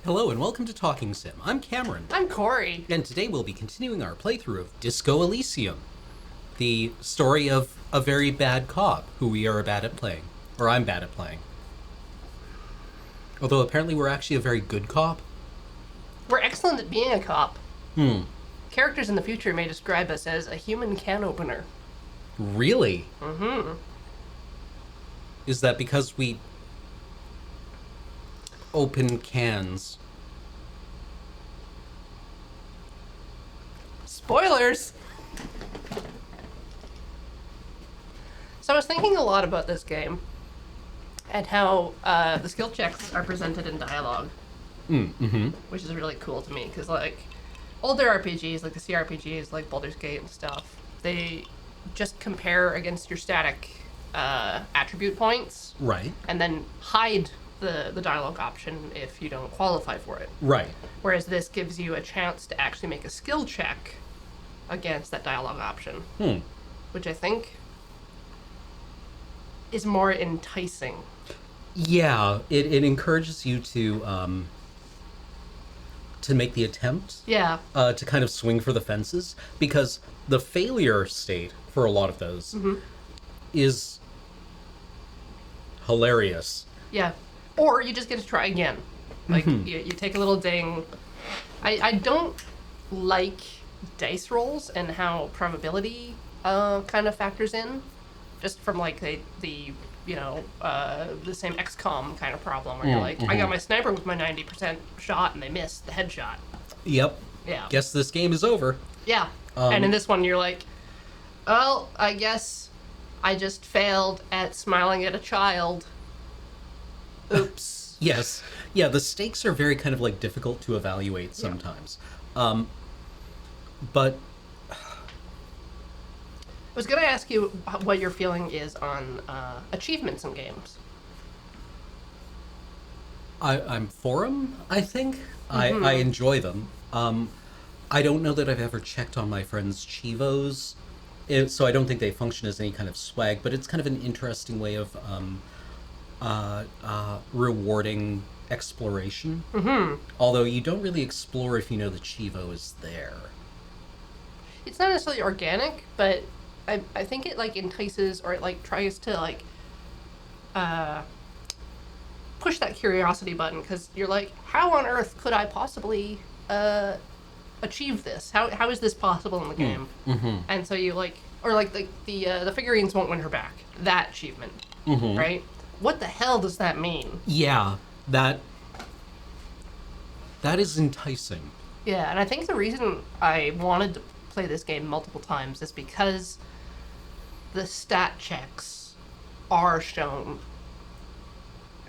Hello and welcome to Talking Sim. I'm Cameron. I'm Corey. And today we'll be continuing our playthrough of Disco Elysium, the story of a very bad cop who we are bad at playing. Or I'm bad at playing. Although apparently we're actually a very good cop. We're excellent at being a cop. Characters in the future may describe us as a human can opener. Really? Mm-hmm. Is that because we open cans? Spoilers! So I was thinking a lot about this game and how the skill checks are presented in dialogue. Which is really cool to me, because, like, older RPGs, like the CRPGs, like Baldur's Gate and stuff, they just compare against your static attribute points. Right. And then hide the dialogue option if you don't qualify for it. Right. Whereas this gives you a chance to actually make a skill check against that dialogue option. Which I think is more enticing. Yeah, it encourages you to make the attempt. Yeah. To kind of swing for the fences, because the failure state for a lot of those is hilarious. Yeah. Or you just get to try again. Like, you take a little ding. I don't like dice rolls and how probability kind of factors in. Just from, like, the same XCOM kind of problem where you're like, I got my sniper with my 90% shot and they missed the headshot. Yep. Yeah. Guess this game is over. Yeah. And in this one, you're like, well, I guess I just failed at smiling at a child. Oops. Yes. Yeah, the stakes are very kind of, like, difficult to evaluate sometimes. But I was going to ask you what your feeling is on achievements in games. I'm for them, I think. I enjoy them. I don't know that I've ever checked on my friends' Chivos, so I don't think they function as any kind of swag, but it's kind of an interesting way of rewarding exploration. Although you don't really explore if you know the Chivo is there. It's not necessarily organic, but I think it, like, entices, or it, like, tries to, like, push that curiosity button, because you're like, how on earth could I possibly achieve this? How is this possible in the game? And so you, like, or, like, the figurines won't win her back. That achievement, right? What the hell does that mean? Yeah, that is enticing. Yeah, and I think the reason I wanted to play this game multiple times is because the stat checks are shown,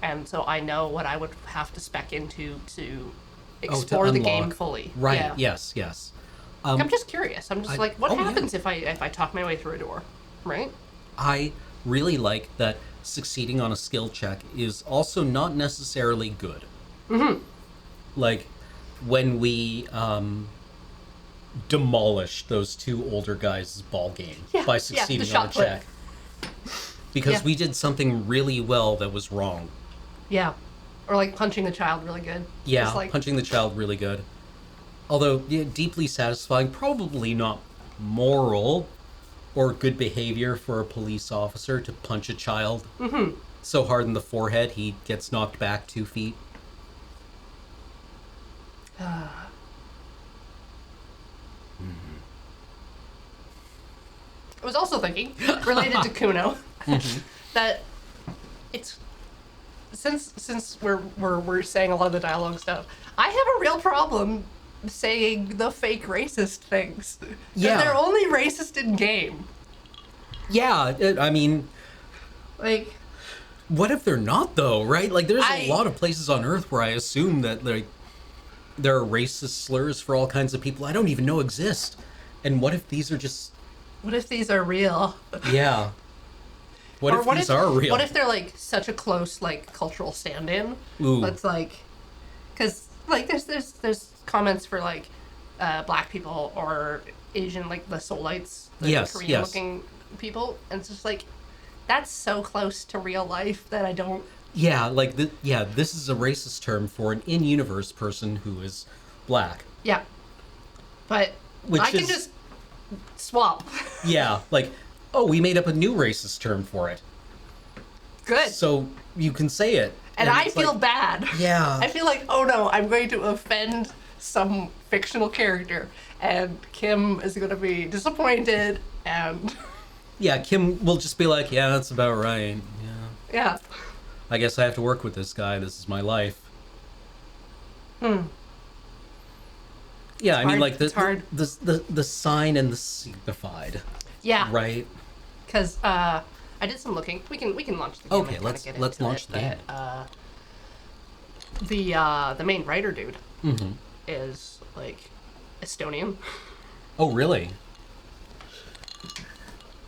and so I know what I would have to spec into to explore the game fully. Right. Yeah. Yes. I'm just curious. I'm just like, what happens yeah. if I talk my way through a door, right? I really like that succeeding on a skill check is also not necessarily good. Like, when we demolished those two older guys' ball game by succeeding on a check. Because we did something really well that was wrong. Yeah. Or, like, punching the child really good. Yeah, just, like, punching the child really good. Although, deeply satisfying, probably not moral or good behavior for a police officer to punch a child so hard in the forehead he gets knocked back 2 feet. I was also thinking, related to Kuno, that it's since we're saying a lot of the dialogue stuff, I have a real problem saying the fake racist things. Yeah. They're only racist in game. Yeah, I mean, Like, what if they're not, though, right? Like, there's a lot of places on Earth where I assume that, like, there are racist slurs for all kinds of people I don't even know exist. And what if these are just... what if these are real? Yeah. What if these are real? What if they're, like, such a close, like, cultural stand-in? Ooh. That's, like... Because, like, there's comments for, like, black people or Asian, like, the Soulites, the Korean-looking people. And it's just, like, that's so close to real life that I don't Yeah, like this is a racist term for an in-universe person who is black. Yeah. But Which I can is- just swap. Yeah, like, oh, we made up a new racist term for it. Good. So you can say it. And I it's feel like, bad. Yeah. I feel like, oh no, I'm going to offend some fictional character, and Kim is going to be disappointed, and Yeah, Kim will just be like, yeah, that's about right. Yeah. yeah. I guess I have to work with this guy. This is my life. Yeah, I mean, hard. like It's hard. the sign and the signified, Yeah. right? Because I did some looking. We can launch the game. Okay, and let's get launch into the game. The main writer dude is like Estonian, Oh, really?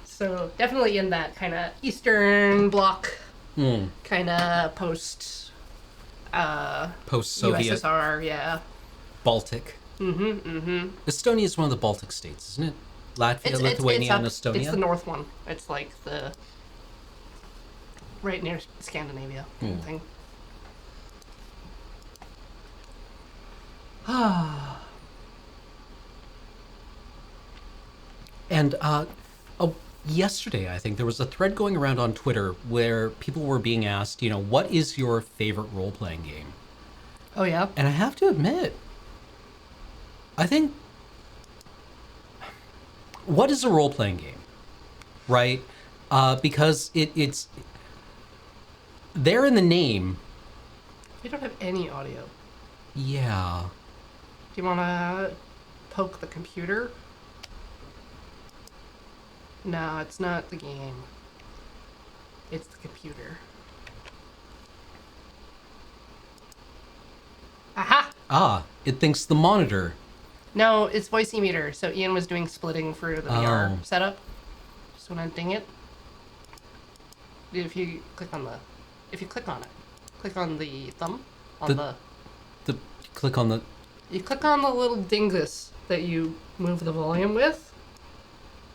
so definitely in that kind of Eastern Bloc Hmm. kind of post Post-Soviet, USSR. Yeah. Baltic. Estonia is one of the Baltic states, isn't it? Latvia, Lithuania, and Estonia. It's the north one. It's like the right near Scandinavia kind of thing. And yesterday, I think there was a thread going around on Twitter where people were being asked, what is your favorite role-playing game? Oh yeah. And I have to admit, I think, what is a role-playing game, right? Because it's there in the name. We don't have any audio. Yeah. Do you want to poke the computer? No, it's not the game. It's the computer. Aha! It thinks the monitor. No, it's voice meter. So Ian was doing splitting for the VR setup. Just want to ding it. If you click on it, click on the thumb on the Click on the. You click on the little dingus that you move the volume with.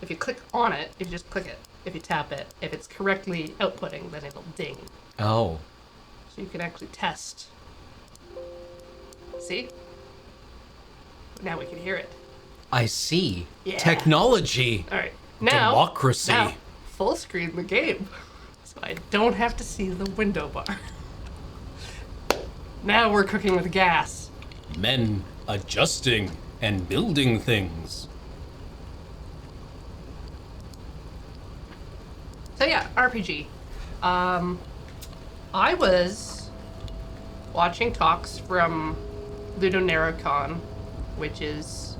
If you click on it, if you just click it, if you tap it, if it's correctly outputting, then it'll ding. Oh. So you can actually test. See? Now we can hear it. I see. Yeah. Technology. All right. Now, Democracy. Now, full screen the game. So I don't have to see the window bar. Now we're cooking with gas. Men adjusting and building things. So yeah, RPG. I was watching talks from Ludonarracon, which is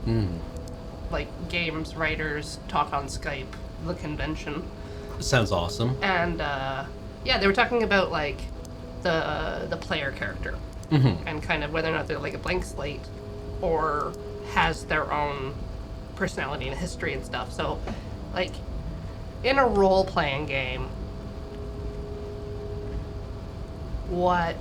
like games writers talk on Skype, the convention. Sounds awesome. And yeah, they were talking about like the player character and kind of whether or not they're like a blank slate or has their own personality and history and stuff. So like in a role-playing game, what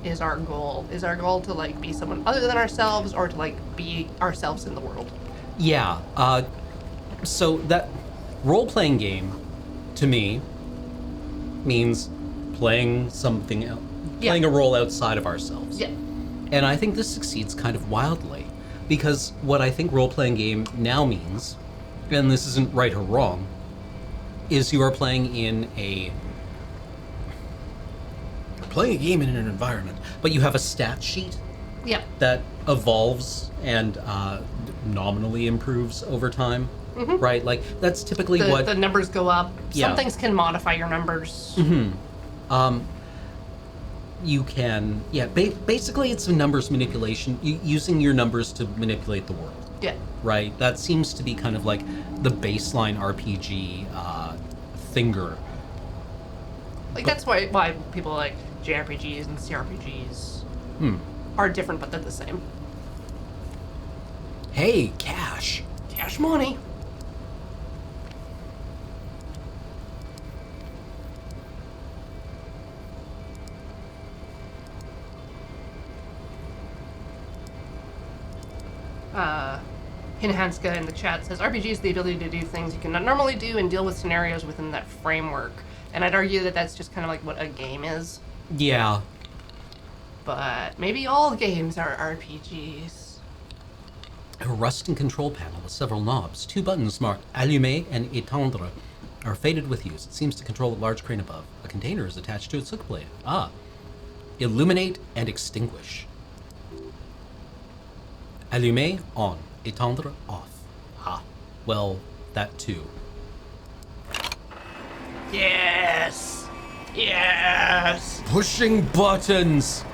is our goal? Is our goal to like be someone other than ourselves or to like be ourselves in the world? Yeah. So that role-playing game, to me, means playing something else, playing a role outside of ourselves. Yeah. And I think this succeeds kind of wildly, because what I think role-playing game now means, and this isn't right or wrong, is you are playing in a game in an environment, but you have a stat sheet Yeah. that evolves and nominally improves over time, right? Like that's typically what The numbers go up. Yeah. Some things can modify your numbers. you can. Yeah, basically it's a numbers manipulation, using your numbers to manipulate the world. Yeah. Right, that seems to be kind of like the baseline RPG thinger. Like that's why people like JRPGs and CRPGs are different, but they're the same. Hey, cash. Cash money. Hinhanska in the chat says RPG is the ability to do things you cannot normally do and deal with scenarios within that framework. And I'd argue that that's just kind of like what a game is. Yeah. But maybe all games are RPGs. A rusting control panel with several knobs. 2 buttons marked Allumer and Éteindre are faded with use. It seems to control a large crane above. A container is attached to its hook blade. Ah. Illuminate and extinguish. Allumer, on. Éteindre, off. Ah. Well, that too. Yes! Yes! Pushing buttons!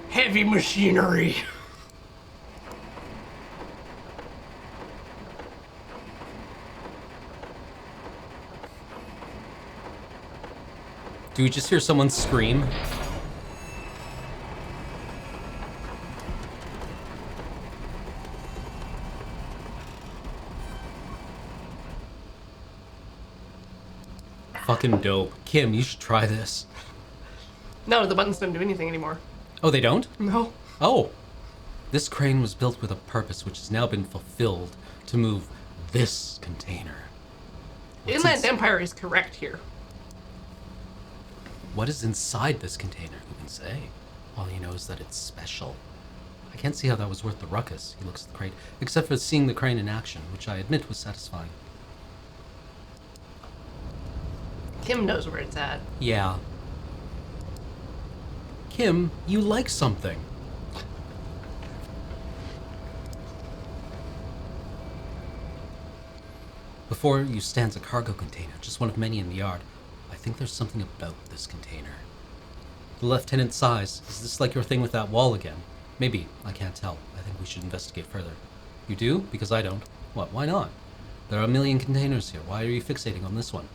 Heavy machinery. Do we just hear someone scream? Fucking dope. Kim, you should try this. No, the buttons don't do anything anymore. Oh, they don't? No. Oh. This crane was built with a purpose which has now been fulfilled to move this container. Inland Empire is correct here. What is inside this container? Who can say? All he knows is that it's special. I can't see how that was worth the ruckus. He looks at the crane, except for seeing the crane in action, which I admit was satisfying. Kim knows where it's at. Yeah. Kim, you like something. Before you stands a cargo container, just one of many in the yard. I think there's something about this container. The lieutenant sighs. Is this like your thing with that wall again? Maybe. I can't tell. I think we should investigate further. You do? Because I don't. What? Why not? There are a million containers here. Why are you fixating on this one?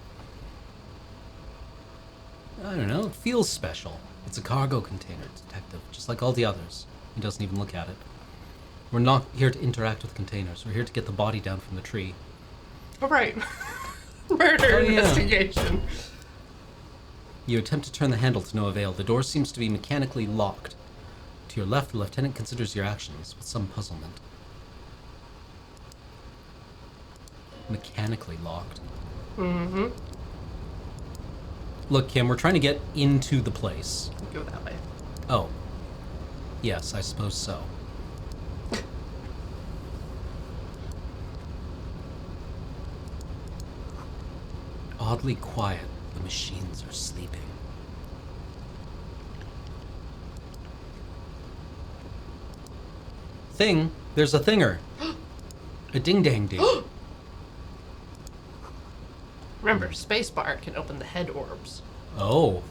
I don't know. It feels special. It's a cargo container, detective, just like all the others. He doesn't even look at it. We're not here to interact with containers. We're here to get the body down from the tree. All right. Murder investigation. You attempt to turn the handle to no avail. The door seems to be mechanically locked. To your left, the lieutenant considers your actions with some puzzlement. Mechanically locked. Mm-hmm. Look, Kim, we're trying to get into the place. Go that way. Oh. Yes, I suppose so. Oddly quiet. The machines are sleeping. Thing? There's a thinger. A ding-dang-ding. Remember, spacebar can open the head orbs. Oh.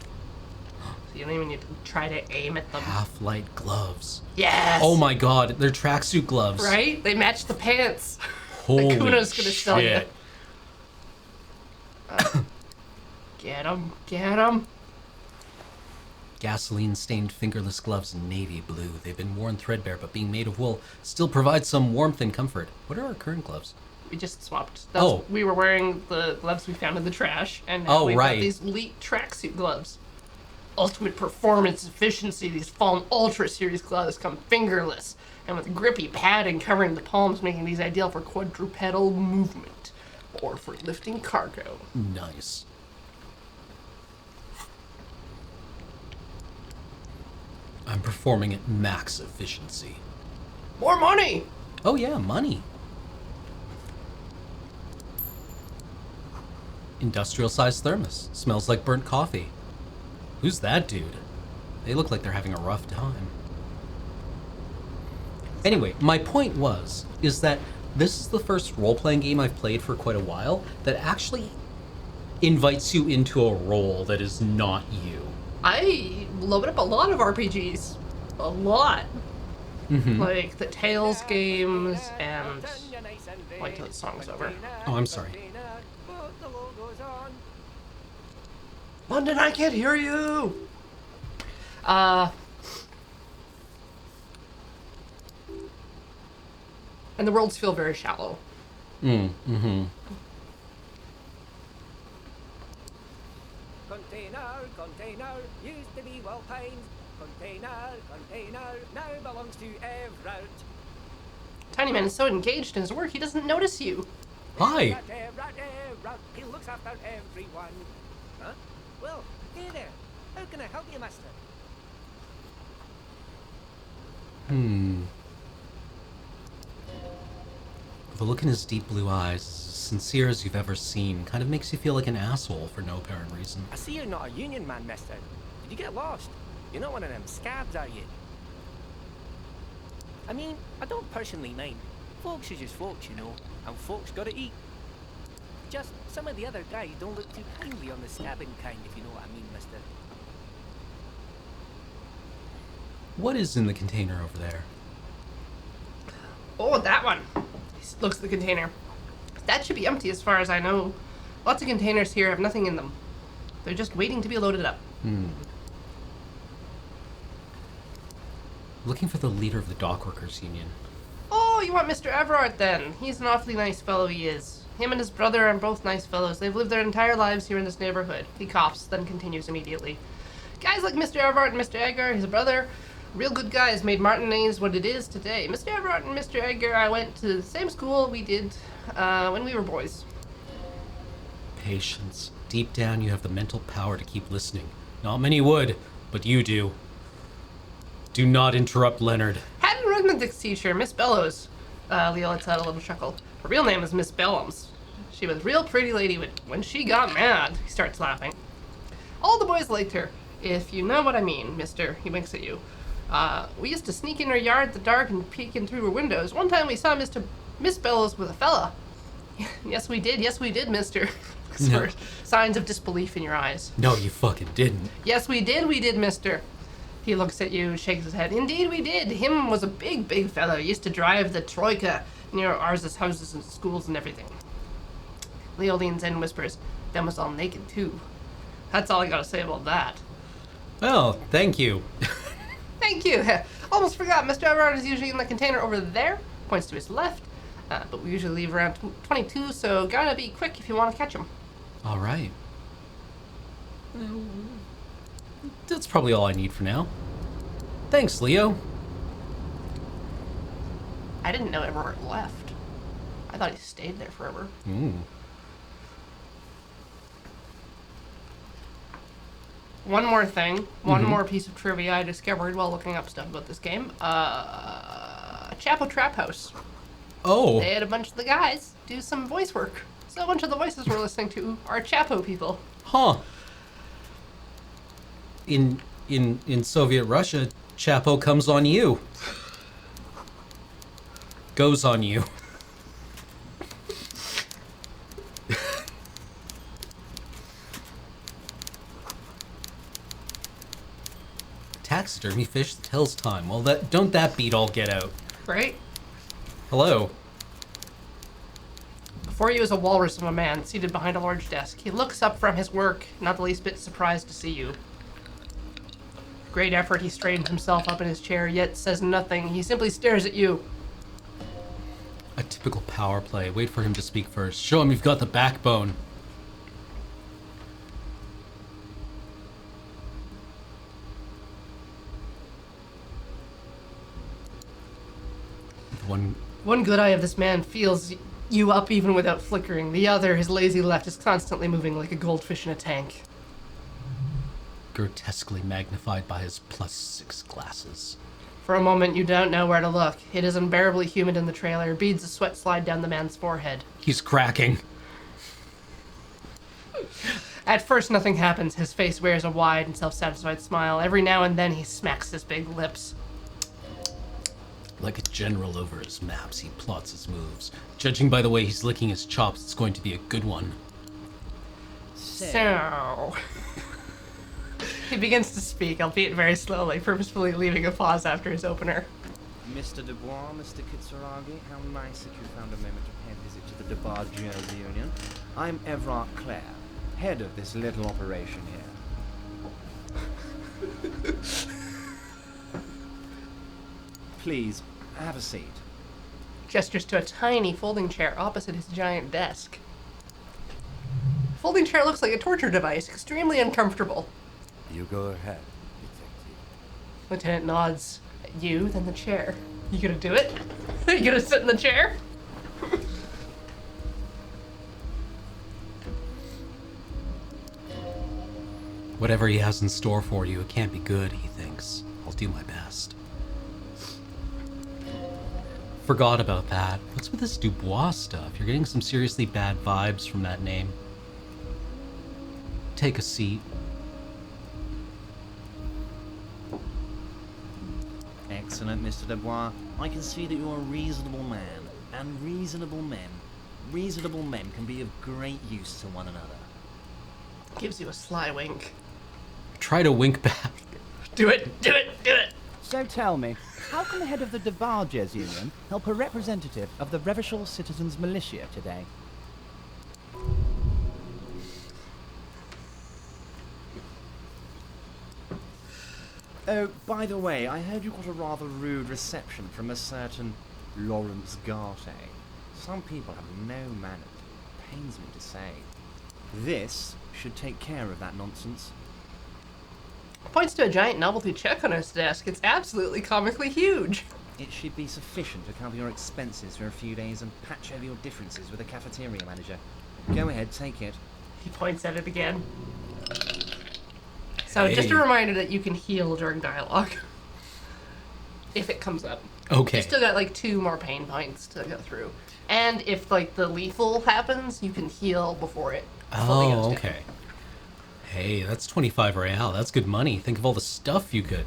So you don't even need to try to aim at them. Half-light gloves. Yes! Oh my god, they're tracksuit gloves. Right? They match the pants. Holy Kuno's gonna sell you. shit. Get 'em, get 'em. Gasoline-stained fingerless gloves in navy blue. They've been worn threadbare, but being made of wool still provides some warmth and comfort. What are our current gloves? We just swapped. We were wearing the gloves we found in the trash, and now we've got these elite tracksuit gloves. Ultimate performance efficiency. These Fallen Ultra Series gloves come fingerless and with grippy padding covering the palms, making these ideal for quadrupedal movement or for lifting cargo. Nice. I'm performing at max efficiency. More money! Oh yeah, money. Industrial-sized thermos. Smells like burnt coffee. Who's that dude? They look like they're having a rough time. Anyway, my point is that this is the first role-playing game I've played for quite a while that actually invites you into a role that is not you. I loaded up a lot of RPGs. A lot. Mm-hmm. Like the Tales games and... Wait till the song's over. Oh, I'm sorry. London, I can't hear you! And the worlds feel very shallow. Container, used to be well pained. Container, now belongs to Evrout. Tiny Man is so engaged in his work, he doesn't notice you. Hi. Evrout, he looks after everyone. Huh? Well, hey there. How can I help you, mister? The look in his deep blue eyes, as sincere as you've ever seen, kind of makes you feel like an asshole for no apparent reason. I see you're not a union man, mister. Did you get lost? You're not one of them scabs, are you? I mean, I don't personally mind. Folks is just folks, you know, and folks gotta eat. Just some of the other guys don't look too kindly on the stabbing kind, if you know what I mean, mister. What is in the container over there? Oh, that one. He looks at the container. That should be empty as far as I know. Lots of containers here have nothing in them. They're just waiting to be loaded up. Looking for the leader of the dockworkers union. Oh, you want Mr. Everard then? He's an awfully nice fellow, he is. Him and his brother are both nice fellows. They've lived their entire lives here in this neighborhood. He coughs, then continues immediately. Guys like Mr. Everard and Mr. Edgar, his brother, real good guys, made Martinez what it is today. Mr. Everard and Mr. Edgar, I went to the same school we did when we were boys. Patience. Deep down, you have the mental power to keep listening. Not many would, but you do. Do not interrupt Leonard. Had an arithmetic teacher, Miss Bellows. Leo lets out a little chuckle. Her real name is Miss Bellums. She was a real pretty lady, but when she got mad, he starts laughing. All the boys liked her, if you know what I mean, mister. He winks at you. We used to sneak in her yard at the dark and peek in through her windows. One time we saw Miss Bellows with a fella. Yes, we did, mister. No. Signs of disbelief in your eyes. No, you fucking didn't. Yes, we did, mister. He looks at you and shakes his head. Indeed, we did. Him was a big fellow. Used to drive the Troika near ours' houses and schools and everything. Leo leans in and whispers, them was all naked too. That's all I gotta say about that. Oh, thank you. Thank you. Almost forgot. Mr. Everard is usually in the container over there. Points to his left. But we usually leave around 22, so gotta be quick if you want to catch him. All right. That's probably all I need for now. Thanks, Leo. I didn't know Everard left. I thought he stayed there forever. One more thing. One more piece of trivia I discovered while looking up stuff about this game. Chapo Trap House. Oh. They had a bunch of the guys do some voice work. So a bunch of the voices we're listening to are Chapo people. Huh. In Soviet Russia, Chapo comes on you. Goes on you. Taxidermy fish that tells time. Well, don't that beat all get out. Right? Hello. Before you is a walrus of a man seated behind a large desk. He looks up from his work, not the least bit surprised to see you. With great effort, he straightens himself up in his chair, yet says nothing. He simply stares at you. A typical power play. Wait for him to speak first. Show him you've got the backbone. One good eye of this man feels you up even without flickering. The other, his lazy left, is constantly moving like a goldfish in a tank. Grotesquely magnified by his +6 glasses. For a moment, you don't know where to look. It is unbearably humid in the trailer. Beads of sweat slide down the man's forehead. He's cracking. At first, nothing happens. His face wears a wide and self-satisfied smile. Every now and then, he smacks his big lips. Like a general over his maps, he plots his moves. Judging by the way he's licking his chops, it's going to be a good one. So... He begins to speak, albeit very slowly, purposefully leaving a pause after his opener. Mr. Dubois, Mr. Kitsuragi, how nice that you found a moment to pay a visit to the Dubois-Jersey Union. I'm Everard Clare, head of this little operation here. Please, have a seat. Gestures to a tiny folding chair opposite his giant desk. Folding chair looks like a torture device, extremely uncomfortable. You go ahead, detective. Lieutenant nods at you, then the chair. You gonna do it? You gonna sit in the chair? Whatever he has in store for you, it can't be good, he thinks. I'll do my best. Forgot about that. What's with this Dubois stuff? You're getting some seriously bad vibes from that name. Take a seat. Excellent, Mr. Dubois. I can see that you're a reasonable man, and reasonable men can be of great use to one another. Gives you a sly wink. Try to wink back. Do it, do it, do it! So tell me, how can the head of the Debarges Union help a representative of the Revachol Citizens Militia today? Oh, by the way, I heard you got a rather rude reception from a certain Lawrence Garte. Some people have no manners. It pains me to say. This should take care of that nonsense. Points to a giant novelty check on his desk. It's absolutely comically huge. It should be sufficient to cover your expenses for a few days and patch over your differences with the cafeteria manager. Go ahead, take it. He points at it again. So Hey. just a reminder that you can heal during dialogue. If it comes up. Okay. You still got like 2 more pain points to go through. And if like the lethal happens, you can heal before it fully goes Oh, down. okay. Hey, that's 25 real. That's good money. Think of all the stuff you could.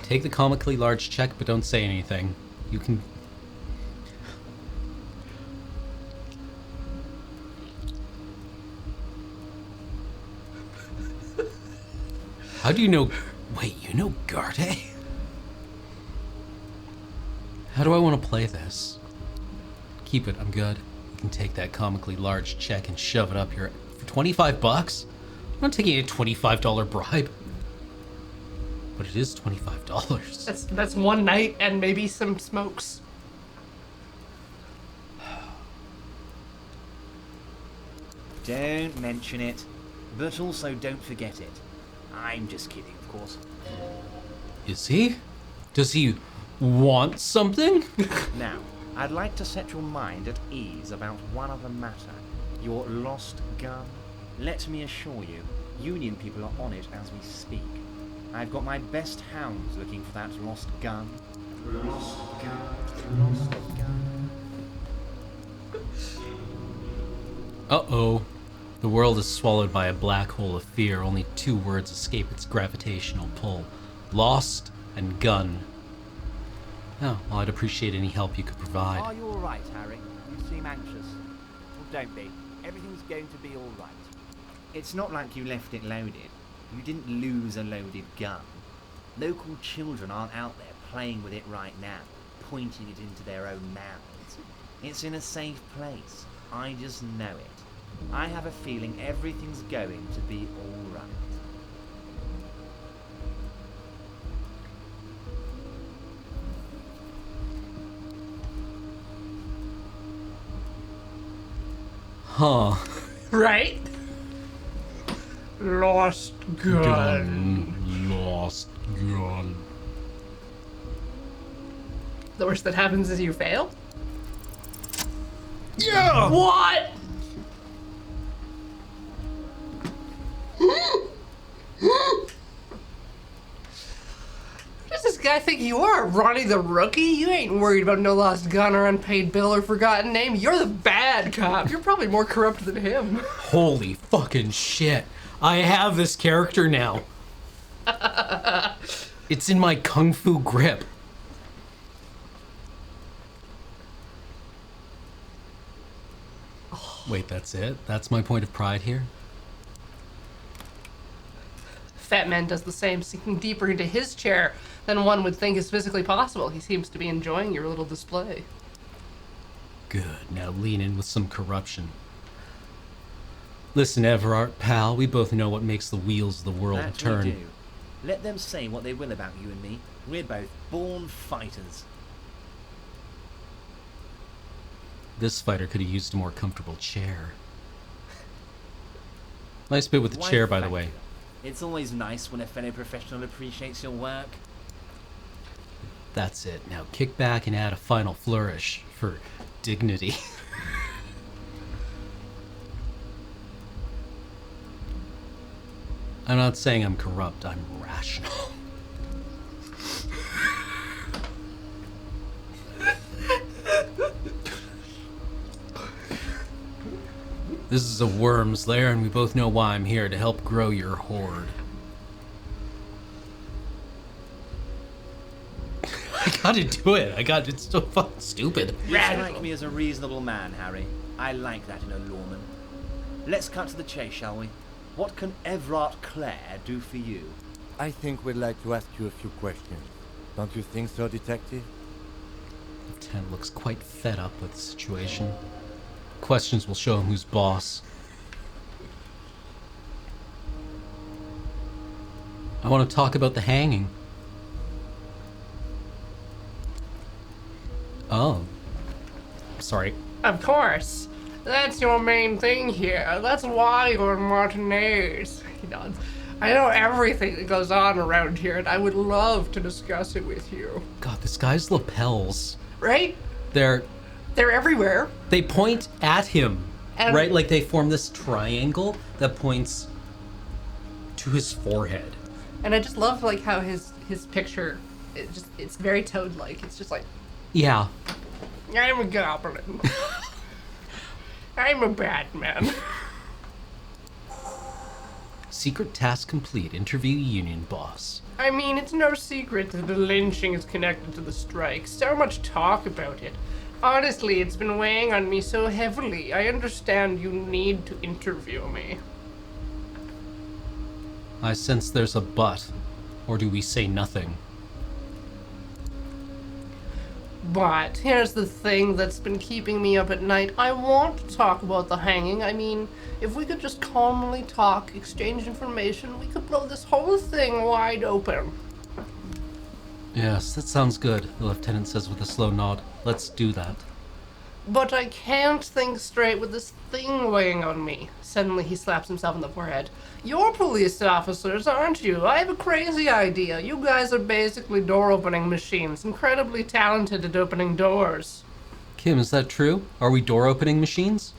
Take the comically large check, but don't say anything. You can... How do you know... Wait, you know Garte? How do I want to play this? Keep it, I'm good. You can take that comically large check and shove it up your... For 25 bucks? I'm not taking a $25 bribe. But it is $25. That's one night and maybe some smokes. Don't mention it, but also don't forget it. I'm just kidding, of course. Is he? Does he want something? Now, I'd like to set your mind at ease about one other matter. Your lost gun. Let me assure you, Union people are on it as we speak. I've got my best hounds looking for that lost gun. Lost gun. Lost gun. Uh-oh. The world is swallowed by a black hole of fear. Only 2 words escape its gravitational pull. Lost and gun. Oh, well, I'd appreciate any help you could provide. Are you alright, Harry? You seem anxious. Well, don't be. Everything's going to be alright. It's not like you left it loaded. You didn't lose a loaded gun. Local children aren't out there playing with it right now, pointing it into their own mouths. It's in a safe place. I just know it. I have a feeling everything's going to be alright. Huh. Right? Lost gun. Lost gun. The worst that happens is you fail? Yeah! What? Who does this guy think you are? Ronnie the Rookie? You ain't worried about no lost gun or unpaid bill or forgotten name. You're the bad cop. You're probably more corrupt than him. Holy fucking shit. I have this character now. It's in my kung fu grip. Wait, that's it? That's my point of pride here? Fat Man does the same, sinking deeper into his chair than one would think is physically possible. He seems to be enjoying your little display. Good, now lean in with some corruption. Listen, Everard, pal, we both know what makes the wheels of the world That turn. we do. Let them say what they will about you and me. We're both born fighters. This fighter could have used a more comfortable chair. Nice bit with the Why, chair, by the thank way. you. It's always nice when a fellow professional appreciates your work. That's it. Now kick back and add a final flourish for dignity. I'm not saying I'm corrupt, I'm rational. This is a worm's lair, and we both know why I'm here, to help grow your horde. I gotta do it. It's so fucking stupid. You strike me as a reasonable man, Harry. I like that in a lawman. Let's cut to the chase, shall we? What can Everard Clare do for you? I think we'd like to ask you a few questions. Don't you think so, Detective? Lieutenant looks quite fed up with the situation. Questions will show him who's boss. I want to talk about the hanging. Oh. Sorry. Of course. That's your main thing here. That's why you're in Martinez. He nods. I know everything that goes on around here, and I would love to discuss it with you. God, this guy's lapels. Right? They're everywhere. They point at him, And right? Like they form this triangle that points to his forehead. And I just love like how his picture, it's very Toad-like. It's just like, Yeah. I'm a goblin. I'm a Batman. Secret task complete. Interview union boss. I mean, it's no secret that the lynching is connected to the strike. So much talk about it. Honestly, it's been weighing on me so heavily. I understand you need to interview me. I sense there's a but. Or do we say nothing? But here's the thing that's been keeping me up at night. I want to talk about the hanging. I mean, if we could just calmly talk, exchange information, we could blow this whole thing wide open. Yes, that sounds good, the lieutenant says with a slow nod. Let's do that. But I can't think straight with this thing weighing on me. Suddenly he slaps himself on the forehead. You're police officers, aren't you? I have a crazy idea. You guys are basically door-opening machines, incredibly talented at opening doors. Kim, is that true? Are we door-opening machines?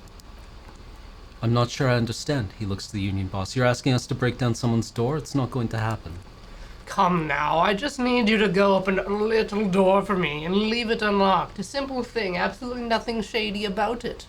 I'm not sure I understand, he looks to the union boss. You're asking us to break down someone's door? It's not going to happen. Come now, I just need you to go open a little door for me and leave it unlocked. A simple thing, absolutely nothing shady about it.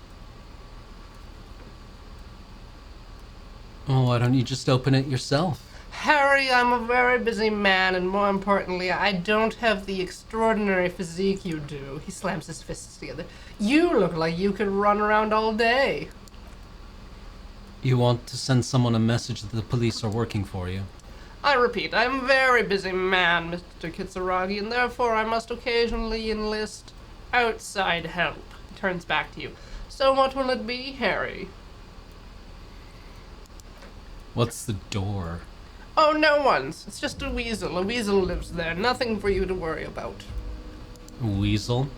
Oh, why don't you just open it yourself? Harry, I'm a very busy man, and more importantly, I don't have the extraordinary physique you do. He slams his fists together. You look like you could run around all day. You want to send someone a message that the police are working for you? I repeat, I'm a very busy man, Mr. Kitsuragi, and therefore I must occasionally enlist outside help. He turns back to you. So what will it be, Harry? What's the door? Oh, no one's. It's just a weasel. A weasel lives there. Nothing for you to worry about. A weasel?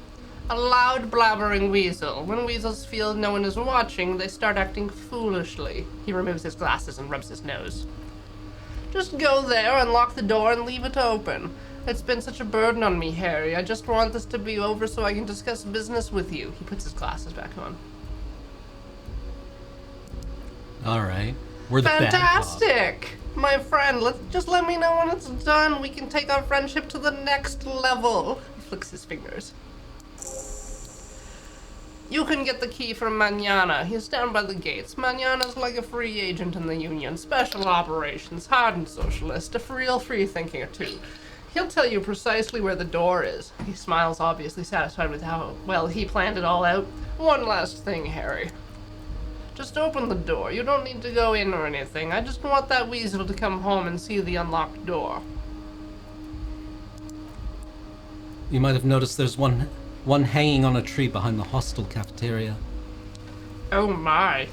A loud, blabbering weasel. When weasels feel no one is watching, they start acting foolishly. He removes his glasses and rubs his nose. Just go there, unlock the door, and leave it open. It's been such a burden on me, Harry. I just want this to be over so I can discuss business with you. He puts his glasses back on. Alright. We're the bad cop. Fantastic! My friend, just let me know when it's done. We can take our friendship to the next level. He flicks his fingers. You can get the key from Manana. He's down by the gates. Manana's like a free agent in the Union. Special operations, hardened socialist, a real free-thinker too. He'll tell you precisely where the door is. He smiles, obviously satisfied with how well he planned it all out. One last thing, Harry. Just open the door. You don't need to go in or anything. I just want that weasel to come home and see the unlocked door. You might have noticed there's one hanging on a tree behind the hostel cafeteria. Oh my.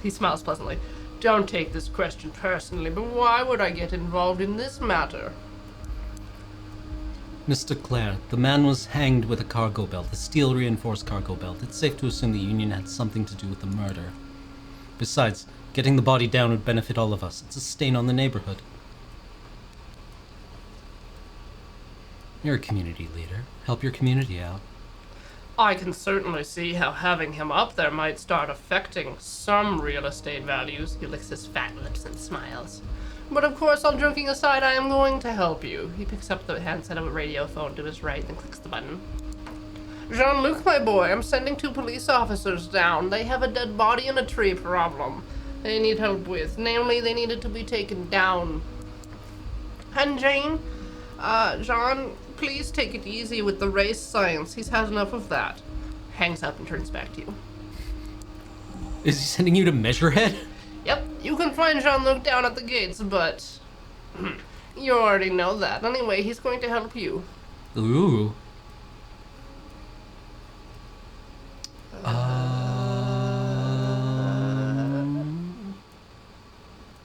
He smiles pleasantly. Don't take this question personally, but why would I get involved in this matter? Mr. Clare, the man was hanged with a cargo belt, a steel-reinforced cargo belt. It's safe to assume the Union had something to do with the murder. Besides, getting the body down would benefit all of us. It's a stain on the neighborhood. You're a community leader. Help your community out. I can certainly see how having him up there might start affecting some real estate values. He licks his fat lips and smiles. But of course, all joking aside, I am going to help you. He picks up the handset of a radio phone to his right and clicks the button. Jean-Luc, my boy, I'm sending 2 police officers down. They have a dead body and a tree problem they need help with. Namely, they needed to be taken down. And Jane, Jean, please take it easy with the race science. He's had enough of that. Hangs up and turns back to you. Is he sending you to Measurehead? Yep, you can find Jean-Luc down at the gates, but you already know that. Anyway, he's going to help you. Ooh.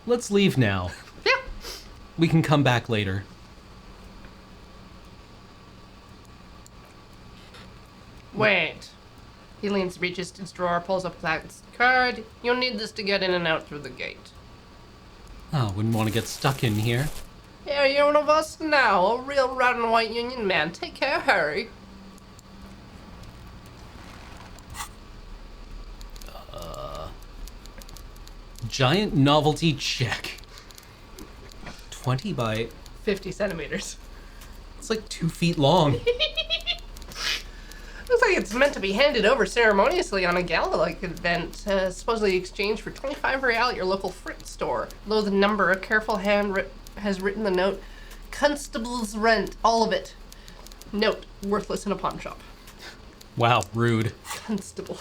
Let's leave now. Yeah. We can come back later. Wait. He leans, reaches to his drawer, pulls up his card. You'll need this to get in and out through the gate. Oh, wouldn't want to get stuck in here. Yeah, you're one of us now, a real red and white Union man. Take care, Harry. Giant novelty check. 20 by... 50 centimeters. It's like 2 feet long. Looks like it's meant to be handed over ceremoniously on a gala-like event, supposedly exchanged for 25 real at your local thrift store. Below the number, a careful hand has written the note, Constable's rent, all of it. Note, worthless in a pawn shop. Wow, rude. Constable.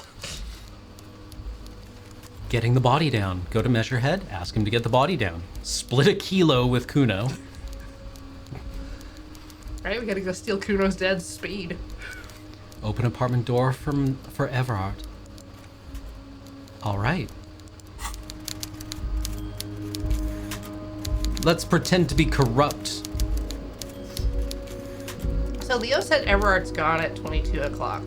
Getting the body down. Go to Measurehead, ask him to get the body down. Split a kilo with Kuno. Alright, we gotta go steal Kuno's dad's speed. Open apartment door for Everard. All right. Let's pretend to be corrupt. So Leo said Everard's gone at 22 o'clock.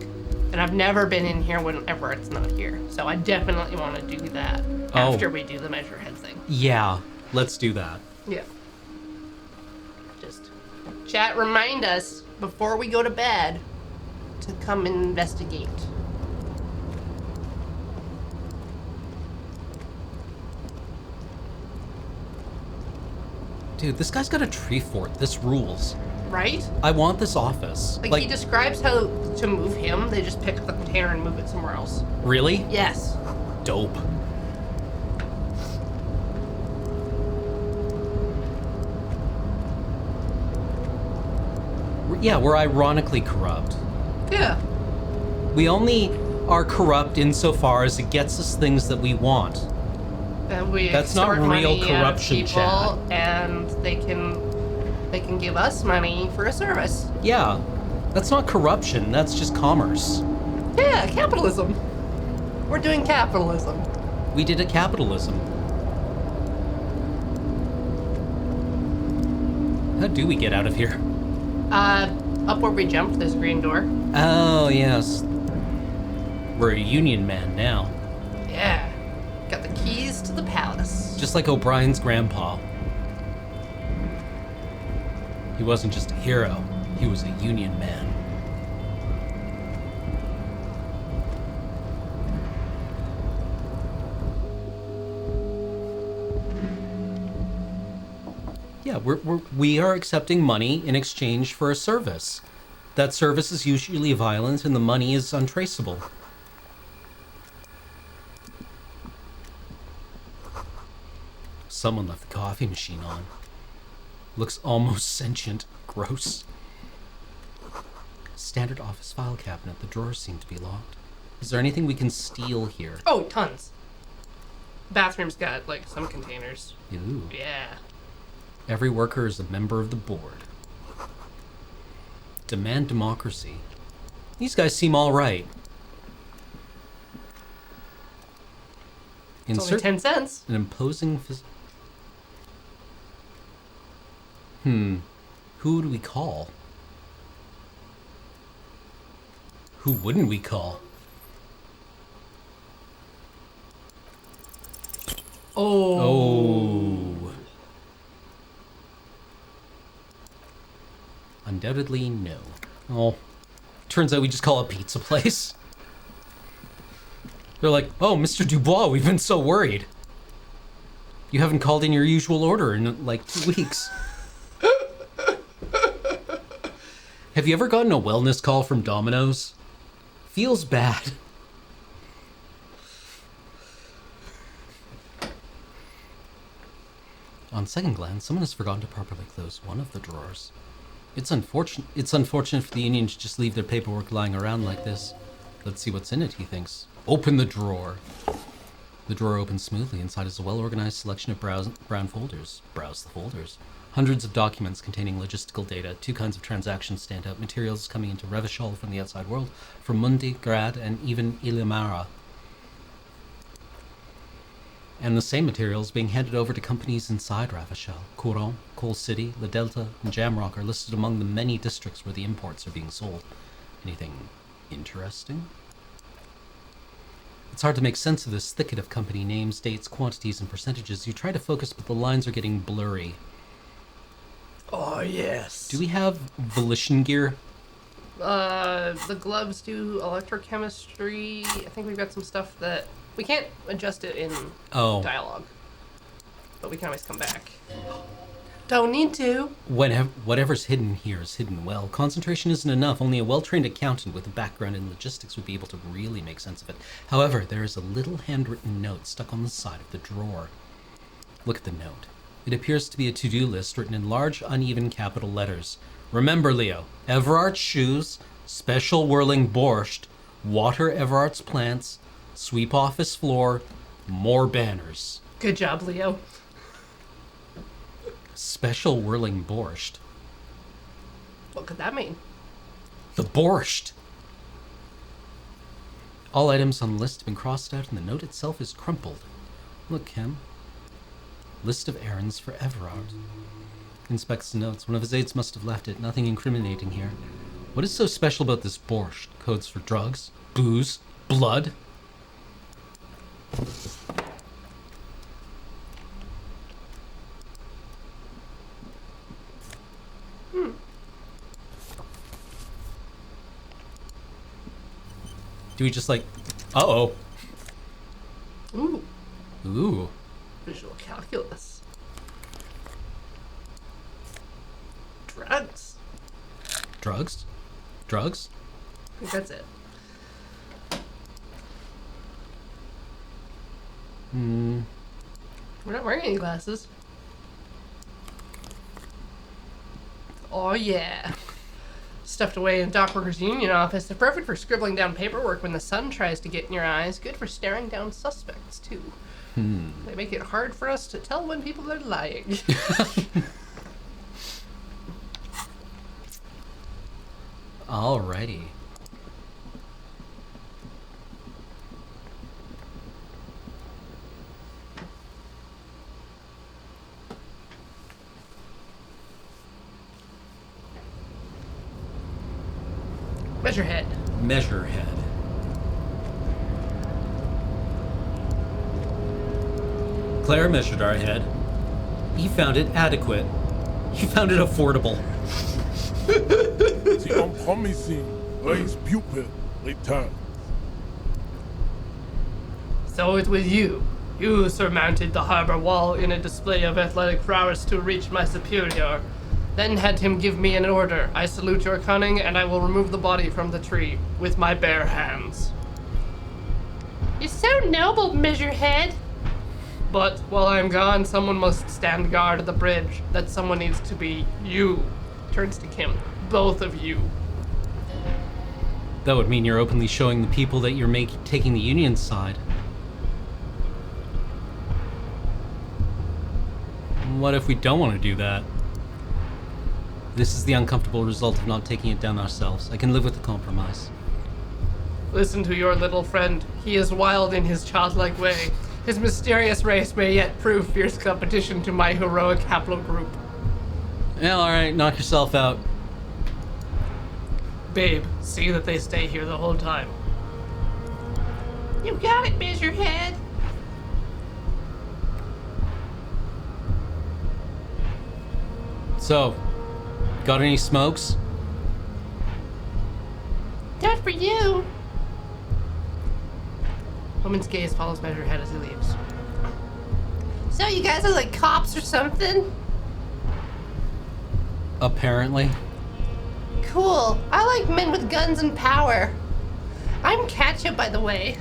And I've never been in here when Everard's not here. So I definitely want to do that after we do the Measurehead thing. Yeah, let's do that. Yeah. Just chat, remind us before we go to bed to come and investigate. Dude, this guy's got a tree fort. This rules. Right? I want this office. Like he describes how to move him, they just pick up the container and move it somewhere else. Really? Yes. Dope. Yeah, we're ironically corrupt. Yeah. We only are corrupt insofar as it gets us things that we want. And we That's not extort real money corruption, out of people, Chad. and they can give us money for a service. Yeah, that's not corruption, that's just commerce. Yeah, capitalism. We're doing capitalism. We did a capitalism. How do we get out of here? Up where we jumped, this green door. Oh, yes. We're a union man now. Yeah. Got the keys to the palace. Just like O'Brien's grandpa. He wasn't just a hero, he was a union man. Yeah, we are accepting money in exchange for a service. That service is usually violent and the money is untraceable. Someone left the coffee machine on. Looks almost sentient. Gross. Standard office file cabinet. The drawers seem to be locked. Is there anything we can steal here? Oh, tons. Bathroom's got, like, some containers. Ooh. Yeah. Every worker is a member of the board. Demand democracy. These guys seem all right. It's only 10 cents. An imposing... Who do we call? Who wouldn't we call? Oh. Undoubtedly, no. Oh. Turns out we just call a pizza place. They're like, oh, Mr. Dubois, we've been so worried. You haven't called in your usual order in like 2 weeks. Have you ever gotten a wellness call from Domino's? Feels bad. On second glance, someone has forgotten to properly close one of the drawers. It's unfortunate for the Union to just leave their paperwork lying around like this. Let's see what's in it, he thinks. Open the drawer. The drawer opens smoothly. Inside is a well-organized selection of brown folders. Browse the folders. Hundreds of documents containing logistical data. 2 kinds of transactions stand out. Materials coming into Revachol from the outside world, from Mundi, Grad, and even Ilimara. And the same materials being handed over to companies inside Ravachol. Courant, Coal City, La Delta, and Jamrock are listed among the many districts where the imports are being sold. Anything interesting? It's hard to make sense of this thicket of company names, dates, quantities, and percentages. You try to focus, but the lines are getting blurry. Oh, yes. Do we have volition gear? The gloves do electrochemistry. I think we've got some stuff that... We can't adjust it in dialogue. But we can always come back. Don't need to. Whatever's hidden here is hidden well. Concentration isn't enough. Only a well-trained accountant with a background in logistics would be able to really make sense of it. However, there is a little handwritten note stuck on the side of the drawer. Look at the note. It appears to be a to-do list written in large, uneven capital letters. Remember, Leo, Everart's shoes, special whirling borscht, water Everart's plants, sweep office floor, more banners. Good job, Leo. Special whirling borscht. What could that mean? The borscht! All items on the list have been crossed out and the note itself is crumpled. Look, Kim. List of errands for Everard. Inspects the notes. One of his aides must have left it. Nothing incriminating here. What is so special about this borscht? Codes for drugs? Booze? Blood? Do we just like... Uh-oh. Ooh. Ooh. Visual calculus. Drugs. Drugs? Drugs? I think that's it. We're not wearing any glasses. Oh yeah. Stuffed away in Dockworkers Union office. They're perfect for scribbling down paperwork when the sun tries to get in your eyes. Good for staring down suspects, too. They make it hard for us to tell when people are lying. Alrighty. Measure head. Measure head. Claire measured our head. He found it adequate. He found it affordable. The unpromising race pupil returns. So it was you. You surmounted the harbor wall in a display of athletic prowess to reach my superior. Then had him give me an order. I salute your cunning, and I will remove the body from the tree with my bare hands. You're so noble, Measurehead. But while I am gone, someone must stand guard at the bridge. That someone needs to be you. Turns to Kim. Both of you. That would mean you're openly showing the people that you're taking the Union's side. What if we don't want to do that? This is the uncomfortable result of not taking it down ourselves. I can live with the compromise. Listen to your little friend. He is wild in his childlike way. His mysterious race may yet prove fierce competition to my heroic haplogroup. Yeah, alright, knock yourself out. Babe, see that they stay here the whole time. You got it, Measurehead. So, got any smokes? Not for you. Woman's gaze follows Measurehead as he leaves. So you guys are like cops or something? Apparently. Cool. I like men with guns and power. I'm Ketchup, by the way.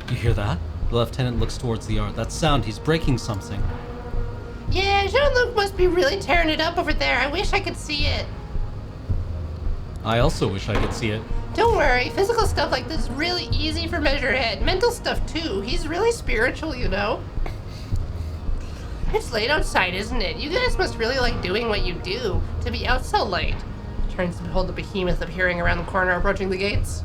You hear that? The lieutenant looks towards the yard. That sound, he's breaking something. Yeah, Jean-Luc must be really tearing it up over there. I wish I could see it. I also wish I could see it. Don't worry, physical stuff like this is really easy for Measurehead. Mental stuff too. He's really spiritual, you know. It's late outside, isn't it? You guys must really like doing what you do to be out so late. Turns to behold the behemoth appearing around the corner, approaching the gates.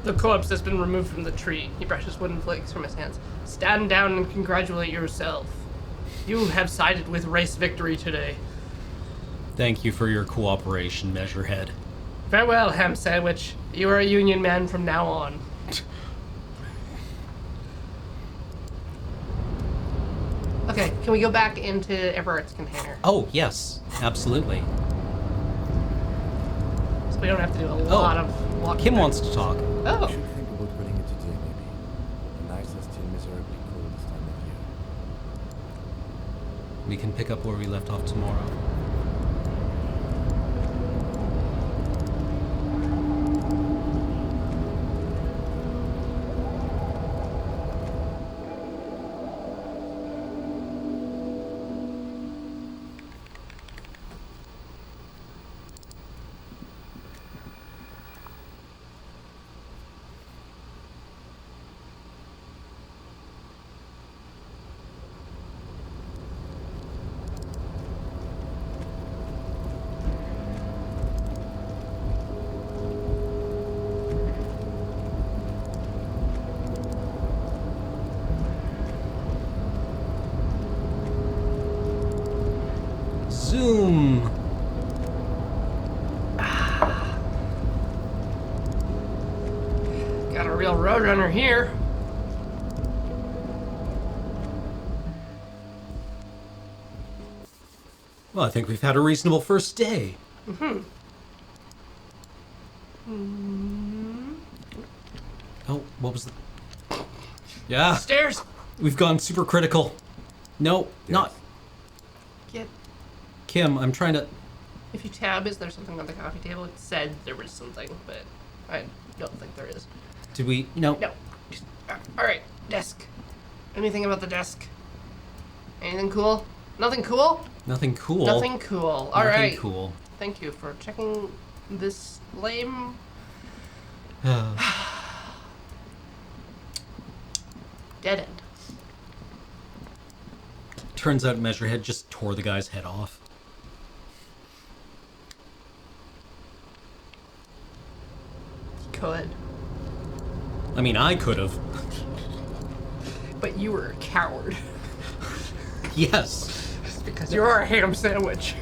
The corpse has been removed from the tree. He brushes wooden flakes from his hands. Stand down and congratulate yourself. You have sided with race victory today. Thank you for your cooperation, Measurehead. Farewell, ham sandwich. You are a union man from now on. Okay, can we go back into Everett's container? Oh, yes, absolutely. So we don't have to do a lot of walking. Kim back. wants to talk. Oh. We should think about putting it today, maybe. The nights are still miserably cold this time of year. We can pick up where we left off tomorrow. Zoom! Got a real roadrunner here. Well, I think we've had a reasonable first day. Oh, what was the... Yeah, Stairs! we've gone super critical. No, not... Get. Kim, I'm trying to... If you tab, is there something on the coffee table? It said there was something, but I don't think there is. Did we... No. No. Just, alright, desk. Anything about the desk? Anything cool? Nothing cool? Nothing cool. Nothing cool. Alright. Nothing cool. Thank you for checking this lame. Dead end. Turns out Measurehead just tore the guy's head off. Could. I mean, I could have. But you were a coward. Yes. Because you're a ham sandwich.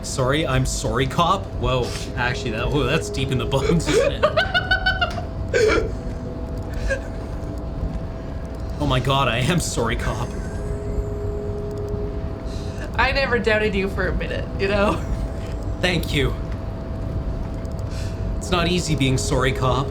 Sorry, I'm sorry, cop? Whoa, actually, that's deep in the bones, isn't it? Oh my god, I am sorry, cop. I never doubted you for a minute, you know? Thank you. It's not easy being sorry, cop.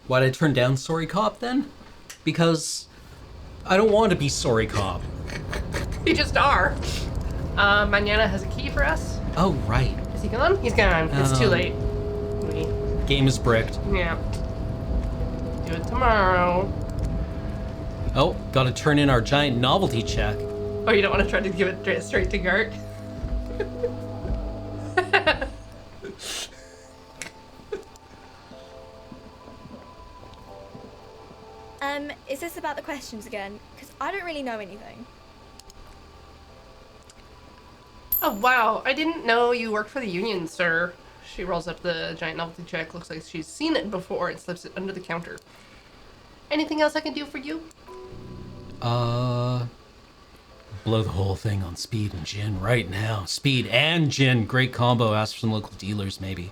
Why'd I turn down sorry, cop, then? Because I don't want to be sorry, cop. You just are. Manana has a key for us. Oh, right. Is he gone? He's gone. It's too late. We, Game is bricked. yeah. Do it tomorrow. Oh, gotta turn in our giant novelty check. Oh, you don't want to try to give it straight to Gart? Is this about the questions again? Because I don't really know anything. Oh, wow. I didn't know you worked for the Union, sir. She rolls up the giant novelty check. Looks like she's seen it before and slips it under the counter. Anything else I can do for you? Blow the whole thing on speed and gin right now. Speed and gin. Great combo. Ask for some local dealers, maybe.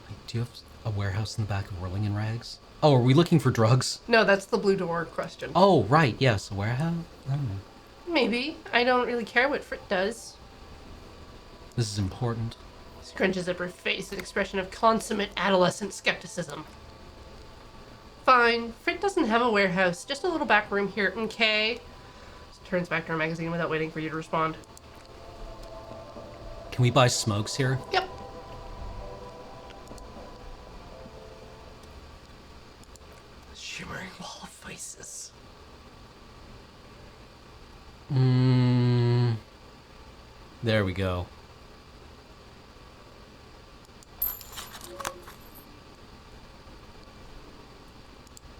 Wait, do you have a warehouse in the back of Whirling in Rags? Oh, are we looking for drugs? No, that's the blue door question. Oh, right. Yes, a warehouse? Oh. Maybe. I don't really care what Frit does. This is important. Scrunches up her face, an expression of consummate adolescent skepticism. Fine. Frit doesn't have a warehouse, just a little back room here, okay? Turns back to her magazine without waiting for you to respond. Can we buy smokes here? Yep. Shimmering wall of faces. There we go.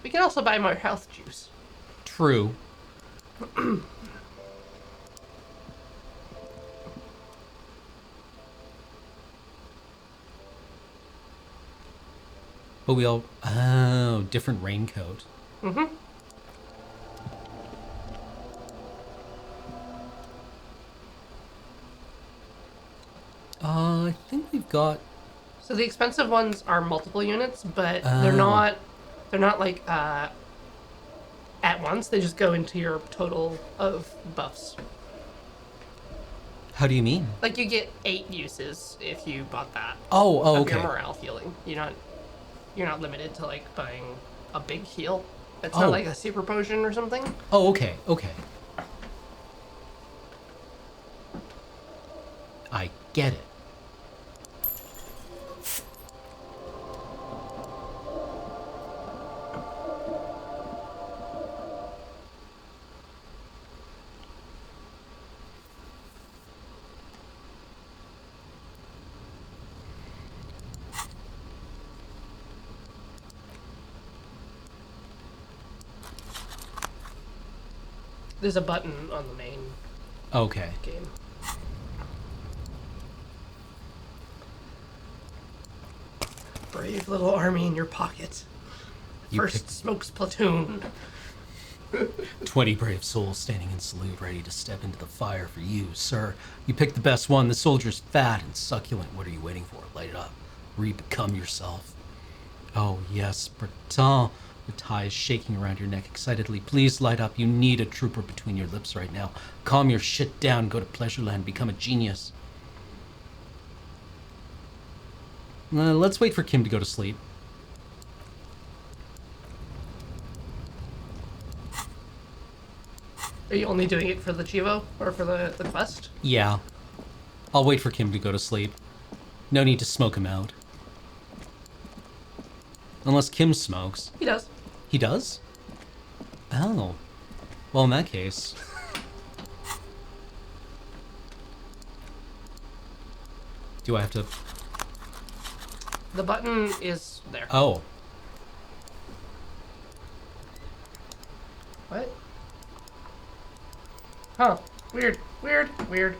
We can also buy more health juice. True. But we all... Oh, different raincoat. Mm-hmm. I think we've got... So the expensive ones are multiple units, but Oh. they're not like at once. They just go into your total of buffs. How do you mean? Like you get 8 uses if you bought that. Oh, Of okay. your morale healing. You're not limited to like buying a big heal. It's not like a super potion or something. Oh, okay, okay. I get it. There's a button on the main Okay. game. Brave little army in your pocket. You First picked- smokes platoon. 20 brave souls standing in salute, ready to step into the fire for you, sir. You picked the best one. The soldier's fat and succulent. What are you waiting for? Light it up. Re-become yourself. Oh, yes, Breton. The tie is shaking around your neck excitedly. Please light up. You need a trooper between your lips right now. Calm your shit down. Go to Pleasureland. Become a genius. Let's wait for Kim to go to sleep. Are you only doing it for the Chivo or for the quest? Yeah. I'll wait for Kim to go to sleep. No need to smoke him out. Unless Kim smokes. He does. He does? Oh. Well, in that case... Do I have to... The button is there. Oh. What? Huh. Weird. Weird. Weird.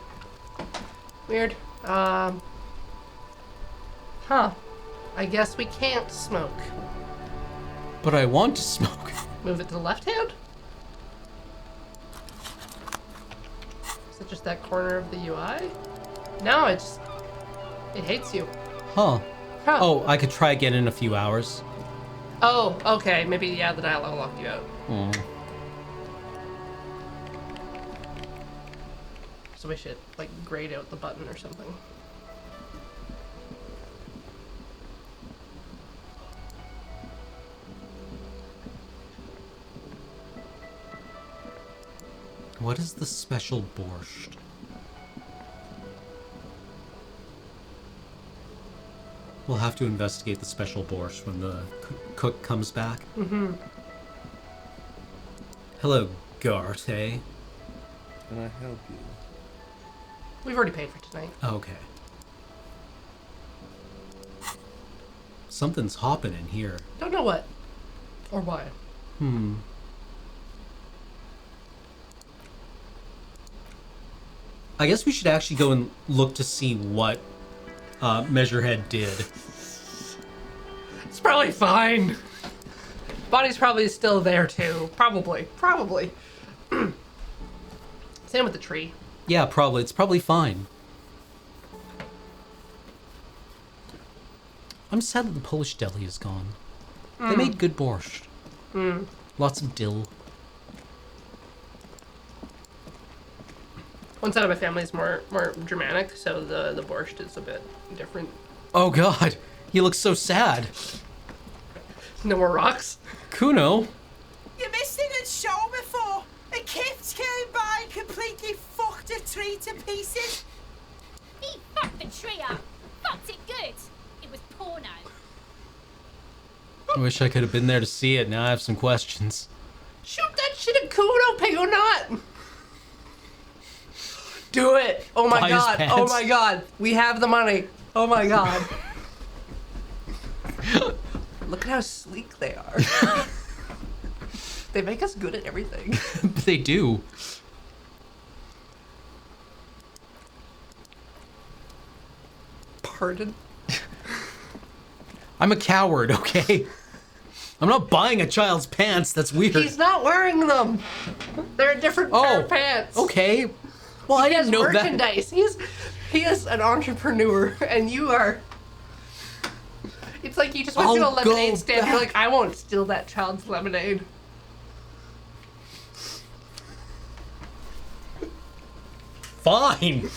Weird. Huh. I guess we can't smoke. But I want to smoke. Move it to the left hand? Is it just that corner of the UI? No, it hates you. Huh. Huh. Oh, I could try again in a few hours. Oh, okay. Maybe, yeah, the dialogue locked you out. Oh. So we should, like, grade out the button or something. What is the special borscht? We'll have to investigate the special borscht when the cook comes back. Mm-hmm. Hello, Garte. Can I help you? We've already paid for tonight. Okay. Something's hopping in here. Don't know what. Or why. I guess we should actually go and look to see what Measurehead did. It's probably fine. Body's probably still there too. Probably. Same with the tree. Yeah, probably. It's probably fine. I'm sad that the Polish deli is gone. They made good borscht. Lots of dill. One side of my family is more Germanic, so the borscht is a bit different. Oh god, he looks so sad. No more rocks. Kuno. You missed it at show before. A kid came by and completely fucked a tree to pieces. He fucked the tree up. Fucked it good. It was porno. I wish I could have been there to see it. Now I have some questions. Shoot that shit at Kuno, pig or not. Do it. Oh my Buy his god. pants. Oh my god. We have the money. Oh my god. Look at how sleek they are. They make us good at everything. They do. Pardon? I'm a coward, okay? I'm not buying a child's pants. That's weird. He's not wearing them. They're a different pair of pants. Okay. Well, I He has didn't know that. merchandise. He is an entrepreneur, and you are. It's like you just went to a I'll lemonade go stand. You're back. like, I won't steal that child's lemonade. Fine.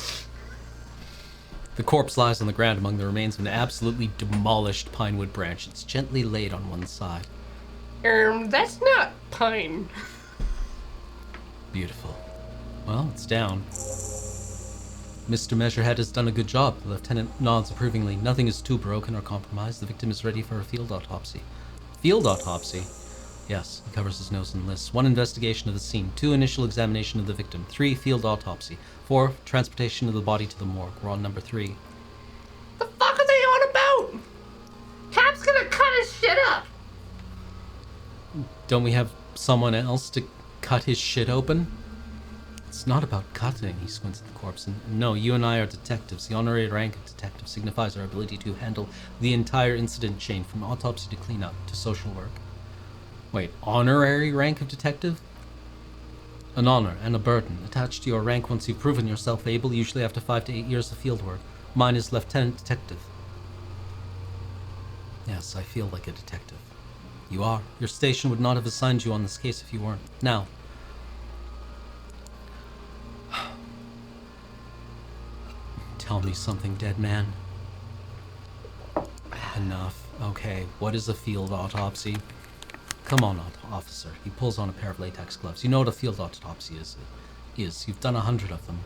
The corpse lies on the ground among the remains of an absolutely demolished pine wood branch. It's gently laid on one side. That's not pine. Beautiful. Well, it's down. Mr. Measurehead has done a good job. The lieutenant nods approvingly. Nothing is too broken or compromised. The victim is ready for a field autopsy. Field autopsy? Yes, he covers his nose and lists. 1, investigation of the scene. 2, initial examination of the victim. 3, field autopsy. 4, transportation of the body to the morgue. We're on number 3. The fuck are they on about? Cap's gonna cut his shit up. Don't we have someone else to cut his shit open? It's not about cutting, he squints at the corpse. And no, you and I are detectives. The honorary rank of detective signifies our ability to handle the entire incident chain from autopsy to cleanup to social work. Wait, honorary rank of detective? An honor and a burden attached to your rank once you've proven yourself able, usually after 5 to 8 years of field work. Mine is lieutenant detective. Yes, I feel like a detective. You are. Your station would not have assigned you on this case if you weren't. Now, tell me something, dead man. Enough. Okay, what is a field autopsy? Come on, officer. He pulls on a pair of latex gloves. You know what a field autopsy is. You've done 100 of them.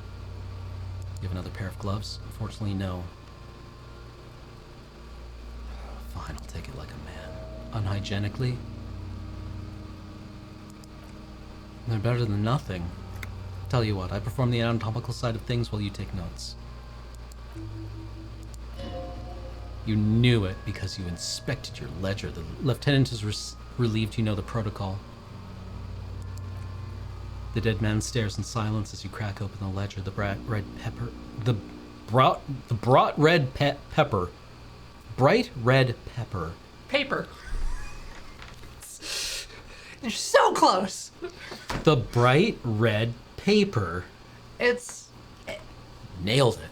You have another pair of gloves? Unfortunately, no. Fine, I'll take it like a man. Unhygienically? They're better than nothing. Tell you what, I perform the anatomical side of things while you take notes. You knew it because you inspected your ledger. The lieutenant is relieved you know the protocol. The dead man stares in silence as you crack open the ledger. The bright red pepper. Bright red pepper. Paper. You're so close. The bright red paper. It's. Nailed it.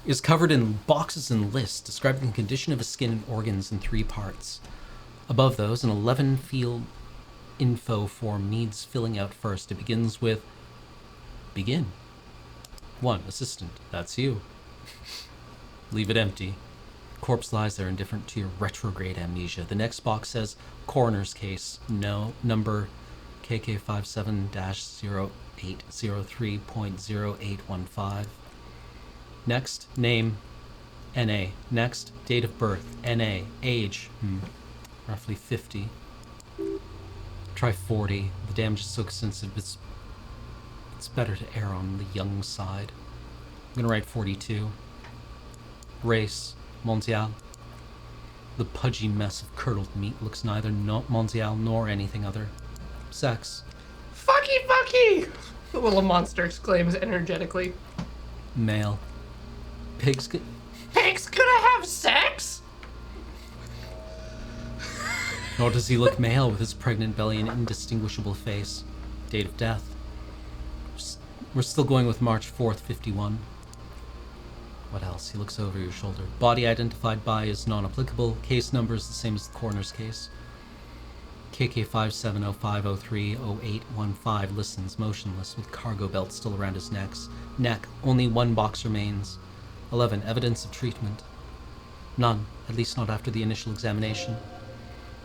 Is covered in boxes and lists describing the condition of his skin and organs in 3 parts. Above those, an 11-field info form needs filling out first. It begins with begin. 1, assistant. That's you. Leave it empty. Corpse lies there indifferent to your retrograde amnesia. The next box says coroner's case. No, number KK57-0803.0815. Next, name, NA. Next, date of birth, NA. Age, roughly 50. Try 40. The damage is so extensive, it's better to err on the young side. I'm gonna write 42. Race, Mondial. The pudgy mess of curdled meat looks neither Mondial nor anything other. Sex. Fucky! The little monster exclaims energetically. Male. Pigs gonna have sex? Nor does he look male with his pregnant belly and indistinguishable face. Date of death. We're still going with March 4th, 51. What else? He looks over your shoulder. Body identified by is non-applicable. Case number is the same as the coroner's case. KK 5705030815 listens, motionless, with cargo belt still around his neck. Only one box remains. 11. Evidence of treatment. None, at least not after the initial examination.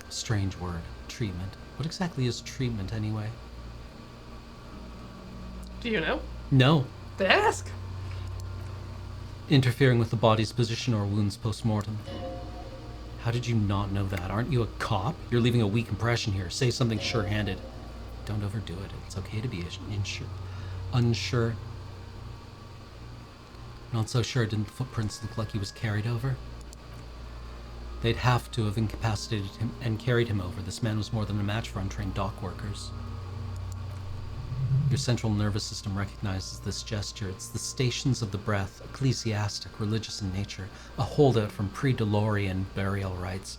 Strange word. Treatment. What exactly is treatment, anyway? Do you know? No. They ask. Interfering with the body's position or wounds post-mortem. How did you not know that? Aren't you a cop? You're leaving a weak impression here. Say something sure-handed. Don't overdo it. It's okay to be unsure. Not so sure. Didn't the footprints look like he was carried over? They'd have to have incapacitated him and carried him over. This man was more than a match for untrained dock workers. Your central nervous system recognizes this gesture. It's the stations of the breath, ecclesiastic, religious in nature, a holdout from pre-DeLorean burial rites.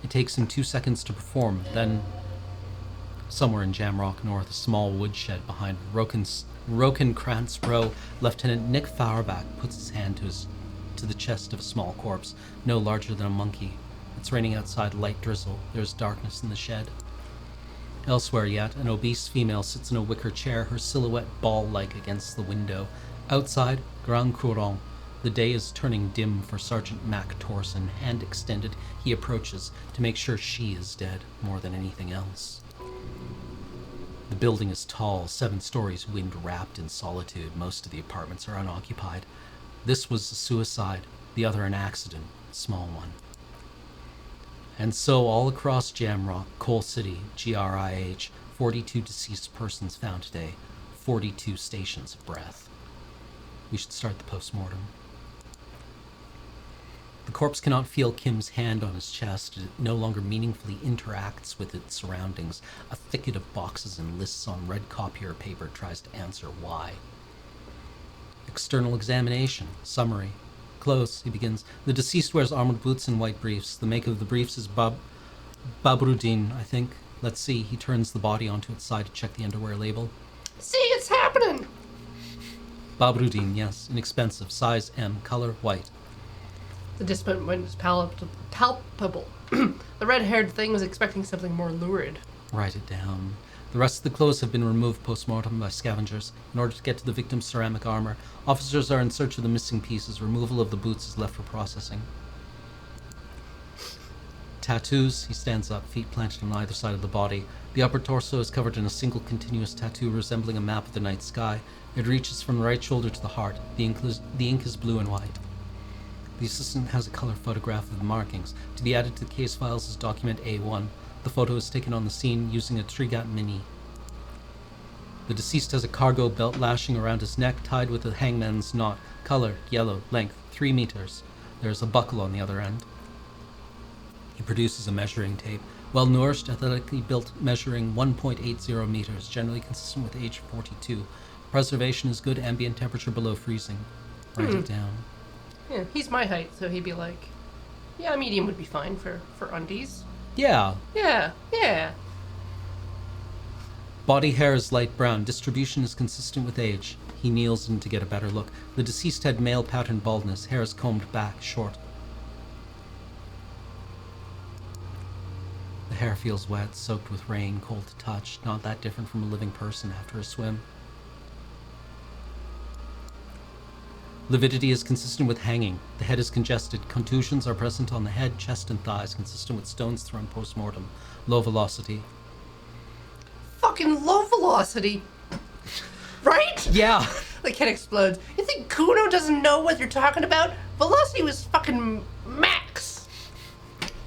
It takes him 2 seconds to perform, then, somewhere in Jamrock North, a small woodshed behind Rokenkrantz Row, Lieutenant Nick Fauerbach puts his hand to the chest of a small corpse, no larger than a monkey. It's raining outside, light drizzle. There's darkness in the shed. Elsewhere yet, an obese female sits in a wicker chair, her silhouette ball-like against the window. Outside, Grand Courant. The day is turning dim for Sergeant Mac Torson. Hand extended, he approaches to make sure she is dead more than anything else. The building is tall, 7 stories, wind-wrapped in solitude. Most of the apartments are unoccupied. This was a suicide, the other an accident, a small one. And so all across Jamrock, Coal City, GRIH, 42 deceased persons found today, 42 stations of breath. We should start the post-mortem. The corpse cannot feel Kim's hand on his chest. It no longer meaningfully interacts with its surroundings. A thicket of boxes and lists on red copier paper tries to answer why. External examination. Summary. Close, he begins. The deceased wears armored boots and white briefs. The make of the briefs is Babrudin, I think. Let's see. He turns the body onto its side to check the underwear label. See, it's happening! Babrudin, yes. Inexpensive. Size M. Color white. The disappointment was palpable. The red-haired thing was expecting something more lurid. Write it down. The rest of the clothes have been removed post-mortem by scavengers. In order to get to the victim's ceramic armor, officers are in search of the missing pieces. Removal of the boots is left for processing. Tattoos. He stands up, feet planted on either side of the body. The upper torso is covered in a single continuous tattoo resembling a map of the night sky. It reaches from the right shoulder to the heart. The ink is blue and white. The assistant has a color photograph of the markings. To be added to the case files is document A1. The photo is taken on the scene using a Trigat Mini. The deceased has a cargo belt lashing around his neck, tied with a hangman's knot. Color, yellow, length, 3 meters. There is a buckle on the other end. He produces a measuring tape. Well-nourished, athletically built, measuring 1.80 meters, generally consistent with age 42. Preservation is good, ambient temperature below freezing. Write it down. Yeah, he's my height, so he'd be like, yeah, medium would be fine for undies. Yeah. Yeah. Body hair is light brown. Distribution is consistent with age. He kneels in to get a better look. The deceased had male pattern baldness. Hair is combed back, short. The hair feels wet, soaked with rain, cold to touch. Not that different from a living person after a swim. Lividity is consistent with hanging. The head is congested. Contusions are present on the head, chest, and thighs, consistent with stones thrown post-mortem. Low velocity. Fucking low velocity! Right? Yeah! The kid explodes. You think Kuno doesn't know what you're talking about? Velocity was fucking max!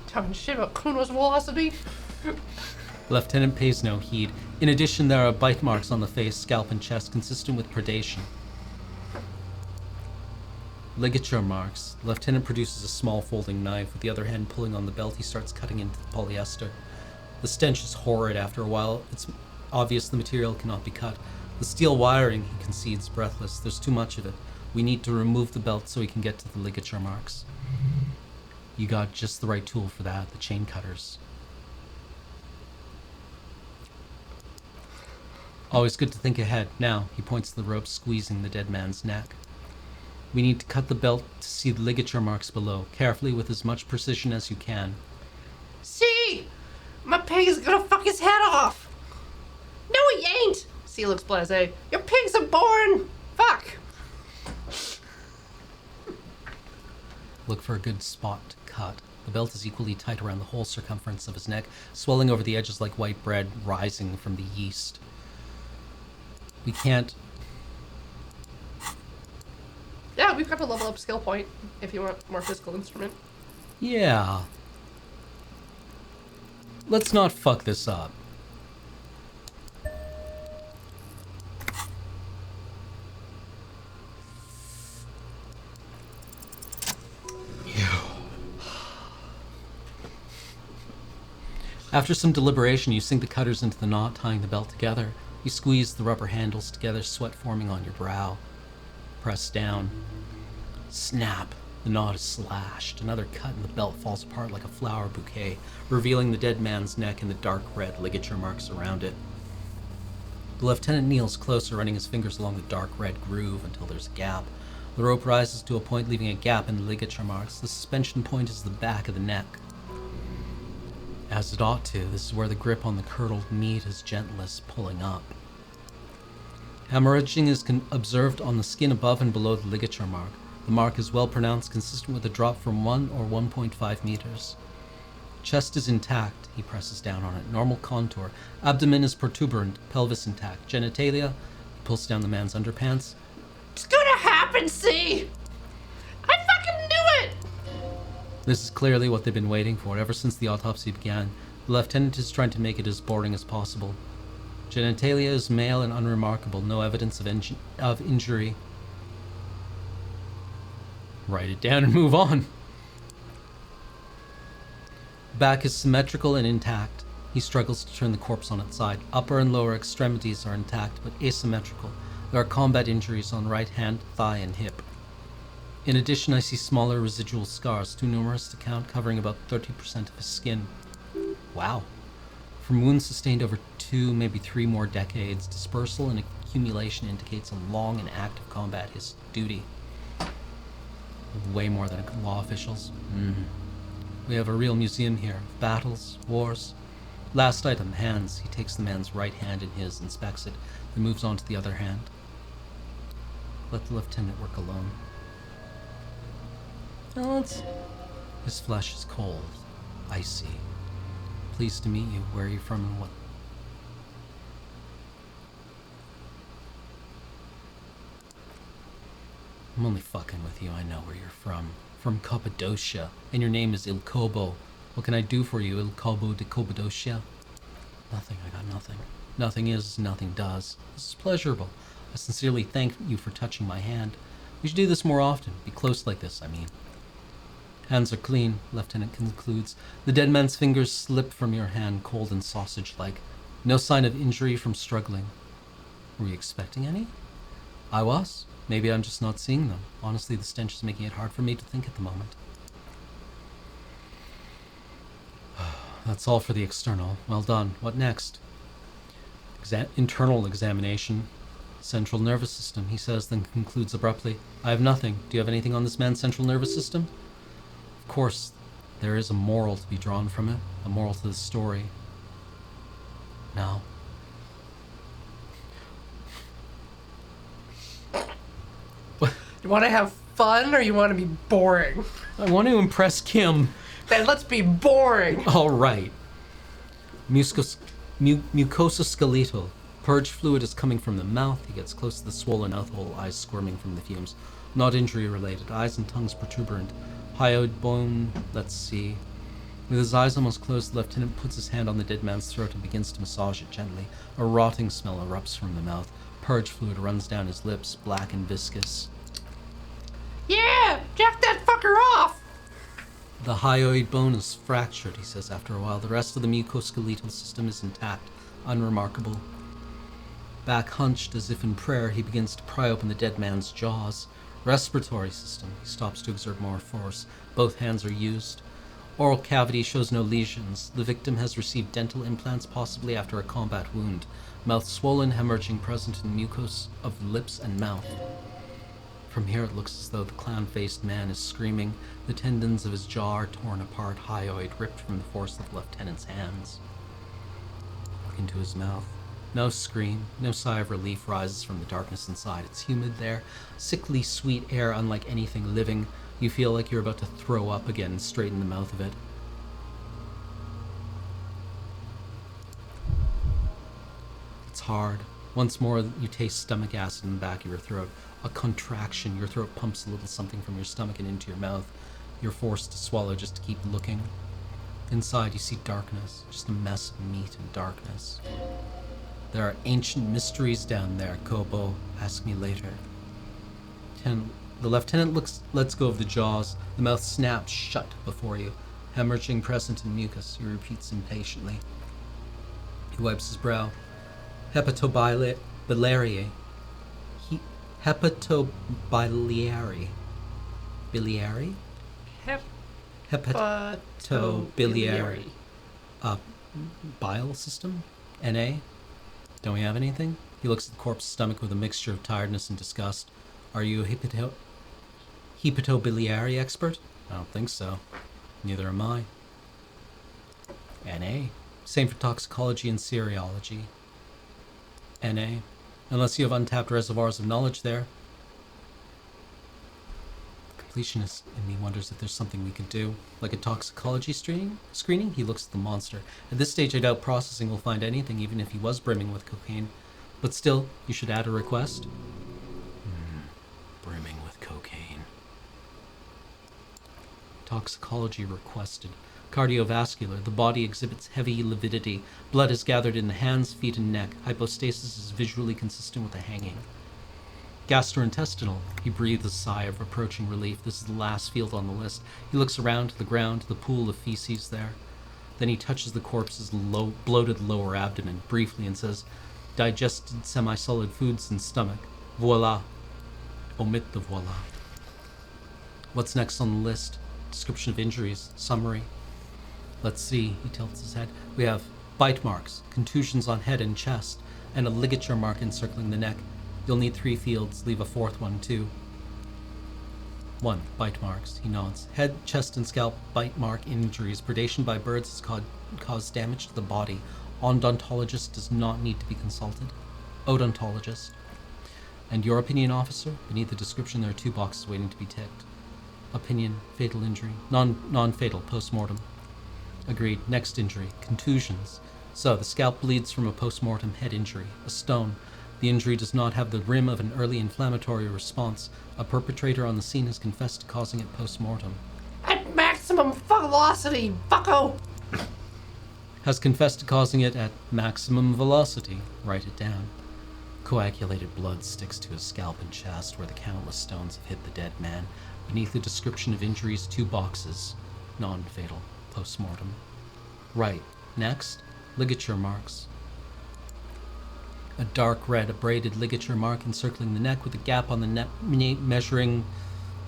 Talking shit about Kuno's velocity? Lieutenant pays no heed. In addition, there are bite marks on the face, scalp, and chest, consistent with predation. Ligature marks. The lieutenant produces a small folding knife. With the other hand pulling on the belt, he starts cutting into the polyester. The stench is horrid after a while. It's obvious the material cannot be cut. The steel wiring, he concedes, breathless. There's too much of it. We need to remove the belt so we can get to the ligature marks. You got just the right tool for that, the chain cutters. Always good to think ahead. Now, he points to the rope squeezing the dead man's neck. We need to cut the belt to see the ligature marks below, carefully with as much precision as you can. See? My pig is gonna fuck his head off! No, he ain't! C looks blasé. Your pigs are born! Fuck! Look for a good spot to cut. The belt is equally tight around the whole circumference of his neck, swelling over the edges like white bread rising from the yeast. We can't... Yeah, we've got a level up skill point if you want more physical instrument. Yeah. Let's not fuck this up. After some deliberation, you sink the cutters into the knot, tying the belt together. You squeeze the rubber handles together, sweat forming on your brow. Press down. Snap. The knot is slashed. Another cut and the belt falls apart like a flower bouquet, revealing the dead man's neck and the dark red ligature marks around it. The lieutenant kneels closer, running his fingers along the dark red groove until there's a gap. The rope rises to a point, leaving a gap in the ligature marks. The suspension point is the back of the neck. As it ought to, this is where the grip on the curdled meat is gentlest, pulling up. Hemorrhaging is observed on the skin above and below the ligature mark. The mark is well pronounced, consistent with a drop from 1 or 1.5 meters. Chest is intact, he presses down on it, normal contour. Abdomen is protuberant, pelvis intact. Genitalia, he pulls down the man's underpants. It's gonna happen, C! I fucking knew it! This is clearly what they've been waiting for ever since the autopsy began. The lieutenant is trying to make it as boring as possible. Genitalia is male and unremarkable, no evidence of injury. Write it down and move on. Back is symmetrical and intact. He struggles to turn the corpse on its side. Upper and lower extremities are intact but asymmetrical. There are combat injuries on right hand, thigh, and hip. In addition, I see smaller residual scars, too numerous to count, covering about 30% of his skin. Wow. From wounds sustained over 2, maybe 3 more decades, dispersal and accumulation indicates a long and active combat duty. Way more than law officials. We have a real museum here. Battles, wars. Last item, hands. He takes the man's right hand in his, inspects it, then moves on to the other hand. Let the lieutenant work alone. His flesh is cold, icy. Pleased to meet you. Where are you from and what? I'm only fucking with you. I know where you're from. From Cappadocia. And your name is Il Kobo. What can I do for you, Il Kobo de Cappadocia? Nothing. I got nothing. Nothing is, nothing does. This is pleasurable. I sincerely thank you for touching my hand. We should do this more often. Be close like this, I mean. Hands are clean, Lieutenant concludes. The dead man's fingers slip from your hand, cold and sausage-like. No sign of injury from struggling. Were you expecting any? I was. Maybe I'm just not seeing them. Honestly, the stench is making it hard for me to think at the moment. That's all for the external. Well done. What next? Internal examination. Central nervous system, he says, then concludes abruptly. I have nothing. Do you have anything on this man's central nervous system? Of course, there is a moral to be drawn from it. A moral to the story. No. You want to have fun or you want to be boring? I want to impress Kim. Then let's be boring. All right. Mucosa skeletal. Purge fluid is coming from the mouth. He gets close to the swollen mouth hole, eyes squirming from the fumes. Not injury related. Eyes and tongues protuberant. Hyoid bone. Let's see. With his eyes almost closed, the lieutenant puts his hand on the dead man's throat and begins to massage it gently. A rotting smell erupts from the mouth. Purge fluid runs down his lips, black and viscous. Yeah! Jack that fucker off! The hyoid bone is fractured, he says after a while. The rest of the mucoskeletal system is intact, unremarkable. Back hunched as if in prayer, he begins to pry open the dead man's jaws. Respiratory system. He stops to exert more force. Both hands are used. Oral cavity shows no lesions. The victim has received dental implants, possibly after a combat wound. Mouth swollen, hemorrhaging present in mucus of lips and mouth. From here it looks as though the clown-faced man is screaming. The tendons of his jaw are torn apart, hyoid ripped from the force of the lieutenant's hands. Look into his mouth. No scream, no sigh of relief rises from the darkness inside. It's humid there, sickly sweet air unlike anything living. You feel like you're about to throw up again, straight in the mouth of it. It's hard. Once more, you taste stomach acid in the back of your throat. A contraction. Your throat pumps a little something from your stomach and into your mouth. You're forced to swallow just to keep looking. Inside, you see darkness. Just a mess of meat and darkness. There are ancient mysteries down there, Kobo. Ask me later. The lieutenant lets go of the jaws. The mouth snaps shut before you. Hemorrhaging present in mucus. He repeats impatiently. He wipes his brow. Hepatobiliary. Hepatobiliary. Biliary? Hepatobiliary. Bile system? NA? Don't we have anything? He looks at the corpse's stomach with a mixture of tiredness and disgust. Are you a hepatobiliary expert? I don't think so. Neither am I. NA. Same for toxicology and serology. NA. Unless you have untapped reservoirs of knowledge there. The completionist in me wonders if there's something we can do. Like a toxicology screening? He looks at the monster. At this stage, I doubt processing will find anything, even if he was brimming with cocaine. But still, you should add a request. Brimming with cocaine. Toxicology requested. Cardiovascular. The body exhibits heavy lividity. Blood is gathered in the hands, feet, and neck. Hypostasis is visually consistent with a hanging. Gastrointestinal. He breathes a sigh of approaching relief. This is the last field on the list. He looks around to the ground, to the pool of feces there. Then he touches the corpse's bloated lower abdomen briefly and says, digested semi-solid foods in stomach. Voila. Omit the voila. What's next on the list? Description of injuries. Summary. Let's see, he tilts his head. We have bite marks, contusions on head and chest, and a ligature mark encircling the neck. You'll need 3 fields, leave a 4th one too. 1. Bite marks. He nods. Head, chest, and scalp bite mark injuries. Predation by birds has caused damage to the body. Odontologist does not need to be consulted. Odontologist. And your opinion, officer? Beneath the description there are 2 boxes waiting to be ticked. Opinion, fatal injury. Non-fatal, post-mortem. Agreed. Next injury, contusions. So, the scalp bleeds from a post-mortem head injury. A stone. The injury does not have the rim of an early inflammatory response. A perpetrator on the scene has confessed to causing it post-mortem. At maximum velocity, bucko! Has confessed to causing it at maximum velocity. Write it down. Coagulated blood sticks to his scalp and chest where the countless stones have hit the dead man. Beneath the description of injuries, 2 boxes. Non-fatal. Post-mortem. Right. Next, ligature marks. A dark red abraded ligature mark encircling the neck with a gap on the neck measuring,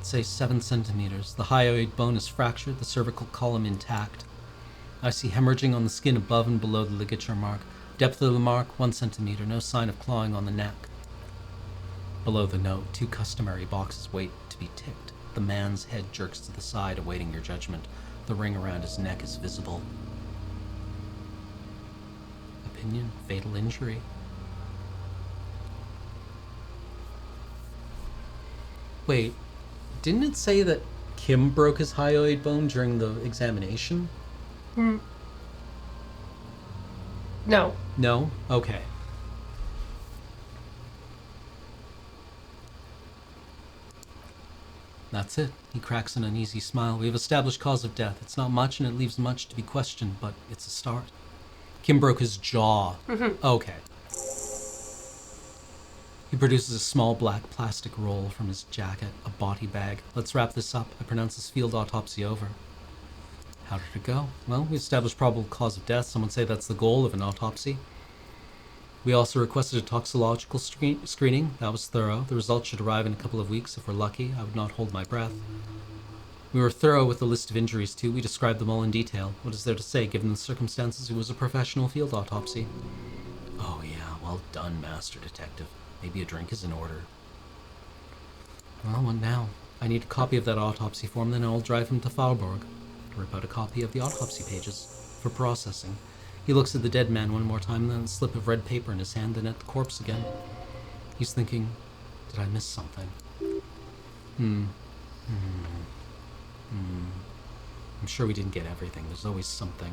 say, 7 centimeters. The hyoid bone is fractured, the cervical column intact. I see hemorrhaging on the skin above and below the ligature mark. Depth of the mark, 1 centimeter. No sign of clawing on the neck. Below the note, 2 customary boxes wait to be ticked. The man's head jerks to the side, awaiting your judgment. The ring around his neck is visible. Opinion, fatal injury. Wait, didn't it say that Kim broke his hyoid bone during the examination? No. No? Okay. That's it. He cracks an uneasy smile. We have established cause of death. It's not much and it leaves much to be questioned, but it's a start. Kim broke his jaw. Okay. He produces a small black plastic roll from his jacket, a body bag. Let's wrap this up. I pronounce this field autopsy over. How did it go? Well, we established probable cause of death. Some would say that's the goal of an autopsy. We also requested a toxicological screening. That was thorough. The results should arrive in a couple of weeks. If we're lucky, I would not hold my breath. We were thorough with the list of injuries, too. We described them all in detail. What is there to say, given the circumstances? It was a professional field autopsy. Oh, yeah. Well done, Master Detective. Maybe a drink is in order. Well, what now? I need a copy of that autopsy form, then I'll drive him to Faubourg to rip out a copy of the autopsy pages for processing. He looks at the dead man one more time, then a slip of red paper in his hand, then at the corpse again. He's thinking, did I miss something? I'm sure we didn't get everything. There's always something.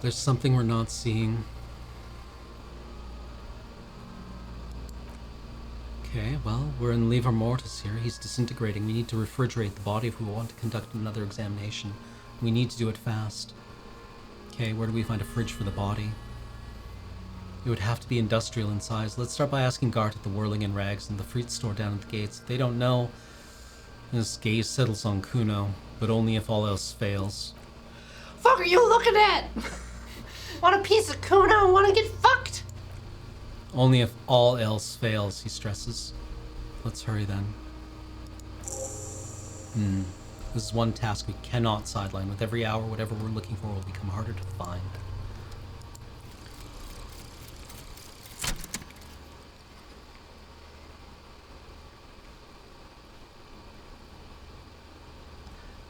There's something we're not seeing. Okay, well, we're in Livre Mortis here. He's disintegrating. We need to refrigerate the body if we want to conduct another examination. We need to do it fast. Okay, where do we find a fridge for the body? It would have to be industrial in size. Let's start by asking Gart at the Whirling in Rags and the fruit store down at the gates. If they don't know, this gaze settles on Kuno, but only if all else fails. Fuck are you looking at? Want a piece of Kuno? Want to get fucked? Only if all else fails, he stresses. Let's hurry then. This is one task we cannot sideline. With every hour, whatever we're looking for will become harder to find.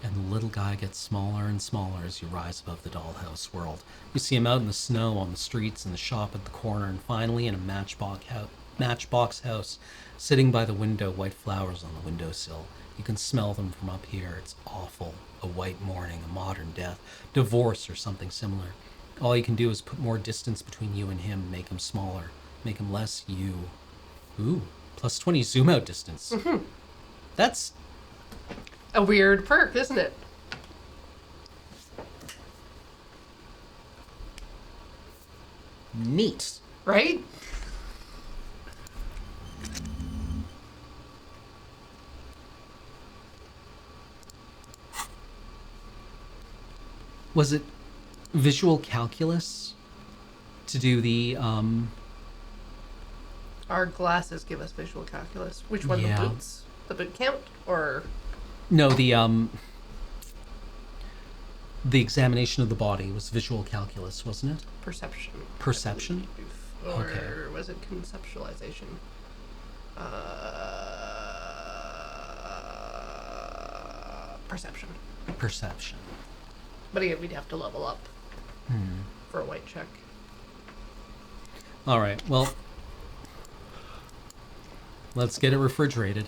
And the little guy gets smaller and smaller as you rise above the dollhouse world. You see him out in the snow, on the streets, in the shop at the corner, and finally in a matchbox house, sitting by the window, white flowers on the windowsill. You can smell them from up here. It's awful. A white morning, a modern death, divorce, or something similar. All you can do is put more distance between you and him, make him smaller, make him less you. Ooh, plus 20 zoom out distance. That's a weird perk, isn't it? neat. Right? Was it visual calculus to do the Our glasses give us visual calculus. Which one? Yeah. The boots? The boot count? Or No, the examination of the body was visual calculus, wasn't it? perception? Perception? Or Okay. was it conceptualization? Perception. Perception. But again, we'd have to level up for a white check. All right, well, let's get it refrigerated.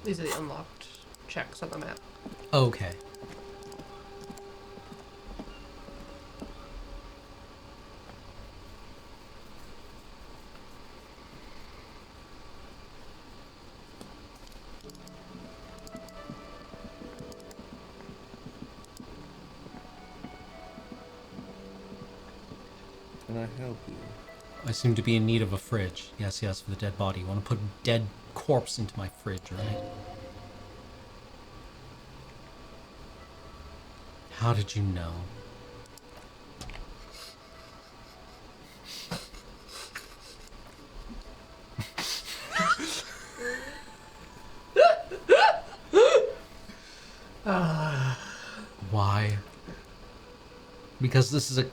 These are the unlocked checks on the map. Okay. Can I help you? I seem to be in need of a fridge. Yes, yes, for the dead body. You want to put a dead corpse into my fridge, right? How did you know? Why? Because this is a...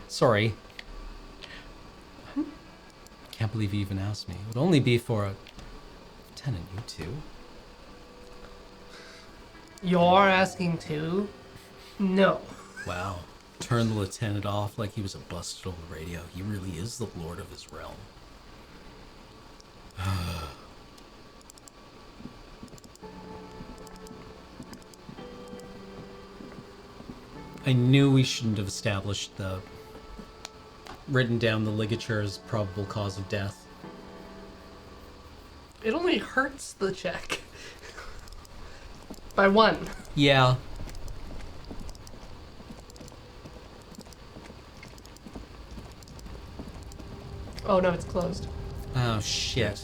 Sorry. Can't believe you even asked me. It would only be for a... Lieutenant, you two? You're asking too? No. Wow. Turn the lieutenant off like he was a busted old radio. He really is the lord of his realm. I knew we shouldn't have established the written down the ligature as probable cause of death. It only hurts the check. By 1. Yeah. Oh no, it's closed. Oh, shit.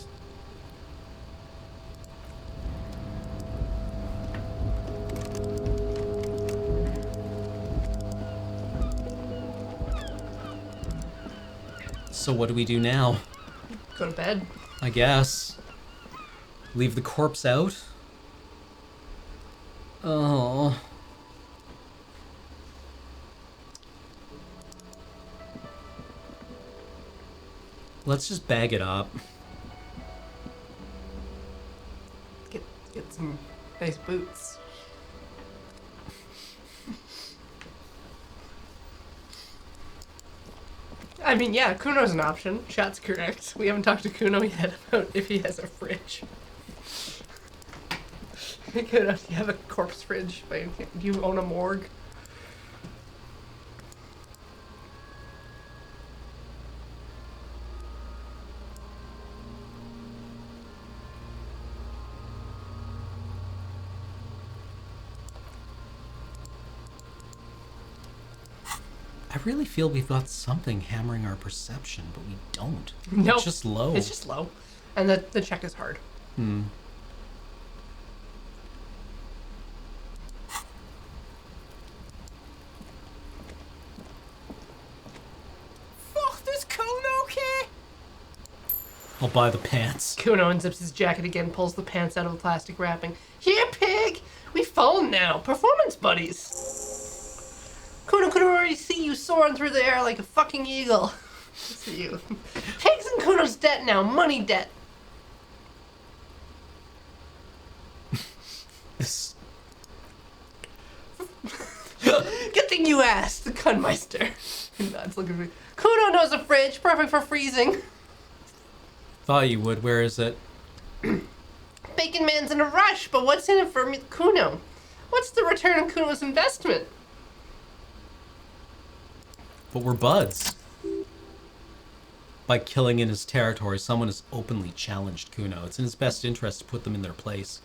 So what do we do now? Go to bed. I guess. Leave the corpse out? Oh. Let's just bag it up. Get some nice boots. I mean, yeah, Kuno's an option. Shot's correct. We haven't talked to Kuno yet about if he has a fridge. Kuno, do you have a corpse fridge? Do you own a morgue? I really feel we've got something hammering our perception, but we don't. No. It's just low. It's just low. And the check is hard. Hmm. Fuck, does Kuno care? I'll buy the pants. Kuno unzips his jacket again, pulls the pants out of the plastic wrapping. Here, pig! We phone now. Performance buddies. Kuno could already see you soaring through the air like a fucking eagle. See you. Pig's in Kuno's debt now. Money debt. This... Good thing you asked, the Kunmeister. He nods, looking at me. Kuno knows a fridge, perfect for freezing. Thought you would. Where is it? Bacon Man's in a rush, but what's in it for me, Kuno? What's the return on Kuno's investment? But we're buds. By killing in his territory, someone has openly challenged Kuno. It's in his best interest to put them in their place.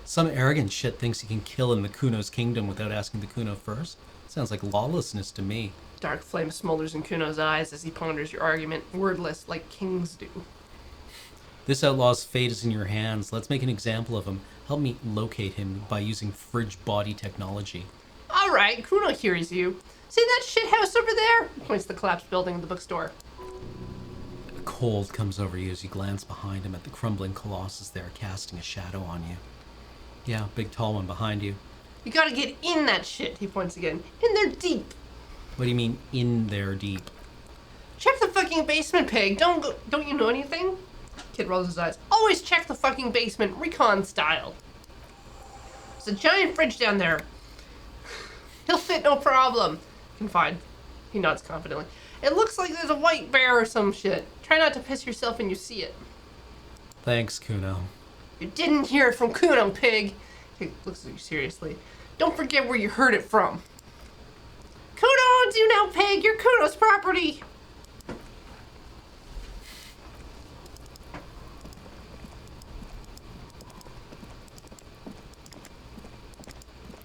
Some arrogant shit thinks he can kill in the Kuno's kingdom without asking the Kuno first. Sounds like lawlessness to me. Dark flame smolders in Kuno's eyes as he ponders your argument, wordless like kings do. This outlaw's fate is in your hands. Let's make an example of him. Help me locate him by using fridge body technology. All right, Kuno hears you. See that shit house over there? He points to the collapsed building of the bookstore. A cold comes over you as you glance behind him at the crumbling colossus there, casting a shadow on you. Yeah, big tall one behind you. You gotta get in that shit, he points again. In there deep. What do you mean, in there deep? Check the fucking basement, pig. Don't you know anything? Kid rolls his eyes. Always check the fucking basement, recon style. There's a giant fridge down there. He'll fit no problem. Confide. He nods confidently. It looks like there's a white bear or some shit. Try not to piss yourself when you see it. Thanks, Kuno. You didn't hear it from Kuno, pig. He looks at you seriously. Don't forget where you heard it from. Kuno owns you now, pig. You're Kuno's property.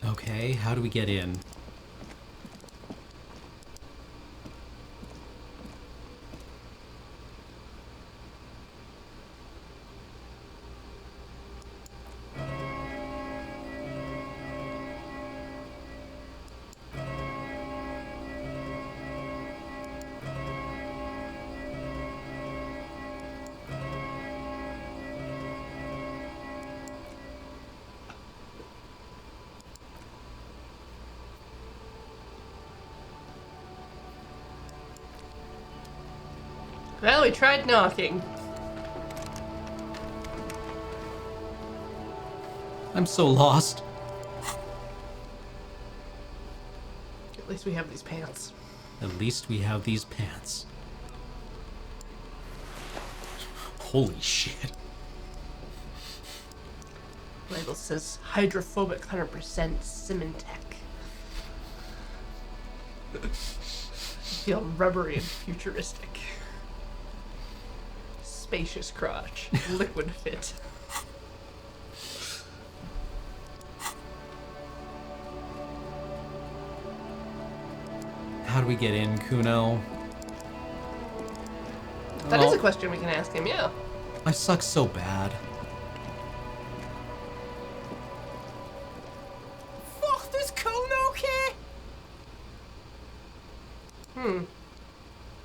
Okay, how do we get in? Well, we tried knocking. I'm so lost. At least we have these pants. At least we have these pants. Holy shit. Label says hydrophobic 100% Symantec. feel rubbery and futuristic. Spacious crotch. Liquid fit. How do we get in, Kuno? That is a question we can ask him, yeah. I suck so bad. Fuck, does Kuno okay?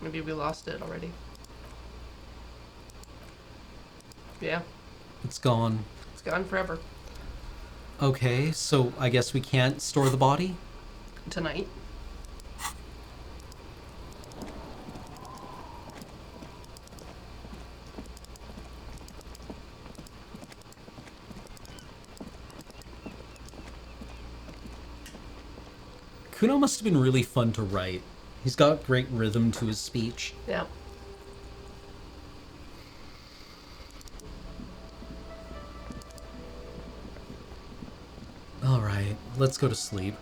Maybe we lost it already. Yeah, It's gone. it's gone forever. Okay, so I guess we can't store the body? Tonight. Kuno must have been really fun to write. He's got great rhythm to his speech. Yeah. Alright, let's go to sleep.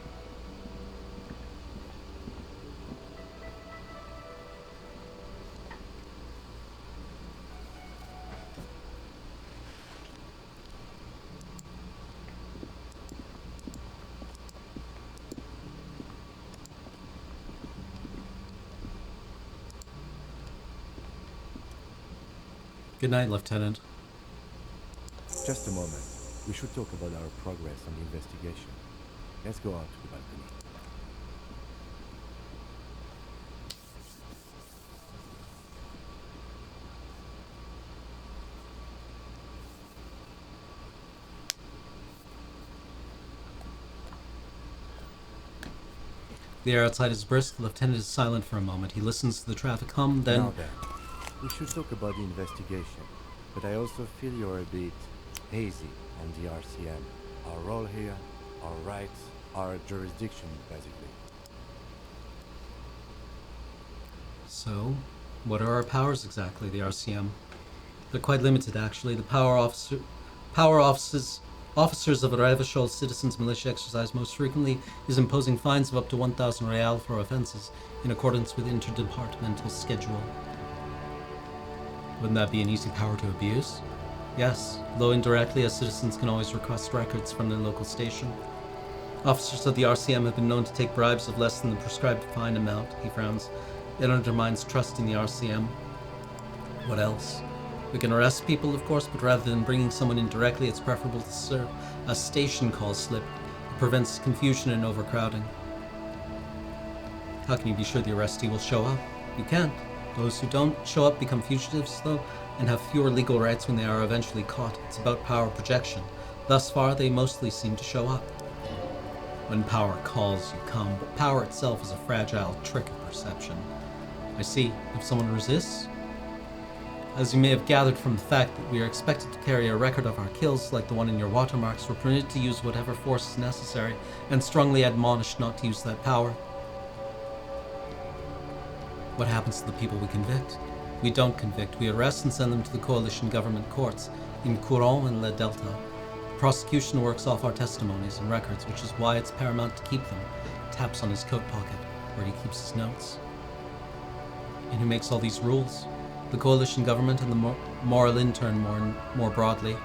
Good night, Lieutenant. Just a moment. We should talk about our progress on the investigation. Let's go out to the balcony. The air outside is brisk. The lieutenant is silent for a moment. He listens to the traffic hum, then... Now then, we should talk about the investigation. But I also feel you're a bit hazy on the RCM. Our role here, our rights, our jurisdiction, basically. So, what are our powers exactly, the RCM? They're quite limited, actually. The officers of Revachol citizens militia exercise most frequently is imposing fines of up to 1,000 real for offenses, in accordance with interdepartmental schedule. Wouldn't that be an easy power to abuse? Yes, though indirectly, as citizens can always request records from their local station. Officers of the RCM have been known to take bribes of less than the prescribed fine amount, he frowns. It undermines trust in the RCM. What else? We can arrest people, of course, but rather than bringing someone in directly, it's preferable to serve a station call slip. It prevents confusion and overcrowding. How can you be sure the arrestee will show up? You can't. Those who don't show up become fugitives, though, and have fewer legal rights when they are eventually caught. It's about power projection. Thus far, they mostly seem to show up. When power calls, you come, but power itself is a fragile trick of perception. I see. If someone resists? As you may have gathered from the fact that we are expected to carry a record of our kills, like the one in your watermarks, we're permitted to use whatever force is necessary, and strongly admonished not to use that power. What happens to the people we convict? We don't convict. We arrest and send them to the coalition government courts in Courant and La Delta. Prosecution works off our testimonies and records, which is why it's paramount to keep them. Taps on his coat pocket, where he keeps his notes. And who makes all these rules? The coalition government and the moral intern more broadly.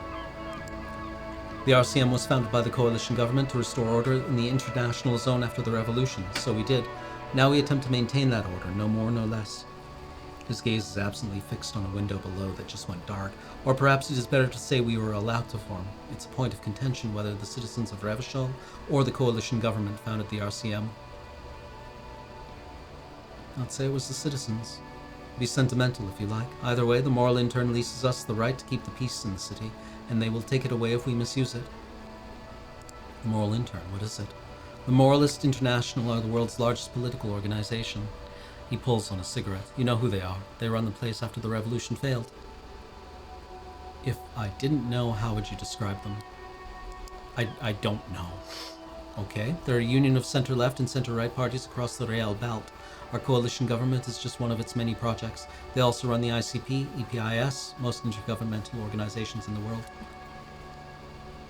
The RCM was founded by the coalition government to restore order in the international zone after the revolution, so we did. Now we attempt to maintain that order, no more, no less. His gaze is absently fixed on a window below that just went dark, or perhaps it is better to say we were allowed to form. It's a point of contention whether the citizens of Revachol or the coalition government founded the RCM. I'd say it was the citizens. Be sentimental if you like. Either way, the moral intern leases us the right to keep the peace in the city, and they will take it away if we misuse it. The moral intern, what is it? The Moralist International are the world's largest political organization. He pulls on a cigarette. You know who they are. They run the place after the revolution failed. If I didn't know, how would you describe them? I don't know. Okay, they're a union of center-left and center-right parties across the Real Belt. Our coalition government is just one of its many projects. They also run the ICP, EPIS, most intergovernmental organizations in the world.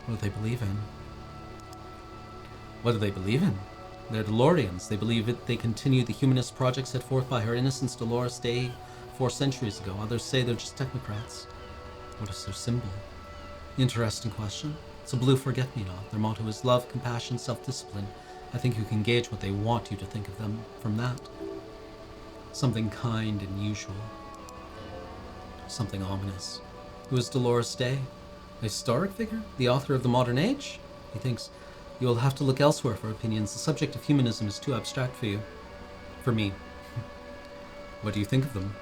What do they believe in? What do they believe in? They're DeLoreans. They believe they continue the humanist project set forth by Her Innocence Dolores Day 4 centuries ago. Others say they're just technocrats. What is their symbol? Interesting question. It's a blue forget-me-not. Their motto is love, compassion, self-discipline. I think you can gauge what they want you to think of them from that. Something kind and usual. Something ominous. Who is Dolores Day? A historic figure? The author of the modern age? He thinks, you will have to look elsewhere for opinions. The subject of humanism is too abstract for you. For me. What do you think of them?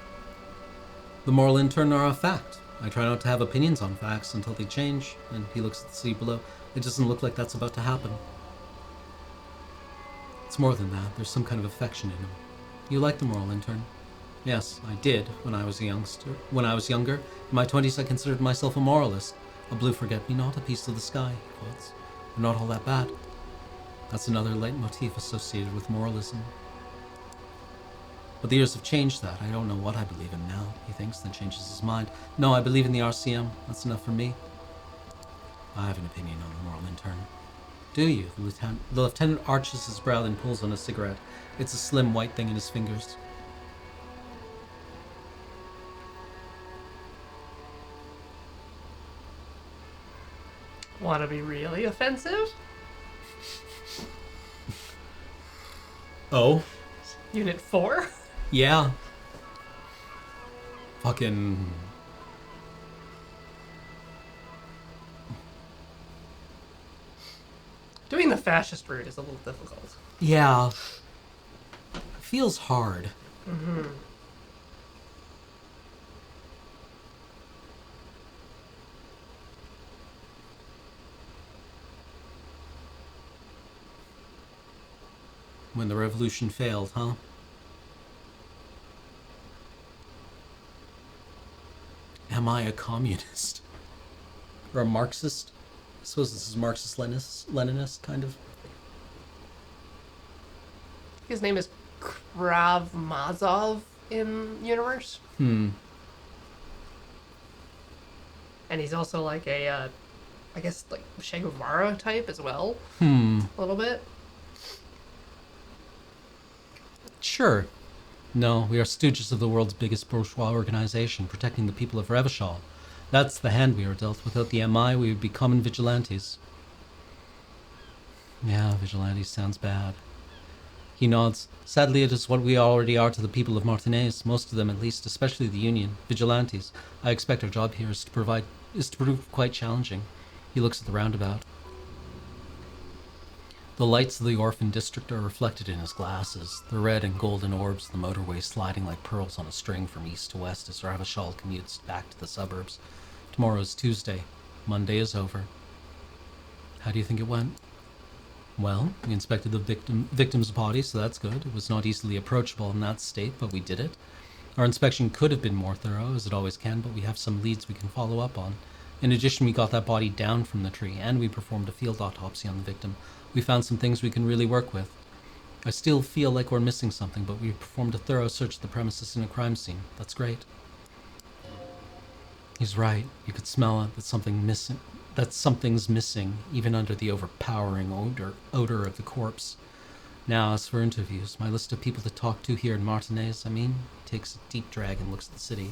The moral intern are a fact. I try not to have opinions on facts until they change, and he looks at the sea below. It doesn't look like that's about to happen. It's more than that. There's some kind of affection in him. You like the moral intern? Yes, I did when I was younger. In my 20s, I considered myself a moralist. A blue forget-me-not, a piece of the sky, he quotes. They're not all that bad. That's another leitmotif associated with moralism. But the years have changed that. I don't know what I believe in now, he thinks, then changes his mind. No, I believe in the RCM. That's enough for me. I have an opinion on the moral intern. Do you? The lieutenant arches his brow and pulls on a cigarette. It's a slim white thing in his fingers. Want to be really offensive? Oh? Unit 4? Yeah. Fucking... Doing the fascist route is a little difficult. Yeah. Feels hard. Mm-hmm. When the revolution failed, huh? Am I a communist? Or a Marxist? I suppose this is Marxist-Leninist, kind of. His name is Krav Mazov in universe. And he's also like a, I guess, like Che Guevara type as well. A little bit. Sure. No, we are stooges of the world's biggest bourgeois organization, protecting the people of Revachol. That's the hand we are dealt. Without the MI, we would be common vigilantes. Yeah, vigilantes sounds bad. He nods. Sadly, it is what we already are to the people of Martinez, most of them at least, especially the Union. Vigilantes. I expect our job here is to prove quite challenging. He looks at the roundabout. The lights of the orphan district are reflected in his glasses, the red and golden orbs of the motorway sliding like pearls on a string from east to west as Ravachol commutes back to the suburbs. Tomorrow is Tuesday. Monday is over. How do you think it went? Well, we inspected the victim's body, so that's good. It was not easily approachable in that state, but we did it. Our inspection could have been more thorough, as it always can, but we have some leads we can follow up on. In addition, we got that body down from the tree, and we performed a field autopsy on the victim. We found some things we can really work with. I still feel like we're missing something, but we performed a thorough search of the premises and a crime scene. That's great. He's right. You could smell it, that something's missing, even under the overpowering odor of the corpse. Now, as for interviews, my list of people to talk to here in Martinez, takes a deep drag and looks at the city.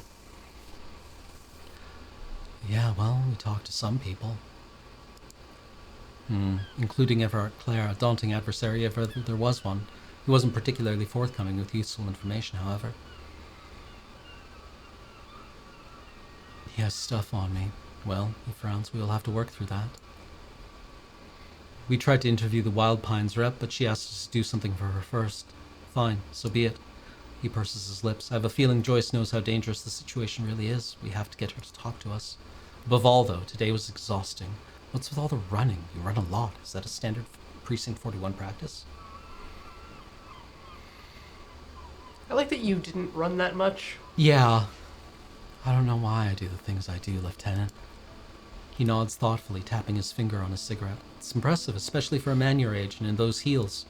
Yeah, well, we talked to some people. Including Everard Clare, a daunting adversary if ever there was one. He wasn't particularly forthcoming with useful information, however. He has stuff on me. Well, he frowns. We will have to work through that. We tried to interview the Wild Pines rep, but she asked us to do something for her first. Fine, so be it. He purses his lips. I have a feeling Joyce knows how dangerous the situation really is. We have to get her to talk to us. Above all, though, today was exhausting. What's with all the running? You run a lot. Is that a standard Precinct 41 practice? I like that you didn't run that much. Yeah. I don't know why I do the things I do, Lieutenant. He nods thoughtfully, tapping his finger on his cigarette. It's impressive, especially for a man your age and in those heels.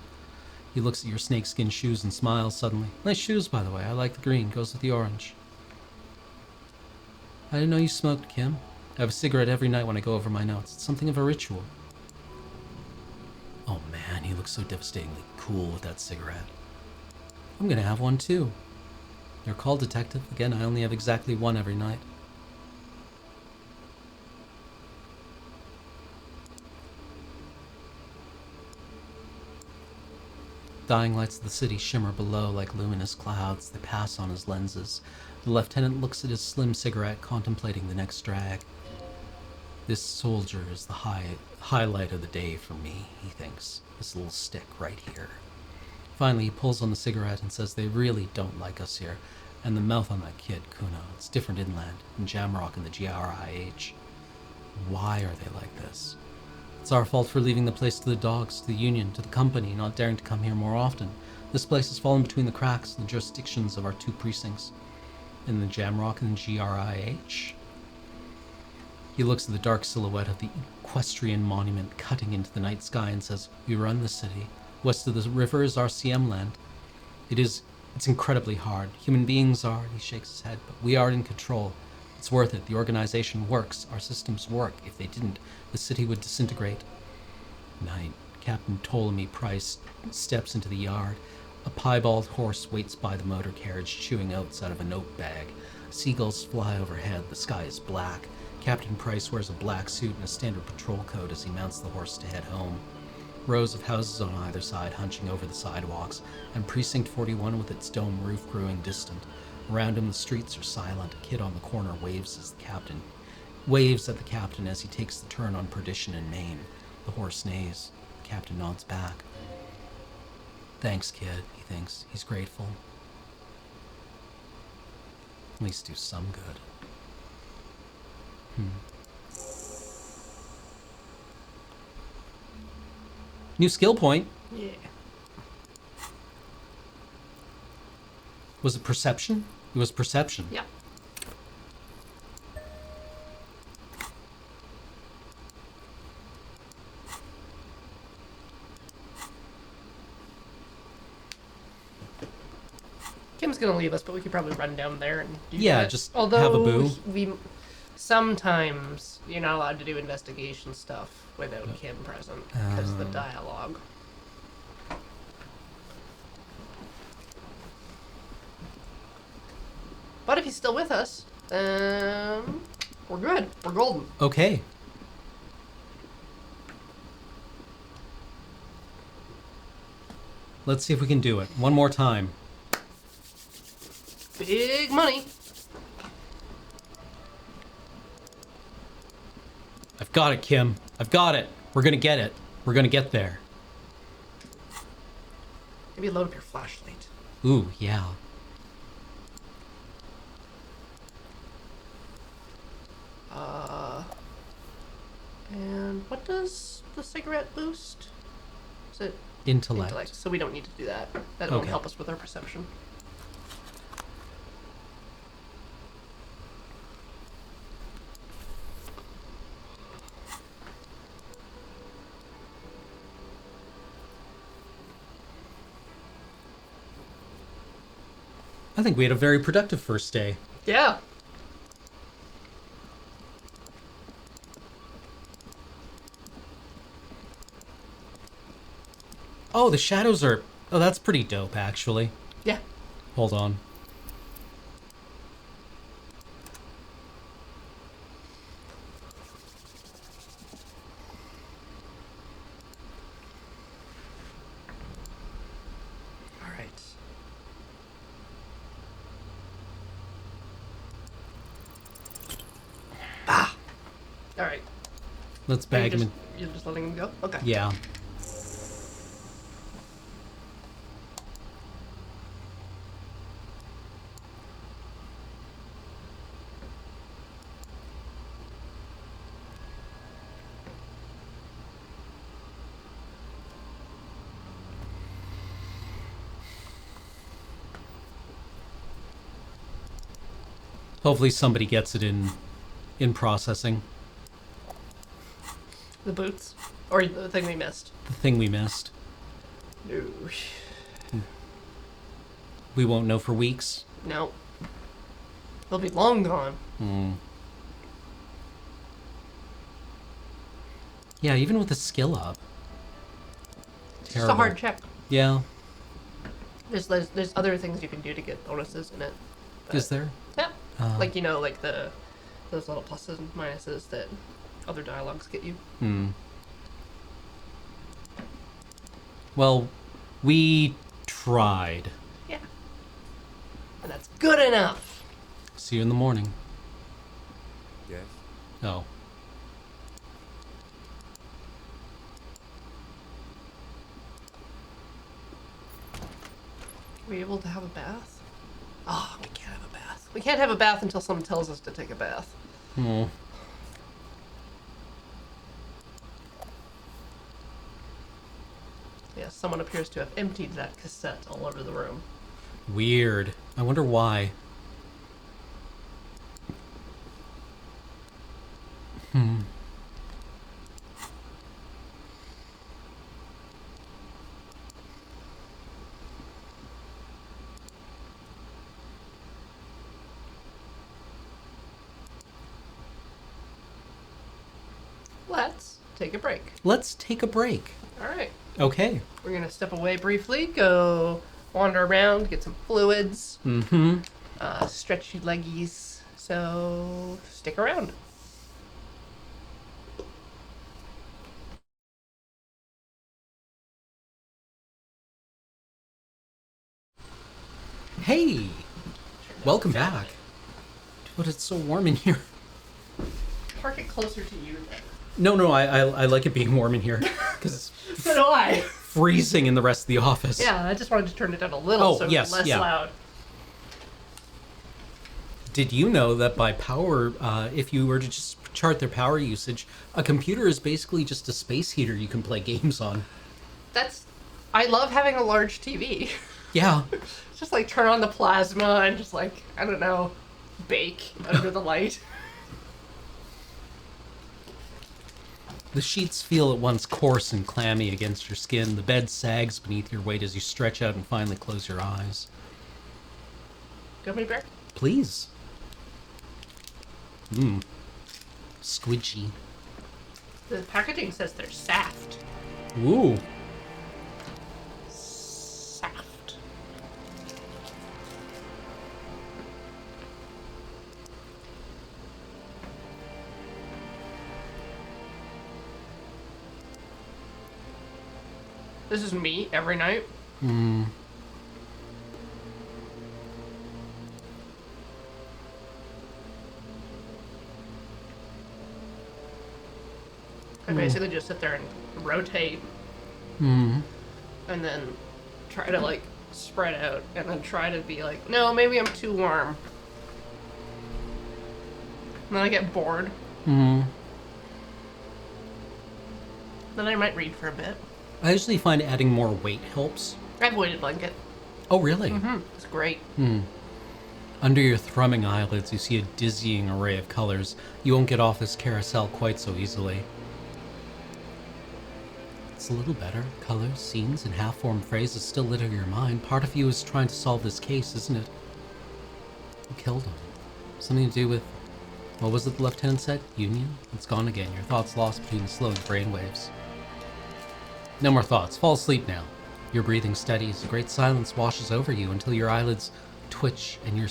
He looks at your snakeskin shoes and smiles suddenly. Nice shoes, by the way. I like the green. Goes with the orange. I didn't know you smoked, Kim. I have a cigarette every night when I go over my notes. It's something of a ritual. Oh man, he looks so devastatingly cool with that cigarette. I'm gonna have one too. Your call, detective. Again, I only have exactly one every night. Dying lights of the city shimmer below like luminous clouds. They pass on his lenses. The lieutenant looks at his slim cigarette, contemplating the next drag. This soldier is the highlight of the day for me, he thinks. This little stick right here. Finally, he pulls on the cigarette and says they really don't like us here. And the mouth on that kid, Kuno. It's different inland, in Jamrock and the GRIH. Why are they like this? It's our fault for leaving the place to the dogs, to the union, to the company, not daring to come here more often. This place has fallen between the cracks in the jurisdictions of our two precincts. In the Jamrock and the GRIH. He looks at the dark silhouette of the equestrian monument cutting into the night sky and says, we run the city. West of the river is RCM land. It's incredibly hard. Human beings are, he shakes his head, but we are in control. It's worth it. The organization works. Our systems work. If they didn't, the city would disintegrate. Night. Captain Ptolemy Price steps into the yard. A piebald horse waits by the motor carriage, chewing oats out of a note bag. Seagulls fly overhead. The sky is black. Captain Price wears a black suit and a standard patrol coat as he mounts the horse to head home. Rows of houses on either side hunching over the sidewalks, and Precinct 41 with its dome roof growing distant. Around him the streets are silent. A kid on the corner waves at the captain as he takes the turn on Perdition and Main. The horse neighs. The captain nods back. Thanks, kid, he thinks. He's grateful. At least do some good. New skill point. Yeah. Was it perception? It was perception. Yeah. Kim's gonna leave us, but we could probably run down there and do that. Just Although have a boo. Sometimes you're not allowed to do investigation stuff without Kim present because of the dialogue. But if he's still with us, we're good. We're golden. Okay. Let's see if we can do it. One more time. Big money. I've got it, Kim. I've got it. We're gonna get it. We're gonna get there. Maybe load up your flashlight. Ooh, yeah. And what does the cigarette boost? Is it Intellect. So we don't need to do that. That won't Okay. help us with our perception. I think we had a very productive first day. Yeah. Oh, the shadows are... Oh, that's pretty dope, actually. Yeah. Hold on. All right. All right. Let's bag him in. You're just letting him go? Okay. Yeah. Hopefully somebody gets it in processing. The boots. Or the thing we missed. The thing we missed. No. We won't know for weeks. No. They'll be long gone. Yeah, even with the skill up. It's Terrible. a hard check. Yeah. There's other things you can do to get bonuses in it. but- Is there? Yeah. Like like those little pluses and minuses that other dialogues get you. Well, we tried. Yeah. And that's good enough. See you in the morning. Yes? Oh. Are we able to have a bath? Oh, we can't have a bath. We can't have a bath until someone tells us to take a bath. Oh. Yes, someone appears to have emptied that cassette all over the room. Weird. I wonder why. Let's take a break. Let's take a break. All right. Okay. We're going to step away briefly, go wander around, get some fluids, stretch your leggies. So stick around. Hey! Welcome back. But it's so warm in here. Park it closer to you then. No, I like it being warm in here. Because it's So do I. freezing in the rest of the office. Yeah, I just wanted to turn it down a little Oh, so yes, it's less yeah. loud. Did you know that by power, if you were to just chart their power usage, a computer is basically just a space heater you can play games on? I love having a large TV. Yeah. Just like turn on the plasma and just like, I don't know, bake under the light. The sheets feel at once coarse and clammy against your skin. The bed sags beneath your weight as you stretch out and finally close your eyes. Gummy bear? Please. Squidgy. The packaging says they're saft. Ooh. Saft. This is me every night. I basically just sit there and rotate. And then try to like spread out and then try to be like, no, maybe I'm too warm. And then I get bored. Then I might read for a bit. I usually find adding more weight helps. I have a weighted blanket. Oh, really? It's great. Under your thrumming eyelids, you see a dizzying array of colors. You won't get off this carousel quite so easily. It's a little better. Colors, scenes, and half-formed phrases still litter your mind. Part of you is trying to solve this case, isn't it? Who killed him? Something to do with... What was it the lieutenant said? Union? It's gone again. Your thoughts lost between the slowing brainwaves. No more thoughts. Fall asleep now. Your breathing steadies. A great silence washes over you until your eyelids twitch and in your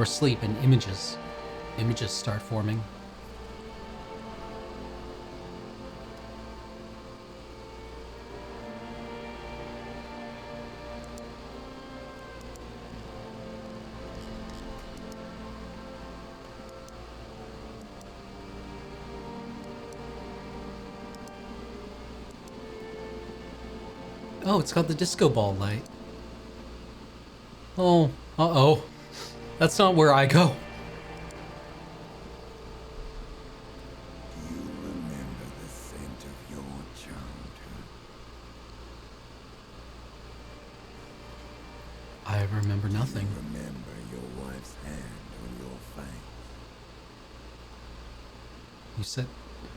sleep, and images start forming. Oh, it's got the disco ball light. Oh, uh-oh. That's not where I go. Do you remember the scent of your childhood? I remember nothing. Do you remember your wife's hand on your face? You said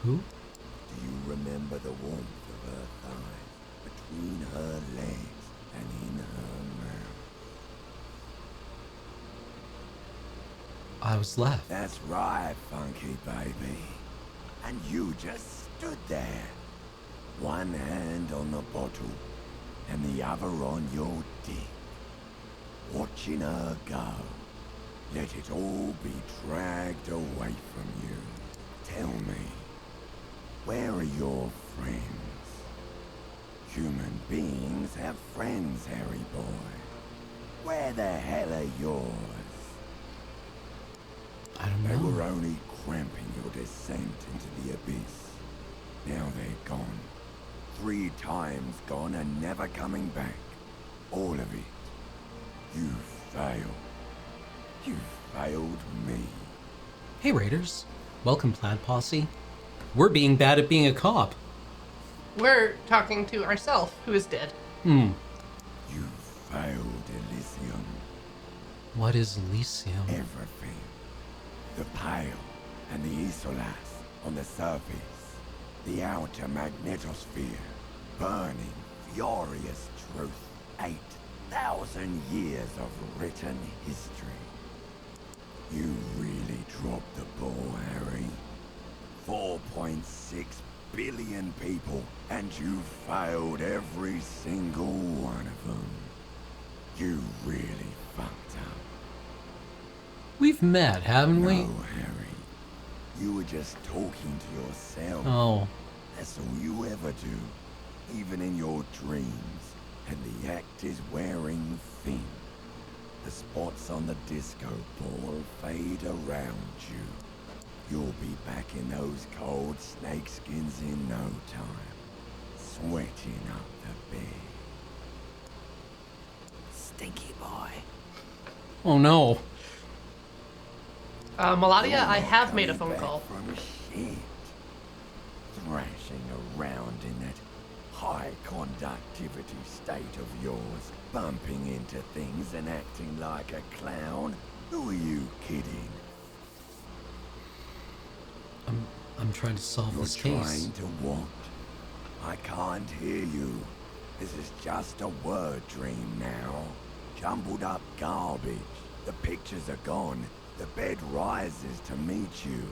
who? Do you remember the warmth of her thighs between her legs and in her mouth? I was left. That's right, funky baby. And you just stood there, One hand on the bottle and the other on your dick. Watching her go. Let it all be dragged away from you. Tell me, where are your friends? Human beings have friends, Harry boy. Where the hell are yours? I don't They know. were only cramping your descent into the abyss. Now they're gone. 3 times gone and never coming back. All of it. You failed. You failed me. Hey, Raiders. Welcome, Plaid Posse. We're being bad at being a cop. We're talking to ourself, who is dead. You failed Elysium. What is Elysium? Everything. The Pale and the Isolas on the surface. The outer magnetosphere. Burning, furious truth. 8,000 years of written history. You really dropped the ball, Harry. 4.6 billion people, and you failed every single one of them. You really fucked up. We've met, haven't we? No, Harry. You were just talking to yourself. Oh. That's all you ever do, even in your dreams. And the act is wearing thin. The spots on the disco ball fade around you. You'll be back in those cold snakeskins in no time, sweating up the bed. Stinky boy. Oh no. Melania, I You're have made a coming phone back call. From shit. Thrashing around in that high conductivity state of yours, bumping into things and acting like a clown. Who are you kidding? I'm trying to solve You're this case. trying to what? I can't hear you. This is just a word dream now. Jumbled up garbage. The pictures are gone. The bed rises to meet you.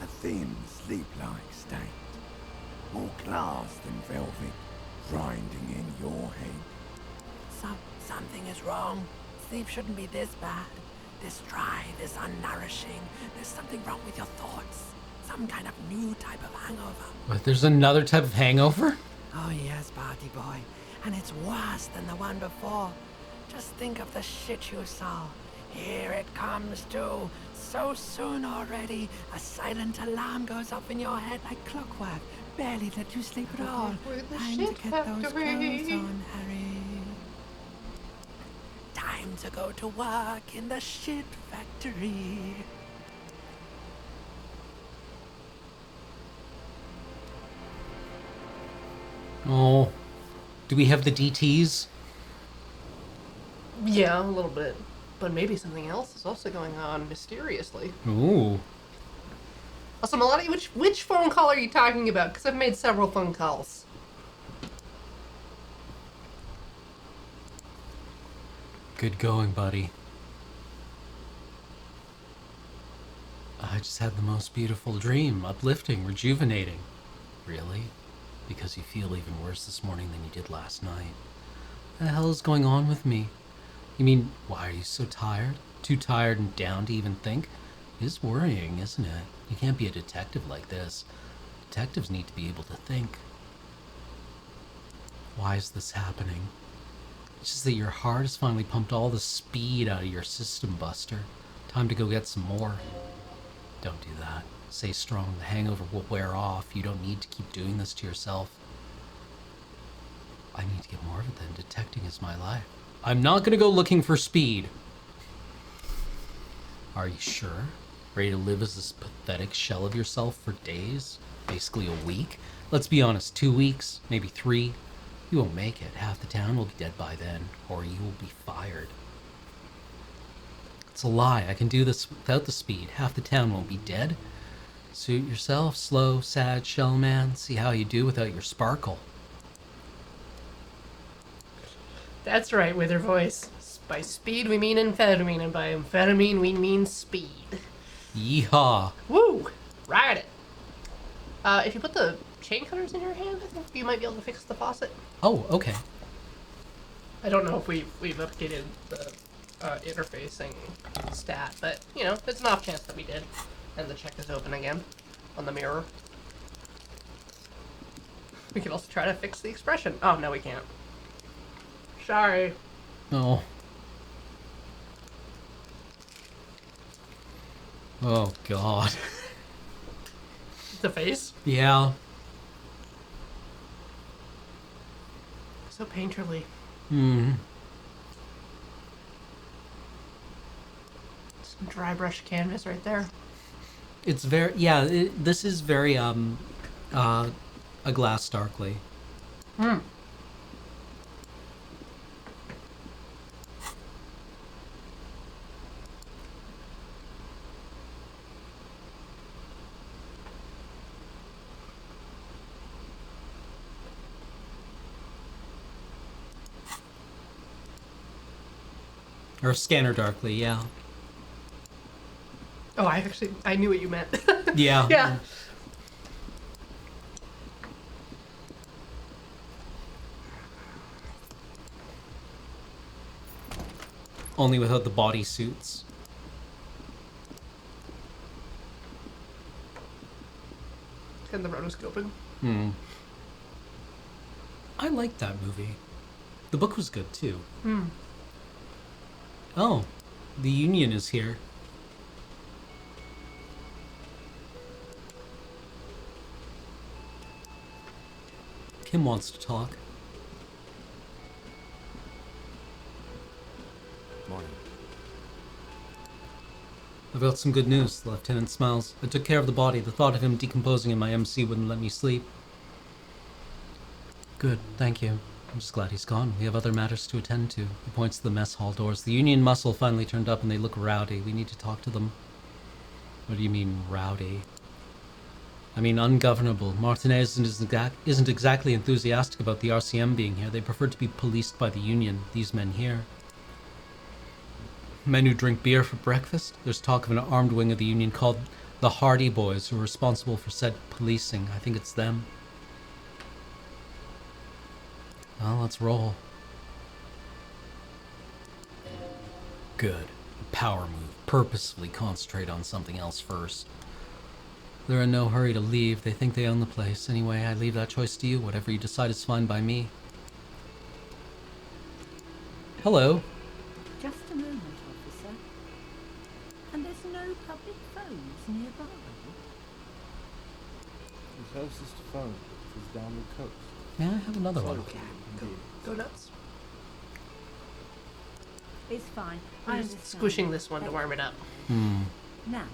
A thin, sleep-like state. More glass than velvet, grinding in your head. Something is wrong. Sleep shouldn't be this bad. This dry, this unnourishing. There's something wrong with your thoughts. Some kind of new type of hangover. But there's another type of hangover? Oh yes, party boy. And it's worse than the one before. Just think of the shit you saw. Here it comes too. So soon already. A silent alarm goes off in your head like clockwork. Barely let you sleep at all. With the Time shit to get those factory. clothes on, Harry. Time to go to work in the shit factory. Oh. Do we have the DTs? Yeah, a little bit. But maybe something else is also going on mysteriously. Ooh. Also, Melania, which phone call are you talking about? Because I've made several phone calls. Good going, buddy. I just had the most beautiful dream. Uplifting, rejuvenating. Really? Because you feel even worse this morning than you did last night. What the hell is going on with me? You mean, why are you so tired? Too tired and down to even think? It is worrying, isn't it? You can't be a detective like this. Detectives need to be able to think. Why is this happening? It's just that your heart has finally pumped all the speed out of your system, Buster. Time to go get some more. Don't do that. Stay strong. The hangover will wear off. You don't need to keep doing this to yourself. I need to get more of it then. Detecting is my life. I'm not going to go looking for speed. Are you sure? Ready to live as this pathetic shell of yourself for days? Basically a week? Let's be honest, 2 weeks, maybe 3. You won't make it. Half the town will be dead by then, or you will be fired. It's a lie. I can do this without the speed. Half the town won't be dead. Suit yourself, slow, sad shell man. See how you do without your sparkle. That's right, with her voice. By speed, we mean amphetamine, and by amphetamine, we mean speed. Yeehaw. Woo! Ride it. If you put the chain cutters in your hand, I think you might be able to fix the faucet. Oh, okay. I don't know if we've updated the interfacing stat, but, you know, there's an off chance that we did. And the check is open again on the mirror. We can also try to fix the expression. Oh, no, we can't. Sorry. Oh. Oh, God. The face? Yeah. So painterly. Hmm. Some dry brush canvas right there. It's very, yeah, this is very, a glass darkly. Hmm. Or scanner darkly, yeah. Oh, I knew what you meant. Yeah. Yeah. Only without the body suits. And the rotoscoping. Hmm. I liked that movie. The book was good, too. Hmm. Oh, the Union is here. Kim wants to talk. Morning. I've got some good news, the lieutenant smiles. I took care of the body. The thought of him decomposing in my MC wouldn't let me sleep. Good, thank you. I'm just glad he's gone. We have other matters to attend to. He points to the mess hall doors. The Union muscle finally turned up and they look rowdy. We need to talk to them. What do you mean, rowdy? I mean, ungovernable. Martinez isn't exactly enthusiastic about the RCM being here. They prefer to be policed by the Union, these men here. Men who drink beer for breakfast? There's talk of an armed wing of the Union called the Hardy Boys, who are responsible for said policing. I think it's them. Well, let's roll. Good. Power move. Purposefully concentrate on something else first. They're in no hurry to leave. They think they own the place. Anyway, I leave that choice to you. Whatever you decide is fine by me. Hello. Just a moment, officer. And there's no public phones nearby. The closest phone is down the coast. May I have another one? Go nuts. It's fine. I'm just squishing this one to warm it up. Hmm. Now,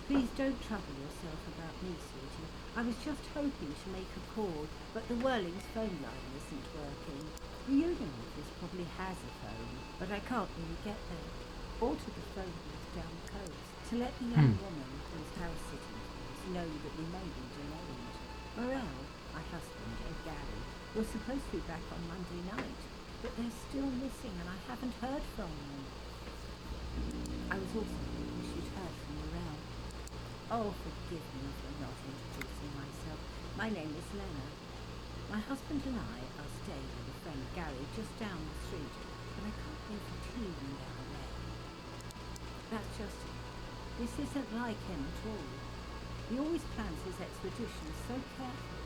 please don't trouble yourself about me, sweetie. I was just hoping to make a call, but the Whirling's phone line isn't working. The union office probably has a phone, but I can't really get there. Or to the phone booth down the coast to let the young woman who's house sitting for us know that we may be delayed. Morel, my husband, and Gary were supposed to be back on Monday night, but they're still missing and I haven't heard from them. I was also hoping she'd heard from Morel. Oh, forgive me for not introducing myself. My name is Lena. My husband and I are staying with a friend Gary just down the street, and I can't go for tea when they're away. That's just it. This isn't like him at all. He always plans his expeditions so carefully.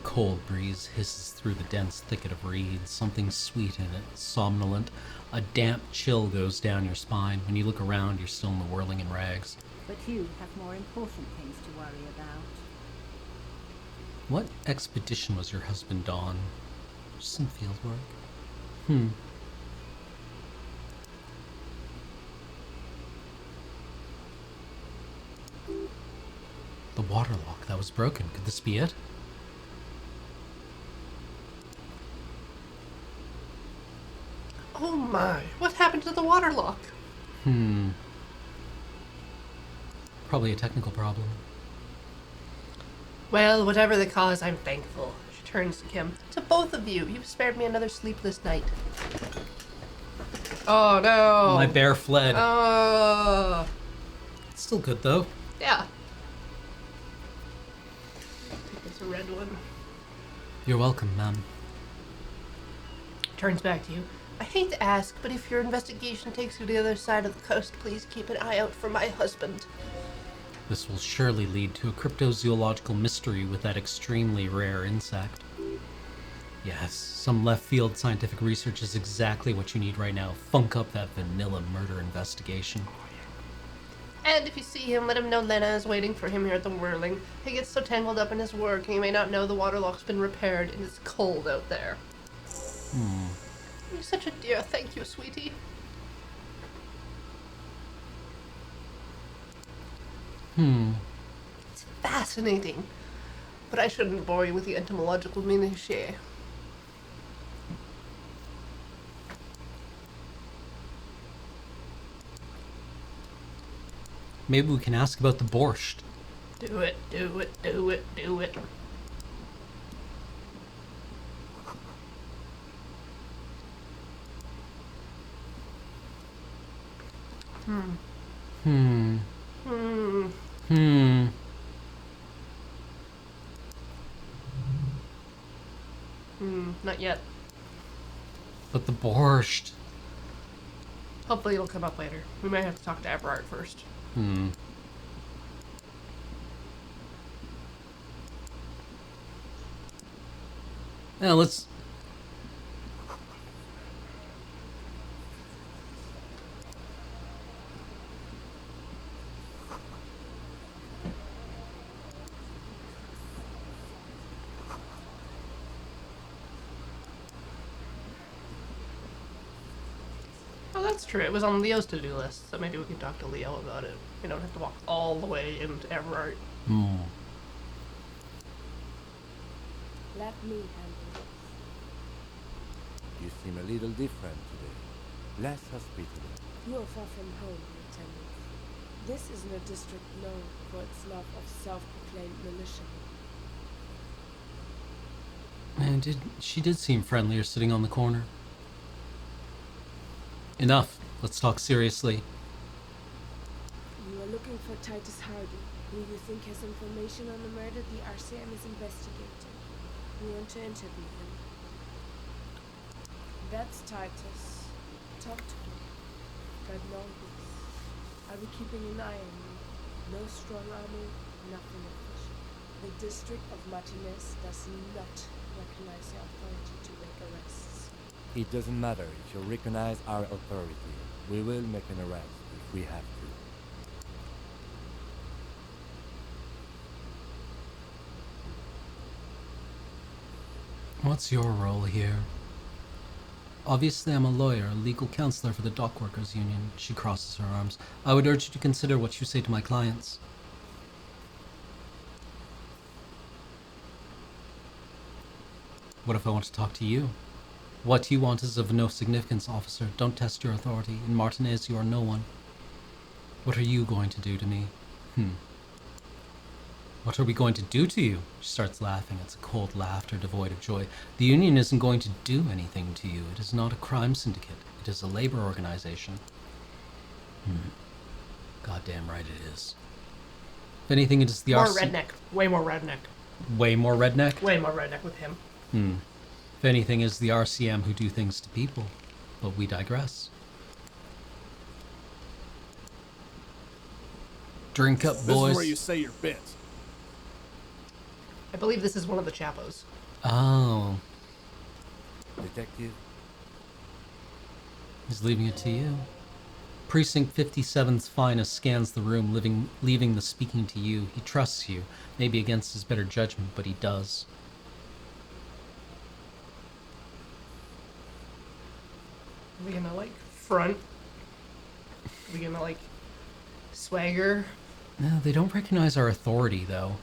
Cold breeze hisses through the dense thicket of reeds, something sweet in it, somnolent. A damp chill goes down your spine. When you look around, you're still in the whirling in rags. But you have more important things to worry about. What expedition was your husband on? Just some field work? The water lock, that was broken. Could this be it? Oh my, what happened to the water lock? Probably a technical problem. Well, whatever the cause, I'm thankful. She turns to Kim. To both of you, you've spared me another sleepless night. Oh no! My bear fled. It's still good though. Yeah. It's a red one. You're welcome, ma'am. Turns back to you. I hate to ask, but if your investigation takes you to the other side of the coast, please keep an eye out for my husband. This will surely lead to a cryptozoological mystery with that extremely rare insect. Yes, some left-field scientific research is exactly what you need right now. Funk up that vanilla murder investigation. And if you see him, let him know Lena is waiting for him here at the Whirling. He gets so tangled up in his work, he may not know the waterlock's been repaired and it's cold out there. You're such a dear. Thank you, sweetie. It's fascinating. But I shouldn't bore you with the entomological minutiae. Maybe we can ask about the borscht. Do it, do it, do it, do it. Not yet. But the borscht. Hopefully it'll come up later. We might have to talk to Everard first. Now let's... Oh, that's true. It was on Leo's to-do list, so maybe we can talk to Leo about it. We don't have to walk all the way into Everard. Let me handle it. You seem a little different today. Less hospitable. You are far from home, Lieutenant. This isn't a district known for its love of self-proclaimed militia. Man, she did seem friendlier sitting on the corner. Enough. Let's talk seriously. You are looking for Titus Hardy, who you think has information on the murder the RCM is investigating. You want to interview him. That's Titus. Talk to him. But know this. I'll be keeping an eye on you. No strong army, nothing official. The district of Martinez does not recognize your authority to make arrests. It doesn't matter if you recognize our authority. We will make an arrest if we have to. What's your role here? Obviously, I'm a lawyer, a legal counselor for the Dock Workers Union. She crosses her arms. I would urge you to consider what you say to my clients. What if I want to talk to you? What you want is of no significance, officer. Don't test your authority. In Martinez, you are no one. What are you going to do to me? What are we going to do to you? She starts laughing. It's a cold laughter devoid of joy. The union isn't going to do anything to you. It is not a crime syndicate. It is a labor organization. Goddamn right it is. If anything, it is the More redneck. Way more redneck. Way more redneck? Way more redneck with him. If anything, it's the RCM who do things to people. But we digress. Drink up, boys. This is where you say your bits. I believe this is one of the Chapos. Oh. Detective? He's leaving it to you. Precinct 57's finest scans the room, leaving the speaking to you. He trusts you, maybe against his better judgment, but he does. Are we gonna, like, front? Are we gonna, like, swagger? No, they don't recognize our authority, though.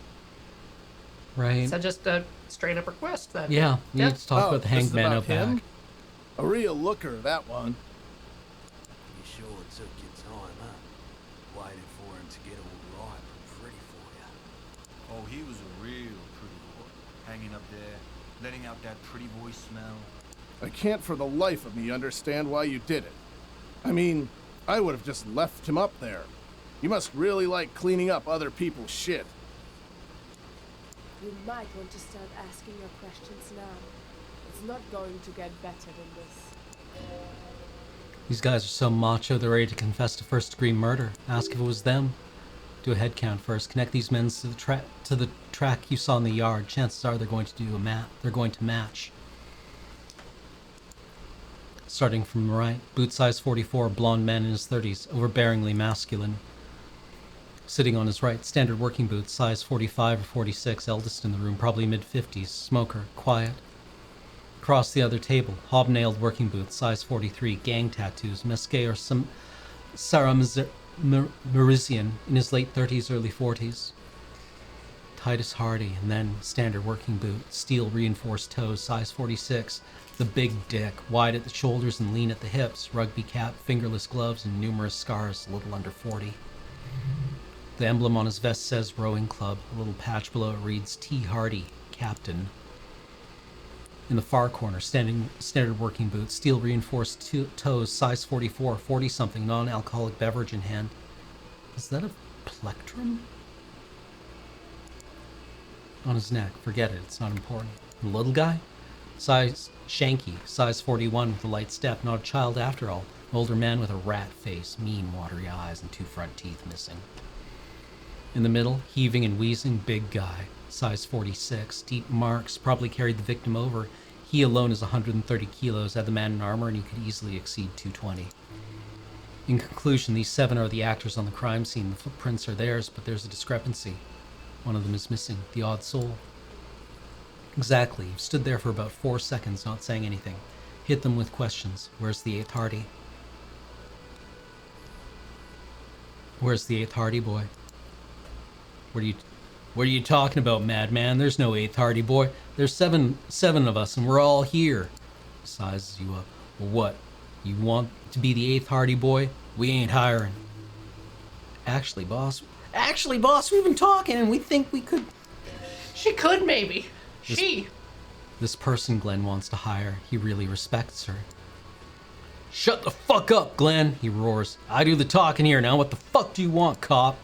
Right? Is that just a straight-up request, then? Yeah, you need to talk about the this is hanged man about out him? back. A real looker, that one. You sure it took your time, huh? Waited for him to get all ripe and pretty for you. Oh, he was a real pretty boy. Hanging up there, letting out that pretty boy smell. I can't for the life of me understand why you did it. I mean, I would have just left him up there. You must really like cleaning up other people's shit. You might want to start asking your questions now. It's not going to get better than this. These guys are so macho they're ready to confess to first-degree murder. Ask if it was them. Do a head count first. Connect these men to the track you saw in the yard. Chances are they're going to do a map. They're going to match. Starting from the right, boot size 44, blonde man in his 30s, overbearingly masculine. Sitting on his right, standard working boots, size 45 or 46, eldest in the room, probably mid-50s, smoker, quiet. Across the other table, hobnailed working boots, size 43, gang tattoos, mesquite or some Sarah Marisian in his late 30s, early 40s. Titus Hardy, and then standard working boot, steel reinforced toes, size 46, the big dick, wide at the shoulders and lean at the hips, rugby cap, fingerless gloves, and numerous scars, a little under 40. The emblem on his vest says Rowing Club. A little patch below it reads T. Hardy, Captain. In the far corner, standard working boots, steel reinforced toes, size 44, 40-something, non-alcoholic beverage in hand. Is that a plectrum? On his neck. Forget it, it's not important. The little guy? Size shanky, size 41 with a light step, not a child after all. An older man with a rat face, mean watery eyes, and 2 front teeth missing. In the middle, heaving and wheezing, big guy, size 46, deep marks, probably carried the victim over. He alone is 130 kilos, had the man in armor, and he could easily exceed 220. In conclusion, these 7 are the actors on the crime scene. The footprints are theirs, but there's a discrepancy. One of them is missing, the odd soul. Exactly, you've stood there for about 4 seconds, not saying anything. Hit them with questions. Where's the 8th Hardy? Where's the 8th Hardy boy? What are you talking about, madman? There's no 8th Hardy boy. There's seven of us, and we're all here. Sizes you up. Well, what? You want to be the 8th Hardy boy? We ain't hiring. Actually, boss, we've been talking, and we think we could... She could, maybe. This person Glenn wants to hire, he really respects her. Shut the fuck up, Glenn, he roars. I do the talking here now. What the fuck do you want, cop?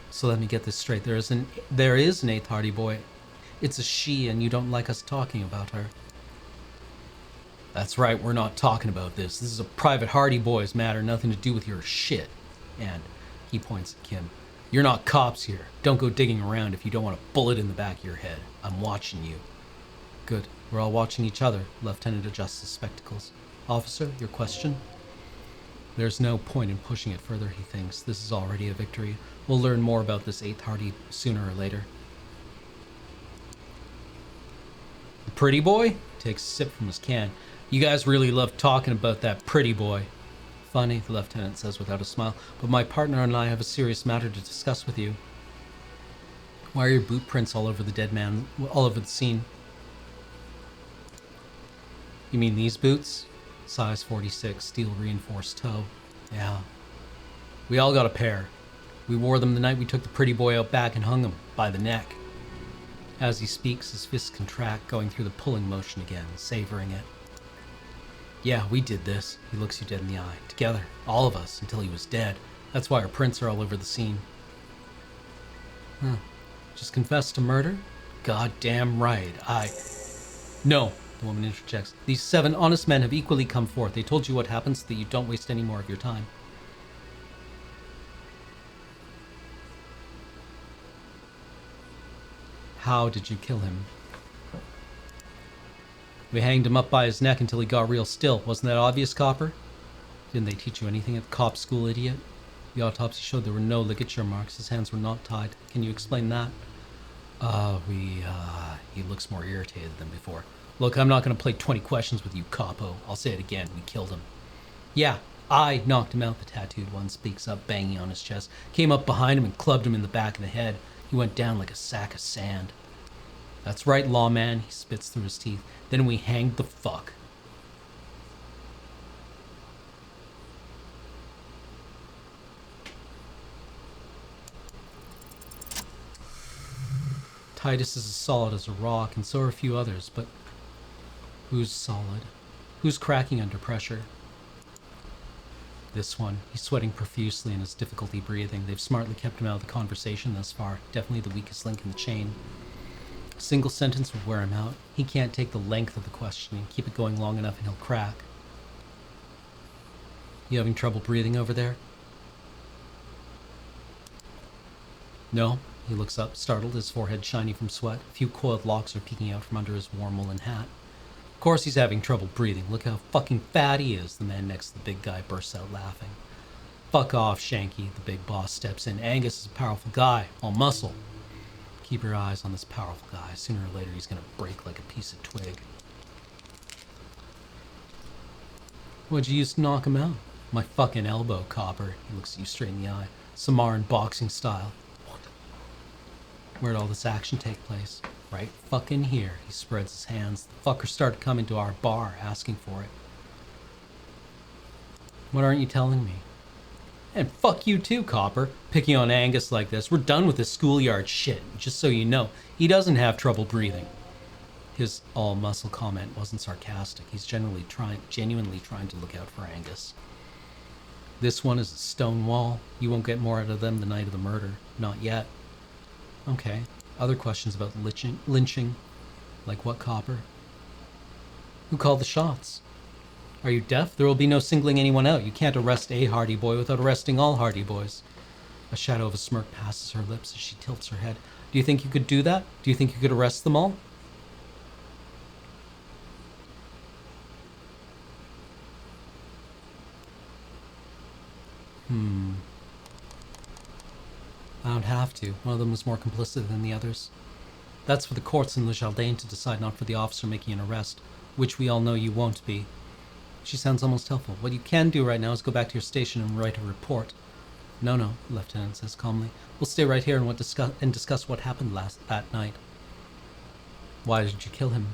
So let me get this straight. There is an 8th Hardy boy. It's a she, and you don't like us talking about her. That's right, we're not talking about this. This is a private Hardy boys matter, nothing to do with your shit. And he points at Kim. You're not cops here. Don't go digging around if you don't want a bullet in the back of your head. I'm watching you. Good. We're all watching each other. Lieutenant adjusts his spectacles. Officer, your question? There's no point in pushing it further, he thinks. This is already a victory. We'll learn more about this 8th Hardy sooner or later. The pretty boy? Takes a sip from his can. You guys really love talking about that pretty boy. Funny, the lieutenant says without a smile, but my partner and I have a serious matter to discuss with you. Why are your boot prints all over the dead man, all over the scene? You mean these boots? Size 46, steel reinforced toe. Yeah. We all got a pair. We wore them the night we took the pretty boy out back and hung him by the neck. As he speaks, his fists contract, going through the pulling motion again, savoring it. Yeah, we did this. He looks you dead in the eye. Together. All of us, until he was dead. That's why our prints are all over the scene. Huh. Just confessed to murder? Goddamn right. No, the woman interjects. These 7 honest men have equally come forth. They told you what happens so that you don't waste any more of your time. How did you kill him? We hanged him up by his neck until he got real still. Wasn't that obvious, Copper? Didn't they teach you anything at the cop school, idiot? The autopsy showed there were no ligature marks. His hands were not tied. Can you explain that? He looks more irritated than before. Look, I'm not going to play 20 questions with you, Capo. I'll say it again. We killed him. Yeah, I knocked him out, the tattooed one speaks up, banging on his chest. Came up behind him and clubbed him in the back of the head. He went down like a sack of sand. That's right, lawman, he spits through his teeth. Then we hanged the fuck. Titus is as solid as a rock, and so are a few others, but who's solid? Who's cracking under pressure? This one, he's sweating profusely and has difficulty breathing. They've smartly kept him out of the conversation thus far. Definitely the weakest link in the chain. A single sentence would wear him out. He can't take the length of the questioning. Keep it going long enough and he'll crack. You having trouble breathing over there? No. He looks up, startled, his forehead shiny from sweat. A few coiled locks are peeking out from under his warm woolen hat. Of course he's having trouble breathing. Look how fucking fat he is. The man next to the big guy bursts out laughing. Fuck off, Shanky. The big boss steps in. Angus is a powerful guy, all muscle. Keep your eyes on this powerful guy. Sooner or later he's gonna break like a piece of twig. What'd you use to knock him out? My fucking elbow, copper. He looks at you straight in the eye. Samaran boxing style. Where'd all this action take place? Right fucking here. He spreads his hands. The fucker started coming to our bar, asking for it. What aren't you telling me? And fuck you too, Copper. Picking on Angus like this. We're done with this schoolyard shit. Just so you know, he doesn't have trouble breathing. His all-muscle comment wasn't sarcastic. He's genuinely trying to look out for Angus. This one is a stone wall. You won't get more out of them the night of the murder. Not yet. Okay. Other questions about lynching? Like what, Copper? Who called the shots? Are you deaf? There will be no singling anyone out. You can't arrest a Hardy Boy without arresting all Hardy Boys. A shadow of a smirk passes her lips as she tilts her head. Do you think you could do that? Do you think you could arrest them all? I don't have to. One of them was more complicit than the others. That's for the courts in Le Jardin to decide, not for the officer making an arrest, which we all know you won't be. She sounds almost helpful. What you can do right now is go back to your station and write a report. No, the lieutenant says calmly. We'll stay right here and discuss what happened that night. Why did you kill him?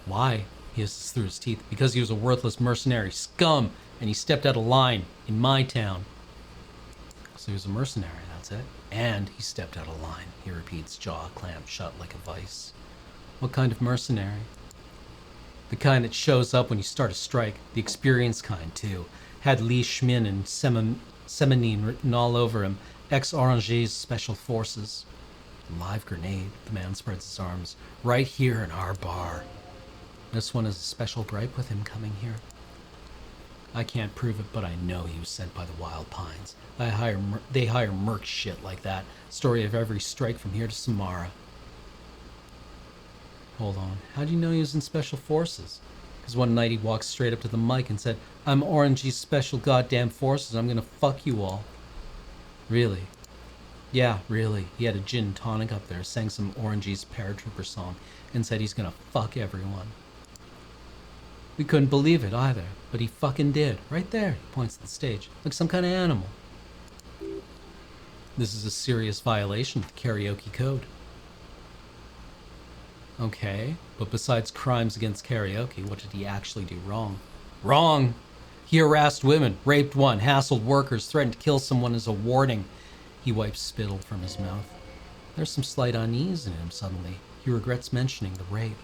Why? He hisses through his teeth. Because he was a worthless mercenary. Scum! And he stepped out of line in my town. So he was a mercenary, that's it. And he stepped out of line, he repeats, jaw clamped shut like a vice. What kind of mercenary? The kind that shows up when you start a strike. The experienced kind, too. Had Lee Schmin and Semenine written all over him. Ex-Orange's Special Forces. Live grenade. The man spreads his arms. Right here in our bar. This one is a special gripe with him coming here. I can't prove it, but I know he was sent by the Wild Pines. They hire merc shit like that. Story of every strike from here to Samara. Hold on. How do you know he was in Special Forces? Because one night he walked straight up to the mic and said, I'm Orange's Special Goddamn Forces. I'm gonna fuck you all. Really? Yeah, really. He had a gin and tonic up there, sang some Orange's Paratrooper song, and said he's gonna fuck everyone. We couldn't believe it either, but he fucking did. Right there, he points to the stage, like some kind of animal. This is a serious violation of the karaoke code. Okay, but besides crimes against karaoke, what did he actually do wrong? Wrong! He harassed women, raped one, hassled workers, threatened to kill someone as a warning. He wipes spittle from his mouth. There's some slight unease in him suddenly. He regrets mentioning the rape.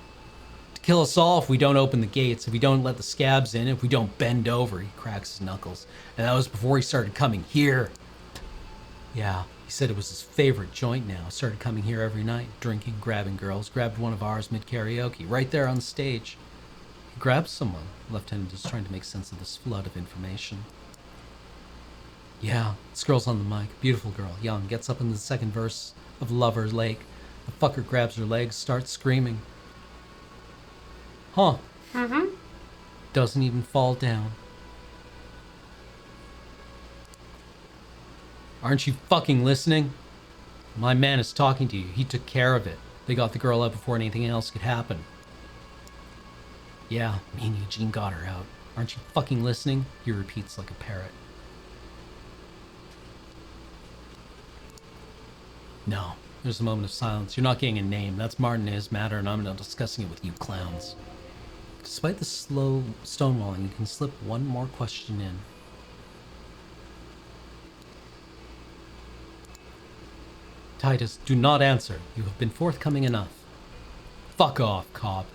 To kill us all if we don't open the gates, if we don't let the scabs in, if we don't bend over, he cracks his knuckles. And that was before he started coming here. Yeah, he said it was his favorite joint now. Started coming here every night, drinking, grabbing girls. Grabbed one of ours mid-karaoke, right there on the stage. He grabbed someone. The lieutenant is trying to make sense of this flood of information. Yeah, this girl's on the mic. Beautiful girl, young. Gets up in the second verse of Lover Lake. The fucker grabs her legs, starts screaming. Huh. Doesn't even fall down. Aren't you fucking listening? My man is talking to you. He took care of it. They got the girl out before anything else could happen. Yeah, me and Eugene got her out. Aren't you fucking listening? He repeats like a parrot. No. There's a moment of silence. You're not getting a name. That's Martin and his matter, and I'm not discussing it with you clowns. Despite the slow stonewalling, you can slip one more question in. Titus, do not answer. You have been forthcoming enough. Fuck off, Cobb.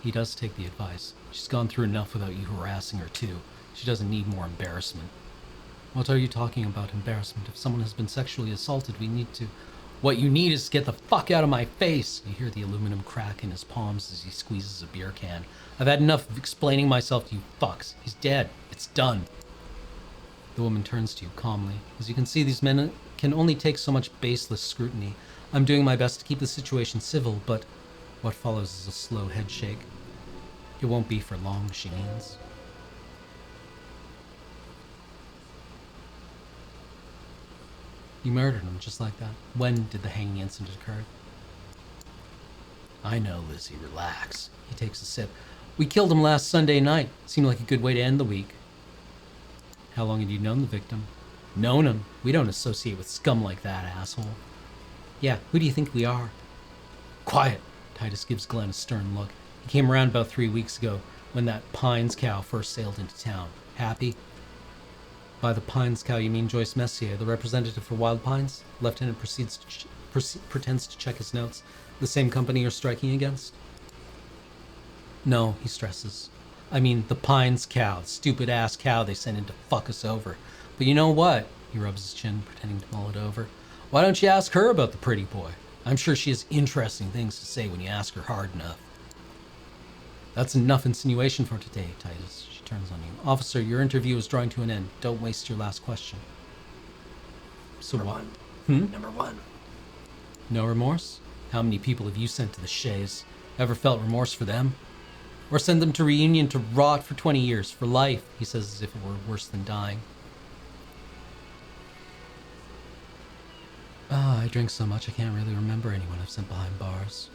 He does take the advice. She's gone through enough without you harassing her, too. She doesn't need more embarrassment. What are you talking about, embarrassment? If someone has been sexually assaulted, we need to... What you need is to get the fuck out of my face! You hear the aluminum crack in his palms as he squeezes a beer can. I've had enough of explaining myself to you fucks. He's dead. It's done. The woman turns to you calmly. As you can see, these men can only take so much baseless scrutiny. I'm doing my best to keep the situation civil, but what follows is a slow head shake. It won't be for long, she means. You murdered him just like that. When did the hanging incident occur? I know, Lizzie, relax. He takes a sip. We killed him last Sunday night. Seemed like a good way to end the week. How long had you known the victim? Known him? We don't associate with scum like that, asshole. Yeah, who do you think we are? Quiet! Titus gives Glenn a stern look. He came around about 3 weeks ago, when that Pines cow first sailed into town. Happy? By the Pines cow, you mean Joyce Messier, the representative for Wild Pines? Lieutenant pretends to check his notes. The same company you're striking against? No, he stresses. I mean, the Pines cow, the stupid-ass cow they sent in to fuck us over. But you know what? He rubs his chin, pretending to mull it over. Why don't you ask her about the pretty boy? I'm sure she has interesting things to say when you ask her hard enough. That's enough insinuation for today, Titus. She turns on you. Officer, your interview is drawing to an end. Don't waste your last question. So Number what? one. Number one. No remorse? How many people have you sent to the Shays? Ever felt remorse for them? Or send them to Reunion to rot for 20 years, for life, he says as if it were worse than dying. I drink so much I can't really remember anyone I've sent behind bars.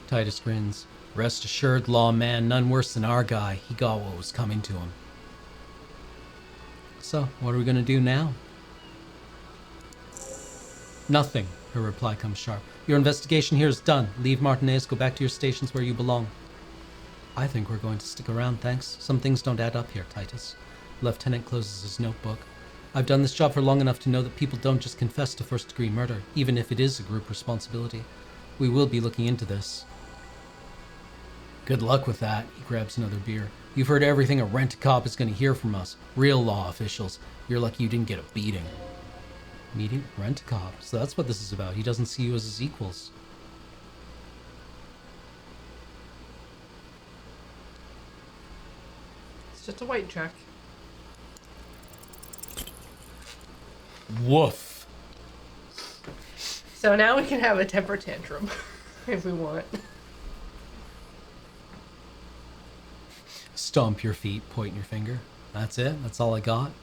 Titus grins. Rest assured, lawman, none worse than our guy. He got what was coming to him. So, what are we gonna do now? Nothing, her reply comes sharp. Your investigation here is done. Leave Martinez, go back to your stations where you belong. I think we're going to stick around, thanks. Some things don't add up here, Titus. Lieutenant closes his notebook. I've done this job for long enough to know that people don't just confess to first-degree murder, even if it is a group responsibility. We will be looking into this. Good luck with that. He grabs another beer. You've heard everything a rent-a-cop is going to hear from us. Real law officials. You're lucky you didn't get a beating. Meeting? Rent-a-cop. So that's what this is about. He doesn't see you as his equals. It's just a white check. Woof. So now we can have a temper tantrum if we want. Stomp your feet, point your finger. That's it. That's all I got.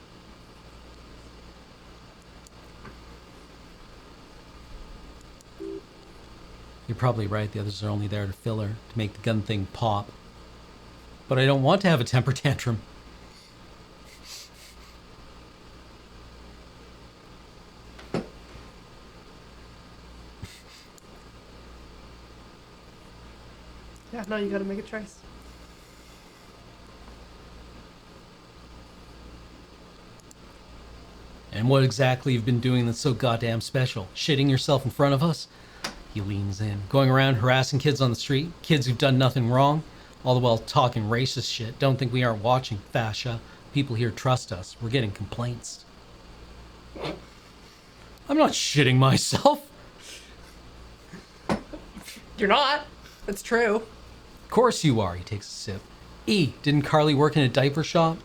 You're probably right. The others are only there to fill her, to make the gun thing pop. But I don't want to have a temper tantrum. Yeah, no, you gotta make a choice. And what exactly you've been doing that's so goddamn special? Shitting yourself in front of us? He leans in. Going around harassing kids on the street? Kids who've done nothing wrong? All the while talking racist shit. Don't think we aren't watching, fascia. People here trust us. We're getting complaints. I'm not shitting myself. You're not. It's true. Of course you are. He takes a sip. E, didn't Carly work in a diaper shop?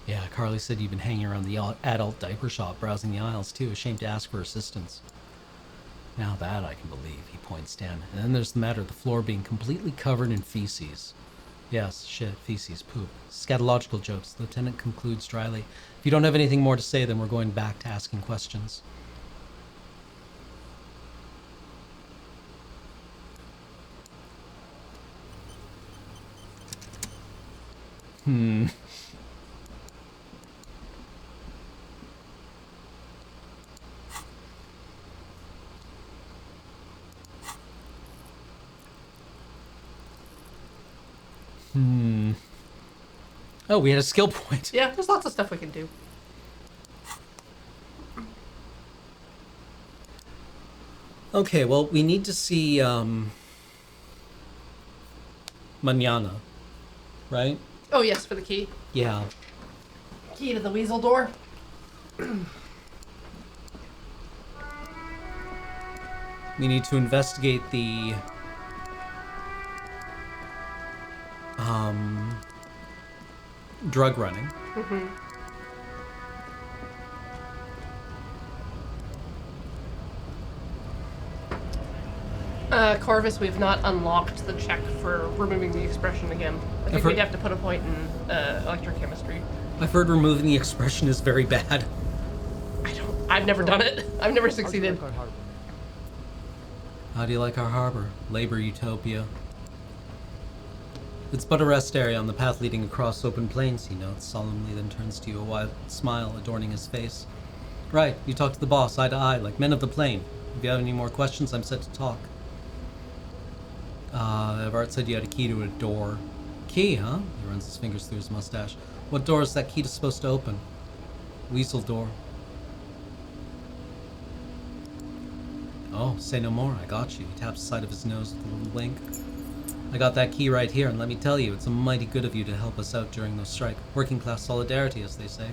Yeah, Carly said you've been hanging around the adult diaper shop, browsing the aisles too, ashamed to ask for assistance. Now that I can believe, he points down. And then there's the matter of the floor being completely covered in feces. Yes, shit, feces, poop. Scatological jokes, the lieutenant concludes dryly. If you don't have anything more to say, then we're going back to asking questions. Oh, we had a skill point. Yeah, there's lots of stuff we can do. Okay, well, we need to see Manana. right? Oh, yes, for the key. Yeah. Key to the weasel door. We need to investigate the drug running. Mm-hmm. Corvus, we've not unlocked the check for removing the expression again. I think we'd have to put a point in electrochemistry. I've heard removing the expression is very bad. I've never done it. I've never succeeded. How do you like our harbor? Labor utopia. It's but a rest area on the path leading across open plains, he notes, solemnly, then turns to you, a wide smile adorning his face. Right, you talk to the boss, eye to eye, like men of the plain. If you have any more questions, I'm set to talk. Evart said you had a key to a door. Key, huh? He runs his fingers through his mustache. What door is that key supposed to open? Weasel door. Oh, say no more, I got you. He taps the side of his nose with a little wink. I got that key right here, and let me tell you, it's a mighty good of you to help us out during those strike. Working class solidarity, as they say.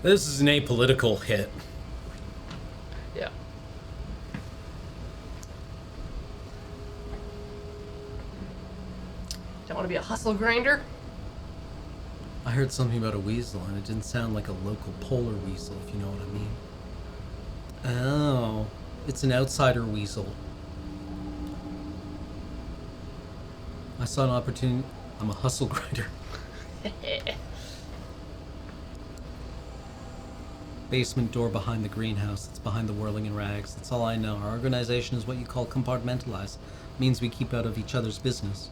This is an apolitical hit. Yeah. Don't want to be a hustle grinder? I heard something about a weasel, and it didn't sound like a local polar weasel, if you know what I mean. Oh, it's an outsider weasel. I saw an opportunity. I'm a hustle grinder. Basement door behind the greenhouse. It's behind the whirling in rags. That's all I know. Our organization is what you call compartmentalized. Means we keep out of each other's business.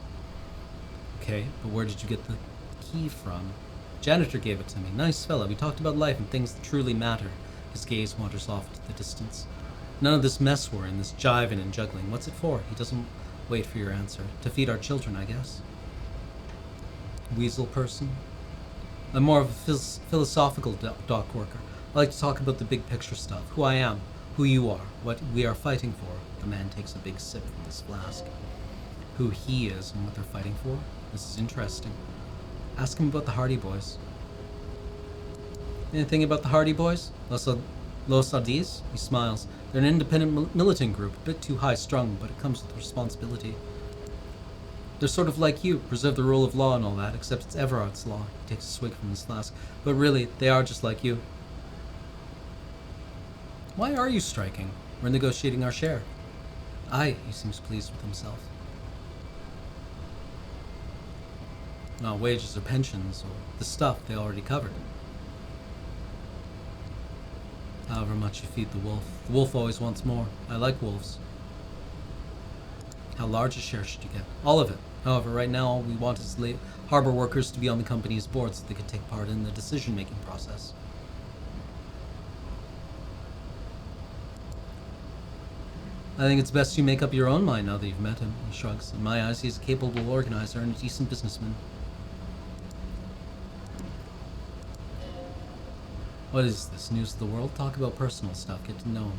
Okay, but where did you get the key from? Janitor gave it to me. Nice fella. We talked about life and things that truly matter. His gaze wanders off to the distance. None of this mess we're in, this jiving and juggling. What's it for? He doesn't wait for your answer. To feed our children, I guess. Weasel person? I'm more of a philosophical dock worker. I like to talk about the big picture stuff. Who I am, who you are, what we are fighting for. The man takes a big sip from his flask. Who he is and what they're fighting for? This is interesting. Ask him about the Hardy Boys. Anything about the Hardy Boys? Los Ardis? He smiles. They're an independent militant group, a bit too high-strung, but it comes with responsibility. They're sort of like you, preserve the rule of law and all that, except it's Everard's law. He takes a swig from his flask. But really, they are just like you. Why are you striking? We're negotiating our share. Aye, he seems pleased with himself. Not wages or pensions, or the stuff they already covered. However much you feed the wolf always wants more. I like wolves. How large a share should you get? All of it. However, right now all we want is harbor workers to be on the company's board so they can take part in the decision-making process. I think it's best you make up your own mind now that you've met him, he shrugs. In my eyes, he's a capable organizer and a decent businessman. What is this, news of the world? Talk about personal stuff, get to know him.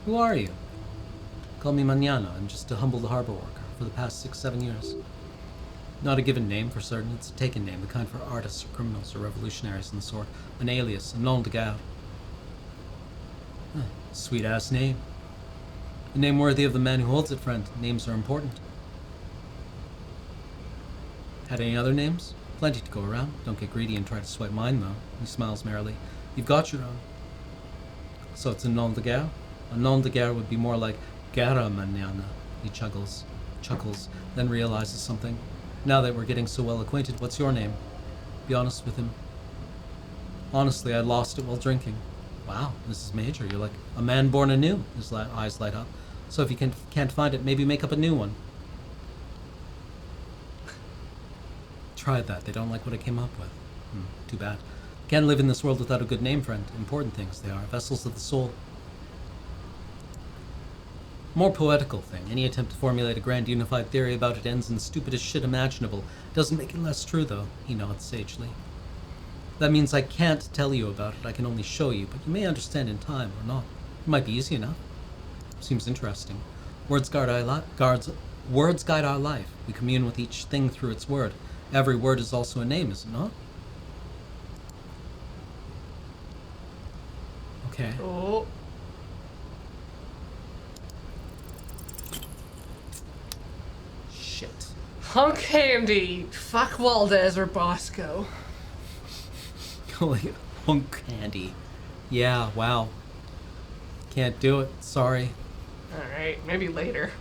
Who are you? Call me Mañana, I'm just a humble harbor worker for the past 6-7 years. Not a given name for certain, it's a taken name, the kind for artists or criminals or revolutionaries and the sort. An alias, a nom de garde. Sweet-ass name. A name worthy of the man who holds it, friend. Names are important. Had any other names? Plenty to go around. Don't get greedy and try to swipe mine, though. He smiles merrily. You've got your own. So it's a nom de guerre? A nom de guerre would be more like Guerra Mañana. He chuckles, then realizes something. Now that we're getting so well acquainted, what's your name? Be honest with him. Honestly, I lost it while drinking. Wow, this is major. You're like a man born anew. His eyes light up. So if you can't find it, maybe make up a new one. Tried that. They don't like what I came up with. Too bad. Can't live in this world without a good name, friend. Important things they are. Vessels of the soul. More poetical thing. Any attempt to formulate a grand unified theory about it ends in the stupidest shit imaginable. Doesn't make it less true, though. He nods sagely. That means I can't tell you about it. I can only show you, but you may understand in time or not. Might be easy enough. Seems interesting. Words guide our life. We commune with each thing through its word. Every word is also a name, is it not? Okay. Oh. Shit. Hunk Candy. Fuck Valdez or Bosco. Like, hunk candy. Yeah, wow. Can't do it. Sorry. Alright, maybe later.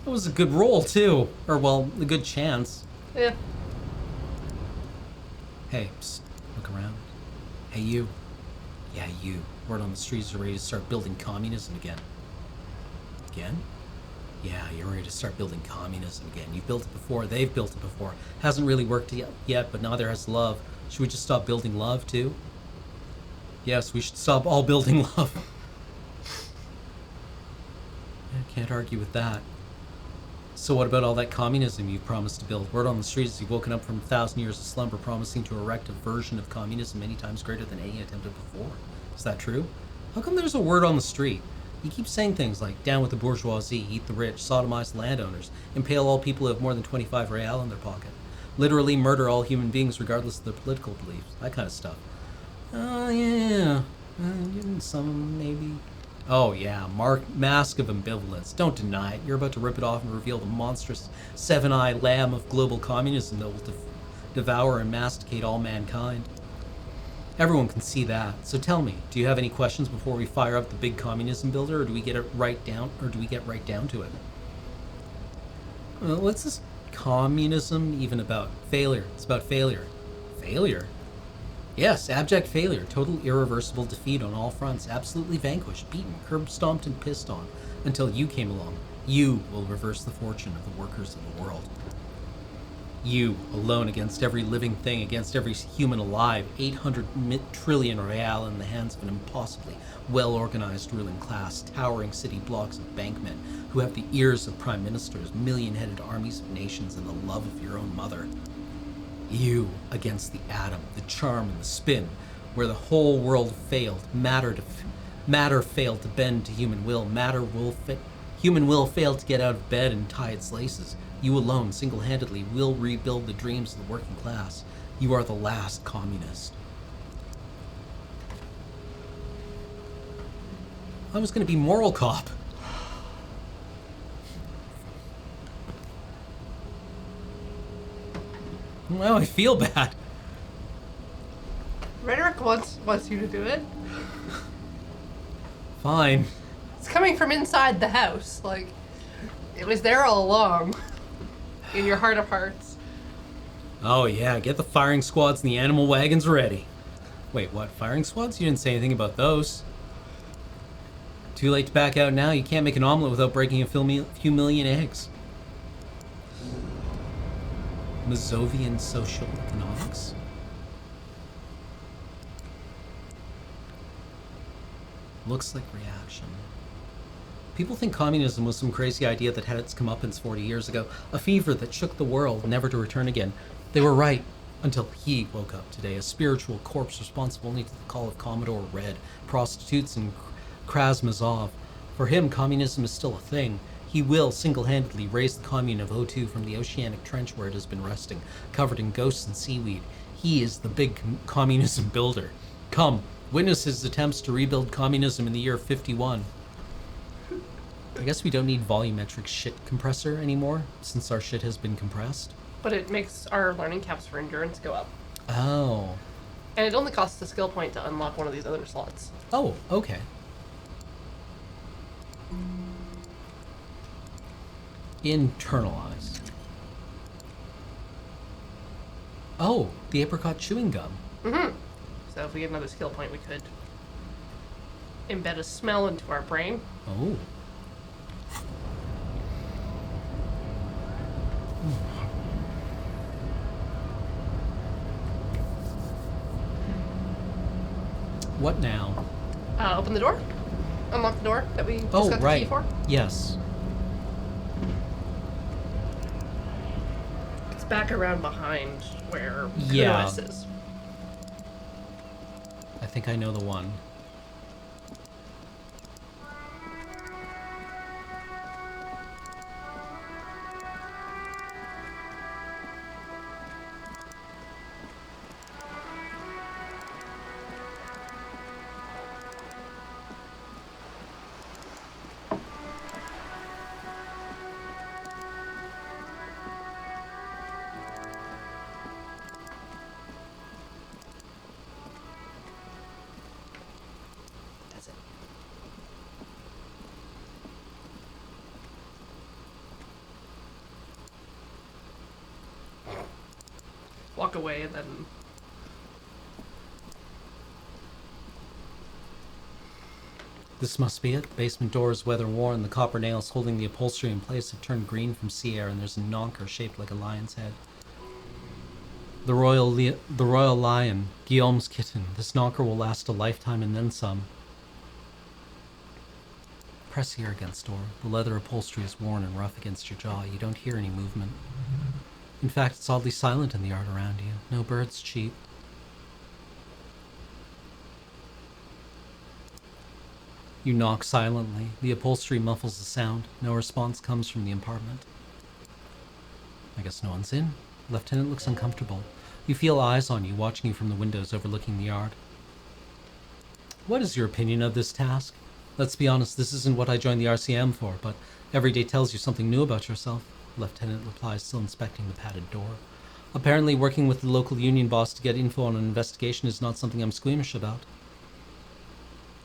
That was a good roll, too. Or, well, a good chance. Yeah. Hey, psst, look around. Hey, you. Yeah, you. Word on the streets are ready to start building communism again. Again? Yeah, you're ready to start building communism again. You've built it before, they've built it before. Hasn't really worked yet, but neither has love. Should we just stop building love, too? Yes, we should stop all building love. I can't argue with that. So what about all that communism you promised to build? Word on the streets is you've woken up from 1,000 years of slumber promising to erect a version of communism many times greater than any attempted before. Is that true? How come there's a word on the street? You keep saying things like, down with the bourgeoisie, eat the rich, sodomize landowners, impale all people who have more than 25 real in their pocket, literally murder all human beings regardless of their political beliefs, that kind of stuff. Oh, yeah. Some, maybe. Oh, yeah. Mask of ambivalence. Don't deny it. You're about to rip it off and reveal the monstrous seven-eyed lamb of global communism that will devour and masticate all mankind. Everyone can see that. So tell me, do you have any questions before we fire up the big communism builder, or do we get right down to it? What's this communism even about? Failure. It's about failure. Failure? Yes, abject failure. Total irreversible defeat on all fronts. Absolutely vanquished, beaten, curb-stomped, and pissed on. Until you came along. You will reverse the fortune of the workers of the world. You, alone against every living thing, against every human alive, 800 trillion real in the hands of an impossibly well-organized ruling class, towering city blocks of bankmen who have the ears of prime ministers, million-headed armies of nations, and the love of your own mother. You against the atom, the charm, and the spin, where the whole world failed, matter failed to bend to human will, human will failed to get out of bed and tie its laces. You alone, single-handedly, will rebuild the dreams of the working class. You are the last communist. I was going to be moral cop. Well, I feel bad. Rhetoric wants you to do it. Fine. It's coming from inside the house. Like, it was there all along. In your heart of hearts. Oh yeah, get the firing squads and the animal wagons ready. Wait, what? Firing squads? You didn't say anything about those. Too late to back out now. You can't make an omelet without breaking a few million eggs. Mazovian social economics? Looks like reaction. People think communism was some crazy idea that had its comeuppance 40 years ago, a fever that shook the world, never to return again. They were right, until he woke up today, a spiritual corpse responsible only to the call of Commodore Red, prostitutes, and Krasmazov. For him, communism is still a thing. He will single-handedly raise the commune of O2 from the oceanic trench where it has been resting, covered in ghosts and seaweed. He is the big communism builder. Come, witness his attempts to rebuild communism in the year 51. I guess we don't need volumetric shit compressor anymore, since our shit has been compressed. But it makes our learning caps for endurance go up. Oh. And it only costs a skill point to unlock one of these other slots. Oh, okay. Internalize. Oh, the apricot chewing gum. Mm-hmm. So if we get another skill point, we could embed a smell into our brain. Oh. What now? Open the door. Unlock the door that we just Oh, got the right. key for. Yes. It's back around behind where Yeah. Kudos is. I think I know the one. walk away and then... This must be it. The basement door is weather worn. The copper nails holding the upholstery in place have turned green from sea air, and there's a knocker shaped like a lion's head. The royal lion, Guillaume's kitten. This knocker will last a lifetime and then some. Press here against door. The leather upholstery is worn and rough against your jaw. You don't hear any movement. In fact, it's oddly silent in the yard around you. No birds cheep. You knock silently. The upholstery muffles the sound. No response comes from the apartment. I guess no one's in. Lieutenant looks uncomfortable. You feel eyes on you, watching you from the windows overlooking the yard. What is your opinion of this task? Let's be honest, this isn't what I joined the RCM for, but every day tells you something new about yourself. Lieutenant replies, still inspecting the padded door. Apparently, working with the local union boss to get info on an investigation is not something I'm squeamish about.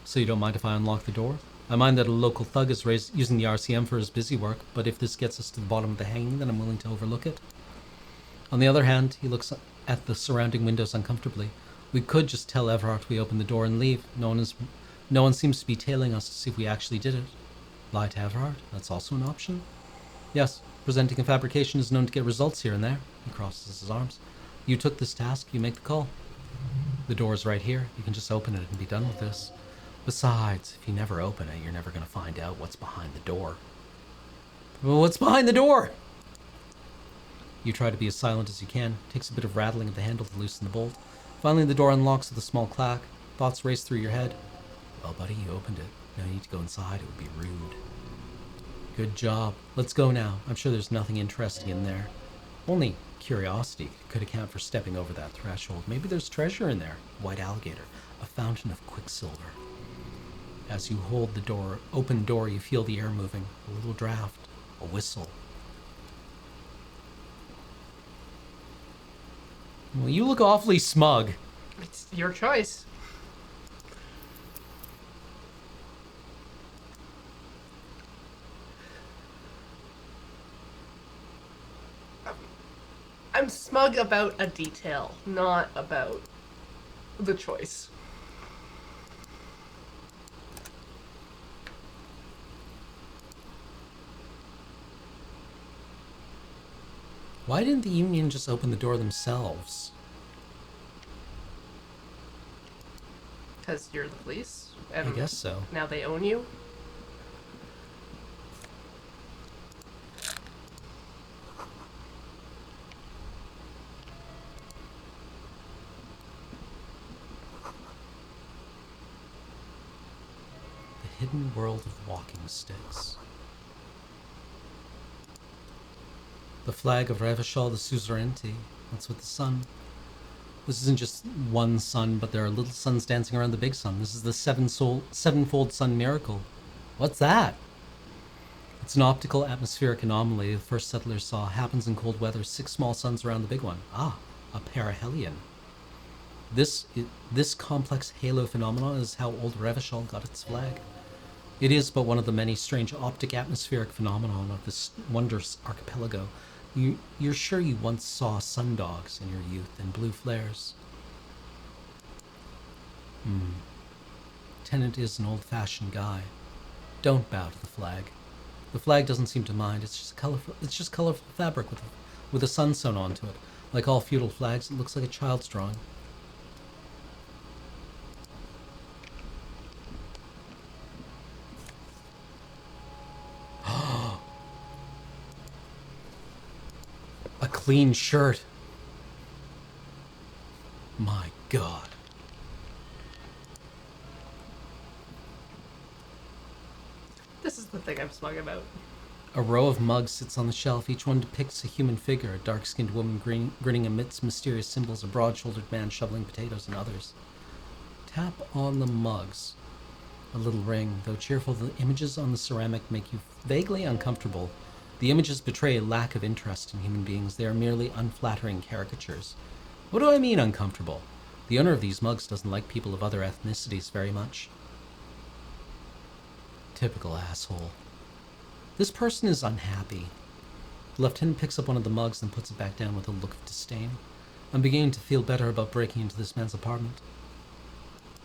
So you don't mind if I unlock the door? I mind that a local thug is using the RCM for his busy work, but if this gets us to the bottom of the hanging, then I'm willing to overlook it. On the other hand, he looks at the surrounding windows uncomfortably. We could just tell Everhart we opened the door and leave. No one seems to be tailing us to see if we actually did it. Lie to Everhart? That's also an option? Yes, presenting a fabrication is known to get results here and there. He crosses his arms. You took this task, you make the call. The door is right here. You can just open it and be done with this. Besides, if you never open it, you're never going to find out what's behind the door. Well, what's behind the door? You try to be as silent as you can. It takes a bit of rattling of the handle to loosen the bolt. Finally, the door unlocks with a small clack. Thoughts race through your head. Well, buddy, you opened it. Now you need to go inside. It would be rude. Good job. Let's go now. I'm sure there's nothing interesting in there. Only curiosity could account for stepping over that threshold. Maybe there's treasure in there. White alligator. A fountain of quicksilver. As you hold the door, open door, you feel the air moving. A little draft. A whistle. Well, you look awfully smug. It's your choice. I'm smug about a detail, not about the choice. Why didn't the union just open the door themselves? Because you're the police? I guess so. Now they own you? The hidden world of walking sticks. The flag of Revachol the suzerainty. That's with the sun. This isn't just one sun, but there are little suns dancing around the big sun. This is the sevenfold sun miracle. What's that? It's an optical atmospheric anomaly the first settlers saw. Happens in cold weather. 6 small suns around the big one. Ah, a perihelion. This complex halo phenomenon is how old Revachol got its flag. It is but one of the many strange optic atmospheric phenomenon of this wondrous archipelago. You're sure you once saw sundogs in your youth and blue flares? Tennant is an old-fashioned guy. Don't bow to the flag. The flag doesn't seem to mind. It's just colorful fabric with a sun sewn onto it. Like all feudal flags, it looks like a child's drawing. A clean shirt. My God. This is the thing I'm smug about. A row of mugs sits on the shelf. Each one depicts a human figure, a dark-skinned woman grinning amidst mysterious symbols, a broad-shouldered man shoveling potatoes, and others. Tap on the mugs. A little ring. Though cheerful, the images on the ceramic make you vaguely uncomfortable. The images betray a lack of interest in human beings. They are merely unflattering caricatures. What do I mean uncomfortable? The owner of these mugs doesn't like people of other ethnicities very much. Typical asshole. This person is unhappy. The lieutenant picks up one of the mugs and puts it back down with a look of disdain. I'm beginning to feel better about breaking into this man's apartment.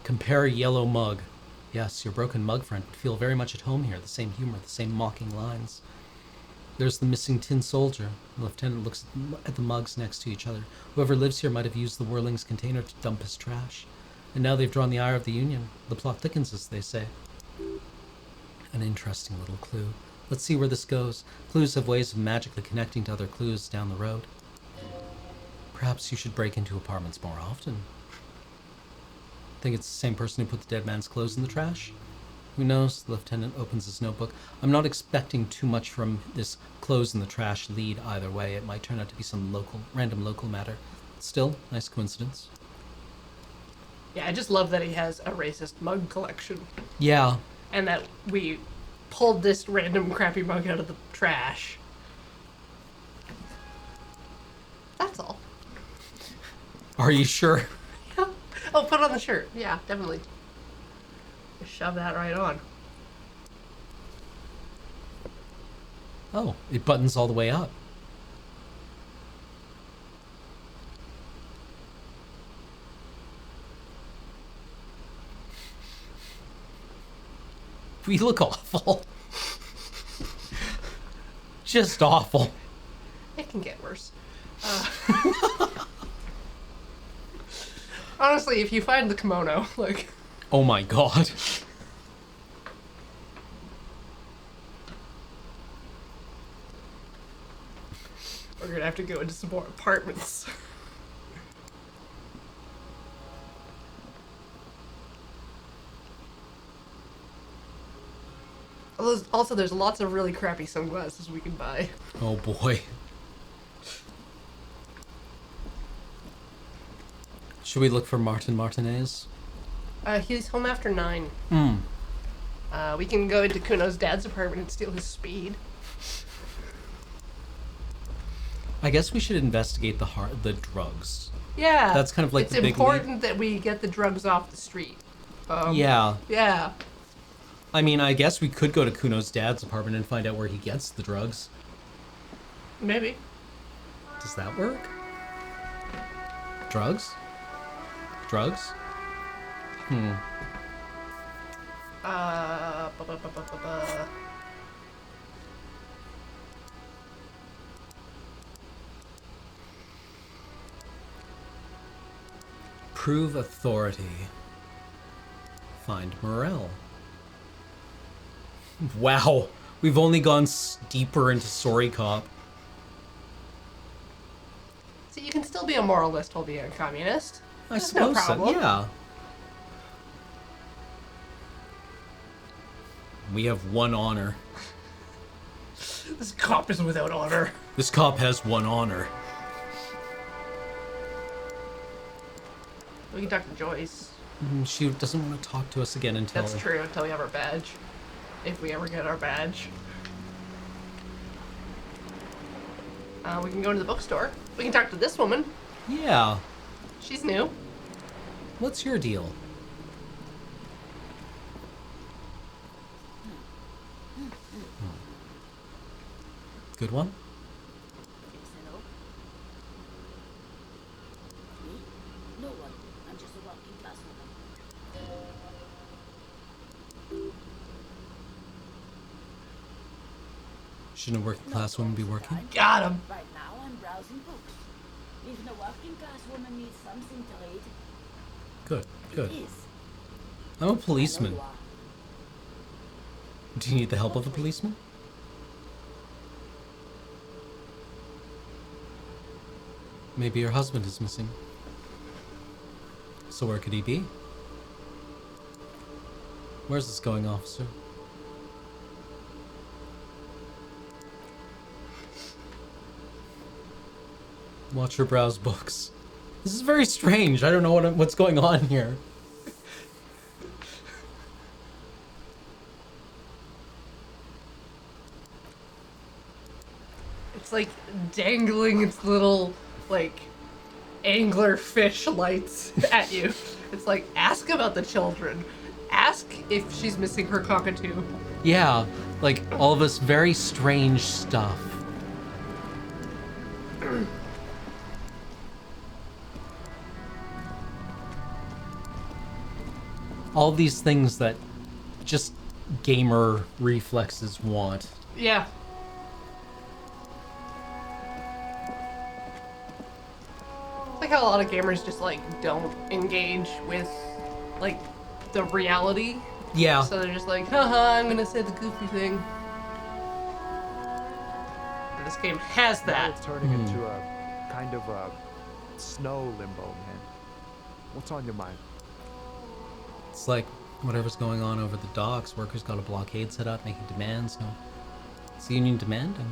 Compare yellow mug. Yes, your broken mug friend would feel very much at home here. The same humor, the same mocking lines. There's the missing tin soldier. The lieutenant looks at the mugs next to each other. Whoever lives here might have used the whirling's container to dump his trash. And now they've drawn the ire of the Union. The plot thickens, as they say. An interesting little clue. Let's see where this goes. Clues have ways of magically connecting to other clues down the road. Perhaps you should break into apartments more often. Think it's the same person who put the dead man's clothes in the trash? Who knows? The lieutenant opens his notebook. I'm not expecting too much from this clothes in the trash lead either way. It might turn out to be some random local matter. Still, nice coincidence. Yeah, I just love that he has a racist mug collection. Yeah. And that we pulled this random crappy mug out of the trash. That's all. Are you sure? Yeah. Oh, put it on the shirt. Yeah, definitely. Just shove that right on. Oh, it buttons all the way up. We look awful. Just awful. It can get worse. Honestly, if you find the kimono, like... Oh my god. We're gonna have to go into some more apartments. Also, there's lots of really crappy sunglasses we can buy. Oh boy. Should we look for Martin Martinez? He's home after 9. Hmm. We can go into Kuno's dad's apartment and steal his speed. I guess we should investigate the drugs. Yeah. That's kind of like it's the big important that we get the drugs off the street. Yeah. Yeah. I mean, I guess we could go to Kuno's dad's apartment and find out where he gets the drugs. Maybe. Does that work? Drugs? Drugs? Hmm. Prove authority. Find Morel. Wow, we've only gone deeper into Sorry Cop. So you can still be a moralist while being a communist. I That's suppose no so, problem. yeah. We have one honor. This cop is without honor. This cop has one honor. We can talk to Joyce. She doesn't want to talk to us again until... That's true, until we have our badge. If we ever get our badge. We can go to the bookstore. We can talk to this woman. Yeah. She's new. What's your deal? Good one? No one. I'm just a working class woman. Shouldn't a working class woman be working? Got him. Right now I'm browsing books. Even a working class woman needs something to read. Good, good. It is. I'm a policeman. Do you need the help of a policeman? Maybe your husband is missing. So where could he be? Where's this going, officer? Watch her browse books. This is very strange. I don't know what's going on here. It's like dangling its little, like, angler fish lights at you. It's like, ask about the children. Ask if she's missing her cockatoo. Yeah, like all of this very strange stuff. All these things that just gamer reflexes want. Yeah. It's like how a lot of gamers just like don't engage with like the reality. Yeah. So they're just like, haha, I'm gonna say the goofy thing. And this game has Now that. it's turning into a kind of a snow limbo, man. What's on your mind? It's like whatever's going on over the docks. Workers got a blockade set up, making demands. No, it's the union demanding.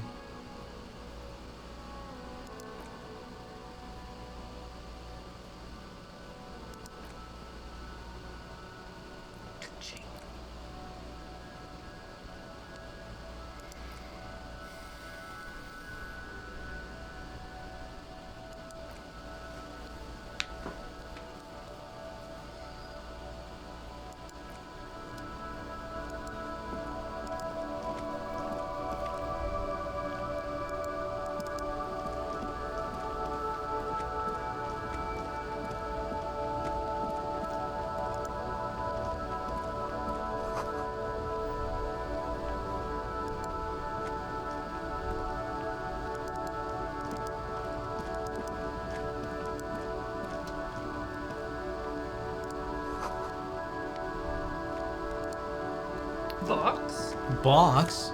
Box? Box?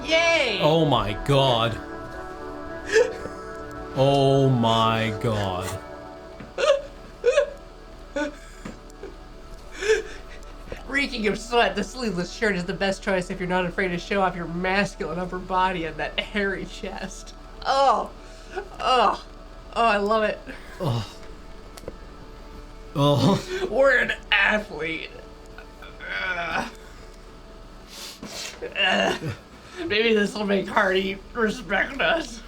Yay! Oh my god. Oh my god. Reeking of sweat, the sleeveless shirt is the best choice if you're not afraid to show off your masculine upper body and that hairy chest. Oh! Oh! Oh, I love it. Oh. Oh. We're an athlete. Maybe this will make Hardy respect us.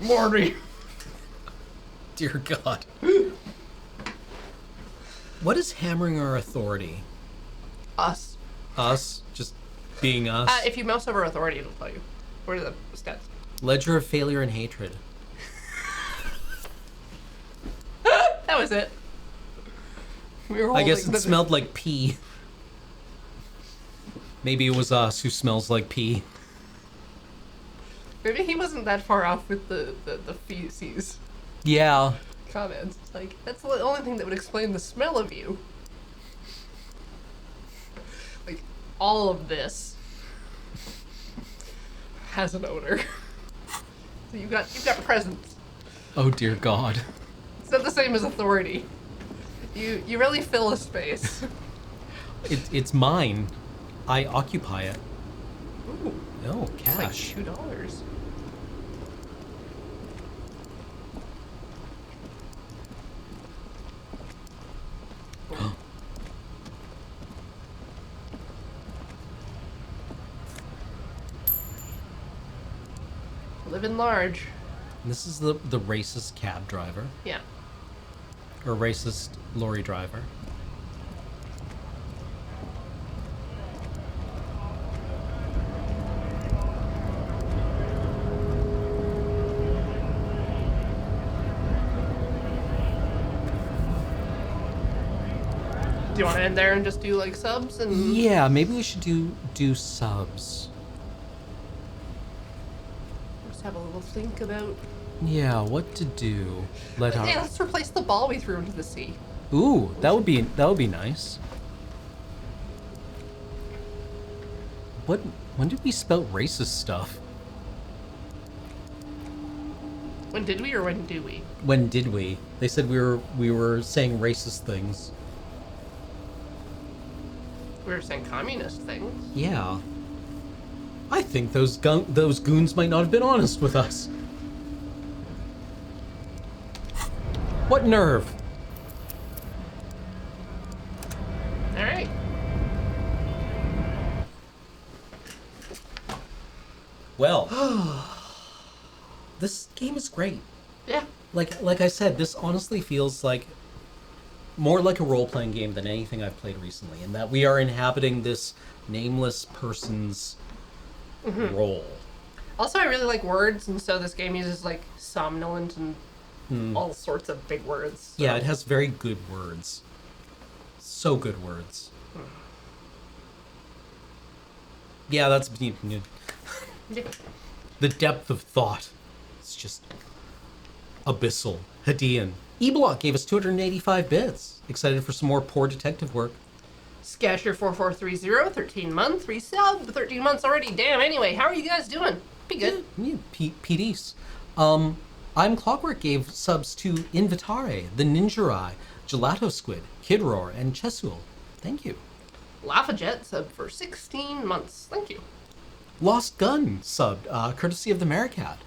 Morty. Dear God. What is hammering our authority? Us. Us? Just being us? If you mouse over authority, it'll tell you. What are the stats? Ledger of failure and hatred. That was it. We were I guess holding it smelled like pee. Maybe it was us who smells like pee. Maybe he wasn't that far off with the feces Yeah. comments. Like, that's the only thing that would explain the smell of you. Like, all of this has an odor. So you've got presence. Oh dear God. It's not the same as authority. You really fill a space. It's mine. I occupy it. Ooh. No, cash. It's like $2. Living large. This is the racist cab driver. Yeah. Or racist lorry driver. Do you want to end there and just do like subs and? Yeah, maybe we should do subs. Just have a little think about. Yeah, what to do? Hey, let's replace the ball we threw into the sea. Ooh, that would be nice. When did we spell racist stuff? When did we or when do we? When did we? They said we were saying racist things. We were saying communist things. Yeah. I think those goons might not have been honest with us. What nerve? All right. Well, this game is great. Yeah. Like I said, this honestly feels like more like a role-playing game than anything I've played recently, in that we are inhabiting this nameless person's role. Also, I really like words, and so this game uses like somnolent and all sorts of big words. So. Yeah, it has very good words. So good words. Yeah, that's the depth of thought. It's just abyssal. Hadean. E-Block gave us 285 bits. Excited for some more poor detective work. Skasher4430, 13 months, resub, 13 months already. Damn, anyway, how are you guys doing? Be good. Yeah, PDs. I'm Clockwork gave subs to Invitare, The Ninjarai, Gelato Squid, Kid Roar, and Chesul. Thank you. Lafajet sub for 16 months. Thank you. Lost Gun subbed, courtesy of the Maricat.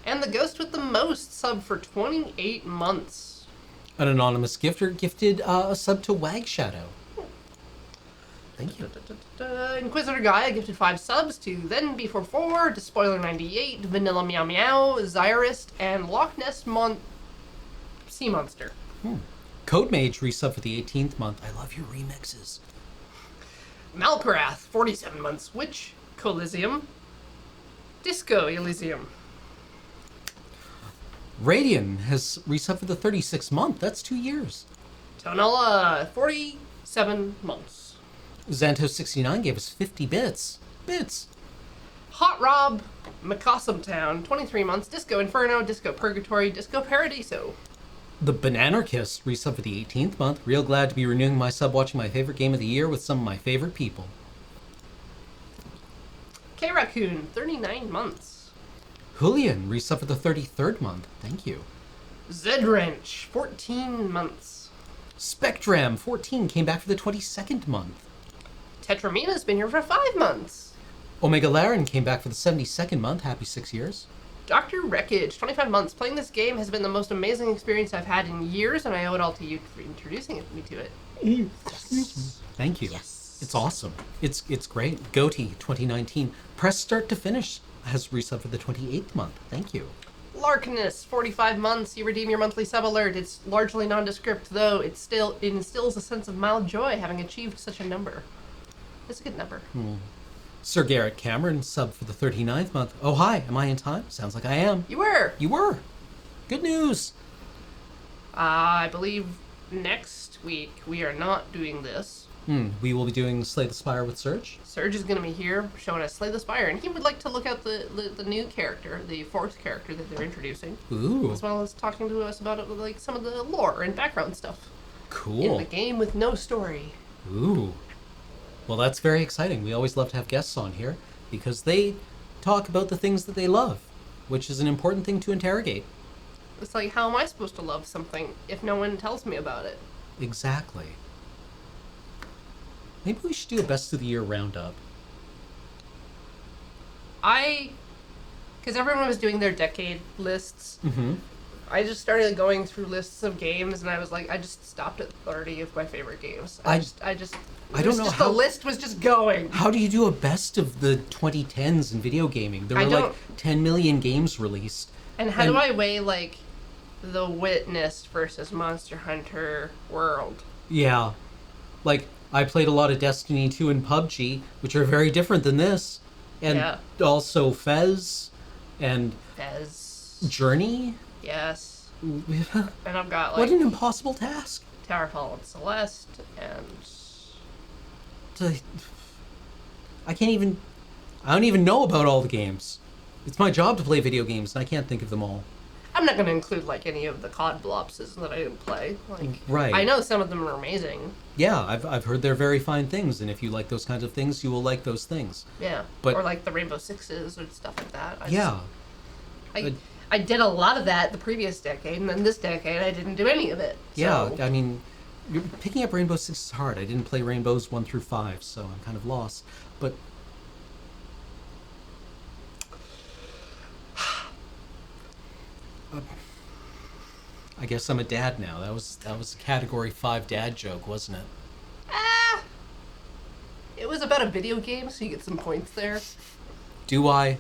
And the Ghost with the Most sub for 28 months. An anonymous gifter gifted a sub to Wag Shadow. Thank you. Inquisitor Gaia gifted 5 subs to Then Before 4, Despoiler98, Vanilla Meow Meow, Zyrist, and Loch Ness Sea Monster. Code Mage resub for the 18th month. I love your remixes. Malkorath, 47 months. Witch, Elysium, Disco Elysium. Radian has resubbed for the 36th month. That's 2 years. Tonella, 47 months. Xantos69 gave us 50 bits. Hot Rob, Macawsum Town, 23 months. Disco Inferno, Disco Purgatory, Disco Paradiso. The Bananarchist resubbed for the 18th month. Real glad to be renewing my sub watching my favorite game of the year with some of my favorite people. K-Raccoon, 39 months. Julian resubbed for the 33rd month. Thank you. Zedwrench, 14 months. Spectram, 14, came back for the 22nd month. Tetramina's been here for 5 months. Omega Laren came back for the 72nd month. Happy 6 years. Dr. Wreckage, 25 months. Playing this game has been the most amazing experience I've had in years, and I owe it all to you for introducing me to it. Yes. Thank you. Yes. It's awesome. It's great. Goatee, 2019. Press Start to Finish has resubbed for the 28th month. Thank you. Larkness, 45 months. You redeem your monthly sub alert. It's largely nondescript, though it instills a sense of mild joy having achieved such a number. It's a good number. Sir Garrett Cameron subbed for the 39th month. Oh, hi. Am I in time? Sounds like I am. You were. You were. Good news. I believe next week we are not doing this. We will be doing Slay the Spire with Serge. Serge is going to be here showing us Slay the Spire, and he would like to look at the new character, the fourth character that they're introducing. Ooh. As well as talking to us about like some of the lore and background stuff. Cool. In the game with no story. Ooh. Well, that's very exciting. We always love to have guests on here because they talk about the things that they love, which is an important thing to interrogate. It's like, how am I supposed to love something if no one tells me about it? Exactly. Maybe we should do a best of the year roundup. Because everyone was doing their decade lists. Mm-hmm. I just started going through lists of games, and I was like, I just stopped at 30 of my favorite games. I don't know how the list was just going. How do you do a best of the 2010s in video gaming? There were like 10 million games released. And how do I weigh like The Witness versus Monster Hunter World? Yeah. Like, I played a lot of Destiny 2 and PUBG, which are very different than this. And also Fez and Journey. Yes. And I've got like... What an impossible task. Towerfall and Celeste and... I don't even know about all the games. It's my job to play video games, and I can't think of them all. I'm not going to include like any of the COD blopses that I didn't play. Like, right. I know some of them are amazing. Yeah, I've heard they're very fine things, and if you like those kinds of things, you will like those things. Yeah. But, or like the Rainbow Sixes or stuff like that. I did a lot of that the previous decade, and then this decade I didn't do any of it. Yeah, I mean, picking up Rainbow Six is hard. I didn't play Rainbows 1 through 5, so I'm kind of lost. But I guess I'm a dad now. That was a category 5 dad joke, wasn't it? It was about a video game, so you get some points there. Do I?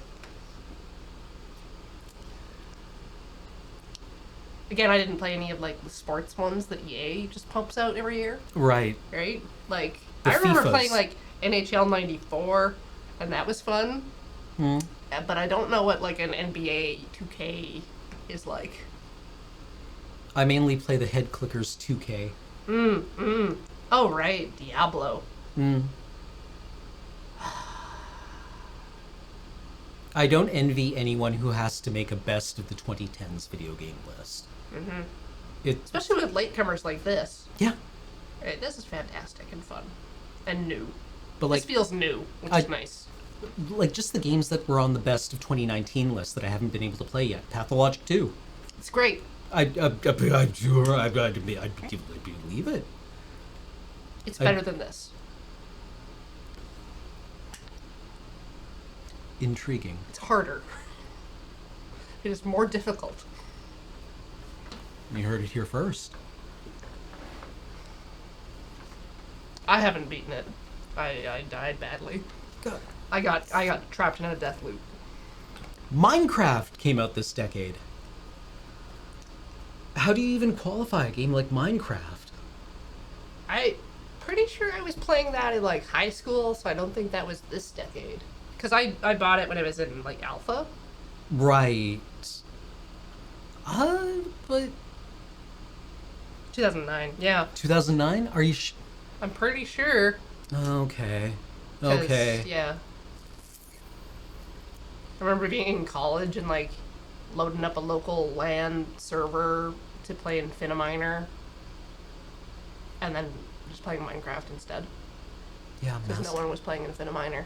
Again, I didn't play any of like the sports ones that EA just pumps out every year. Right. Right? Like, The I remember FIFAs. playing like NHL 94, and that was fun. But I don't know what like an NBA 2K is like. I mainly play the Head Clickers 2K. Oh, right. Diablo. I don't envy anyone who has to make a best of the 2010s video game list. Mm-hmm. It, Especially with latecomers like this. Yeah. Hey, this is fantastic and fun. And new. But this feels new, which is nice. Like, just the games that were on the best of 2019 list that I haven't been able to play yet. Pathologic 2. It's great. I believe it. It's better than this. Intriguing. It's harder. It is more difficult. You heard it here first. I haven't beaten it. I died badly. God. I got trapped in a death loop. Minecraft came out this decade. How do you even qualify a game like Minecraft? I pretty sure I was playing that in like high school, so I don't think that was this decade. Because I bought it when it was in like alpha. Right. But 2009, yeah. 2009? Are you I'm pretty sure. Okay. Okay. Yeah. I remember being in college and like loading up a local LAN server to play Infiniminer. And then just playing Minecraft instead. Yeah, because no one was playing Infiniminer.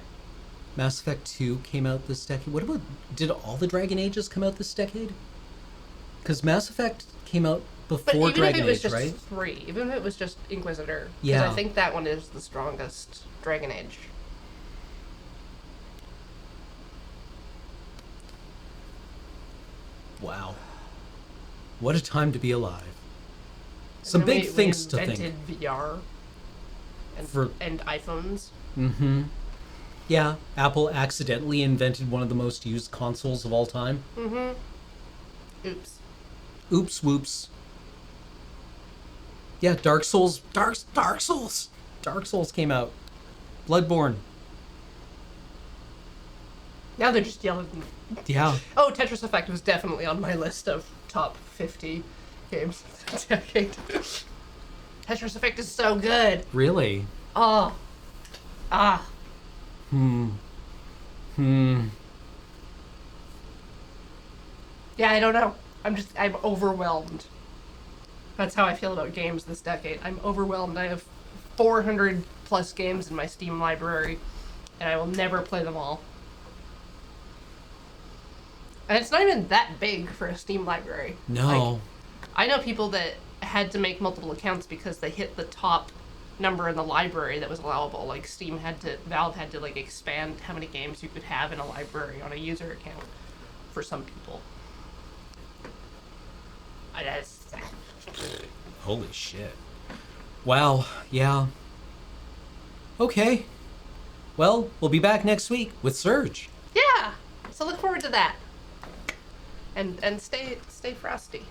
Mass Effect 2 came out this decade. What about... Did all the Dragon Ages come out this decade? Because Mass Effect came out before Dragon Age, right? Even if it was just Inquisitor. Because Yeah. I think that one is the strongest Dragon Age. Wow. What a time to be alive. Some big things to think. Invented VR. And iPhones. Mm-hmm. Yeah, Apple accidentally invented one of the most used consoles of all time. Mm-hmm. Oops. Oops, whoops. Yeah, Dark Souls. Dark Souls! Dark Souls came out. Bloodborne. Now they're just yelling. Yeah. Oh, Tetris Effect was definitely on my list of top 50 games of the decade. Tetris Effect is so good. Really? Oh. Ah. Yeah, I don't know. I'm overwhelmed. That's how I feel about games this decade. I'm overwhelmed. I have 400 plus games in my Steam library, and I will never play them all. And it's not even that big for a Steam library. No. Like, I know people that had to make multiple accounts because they hit the top number in the library that was allowable. Like Valve had to like expand how many games you could have in a library on a user account for some people. Holy shit. Wow, yeah. Okay. Well, we'll be back next week with Surge. Yeah. So look forward to that. And stay frosty.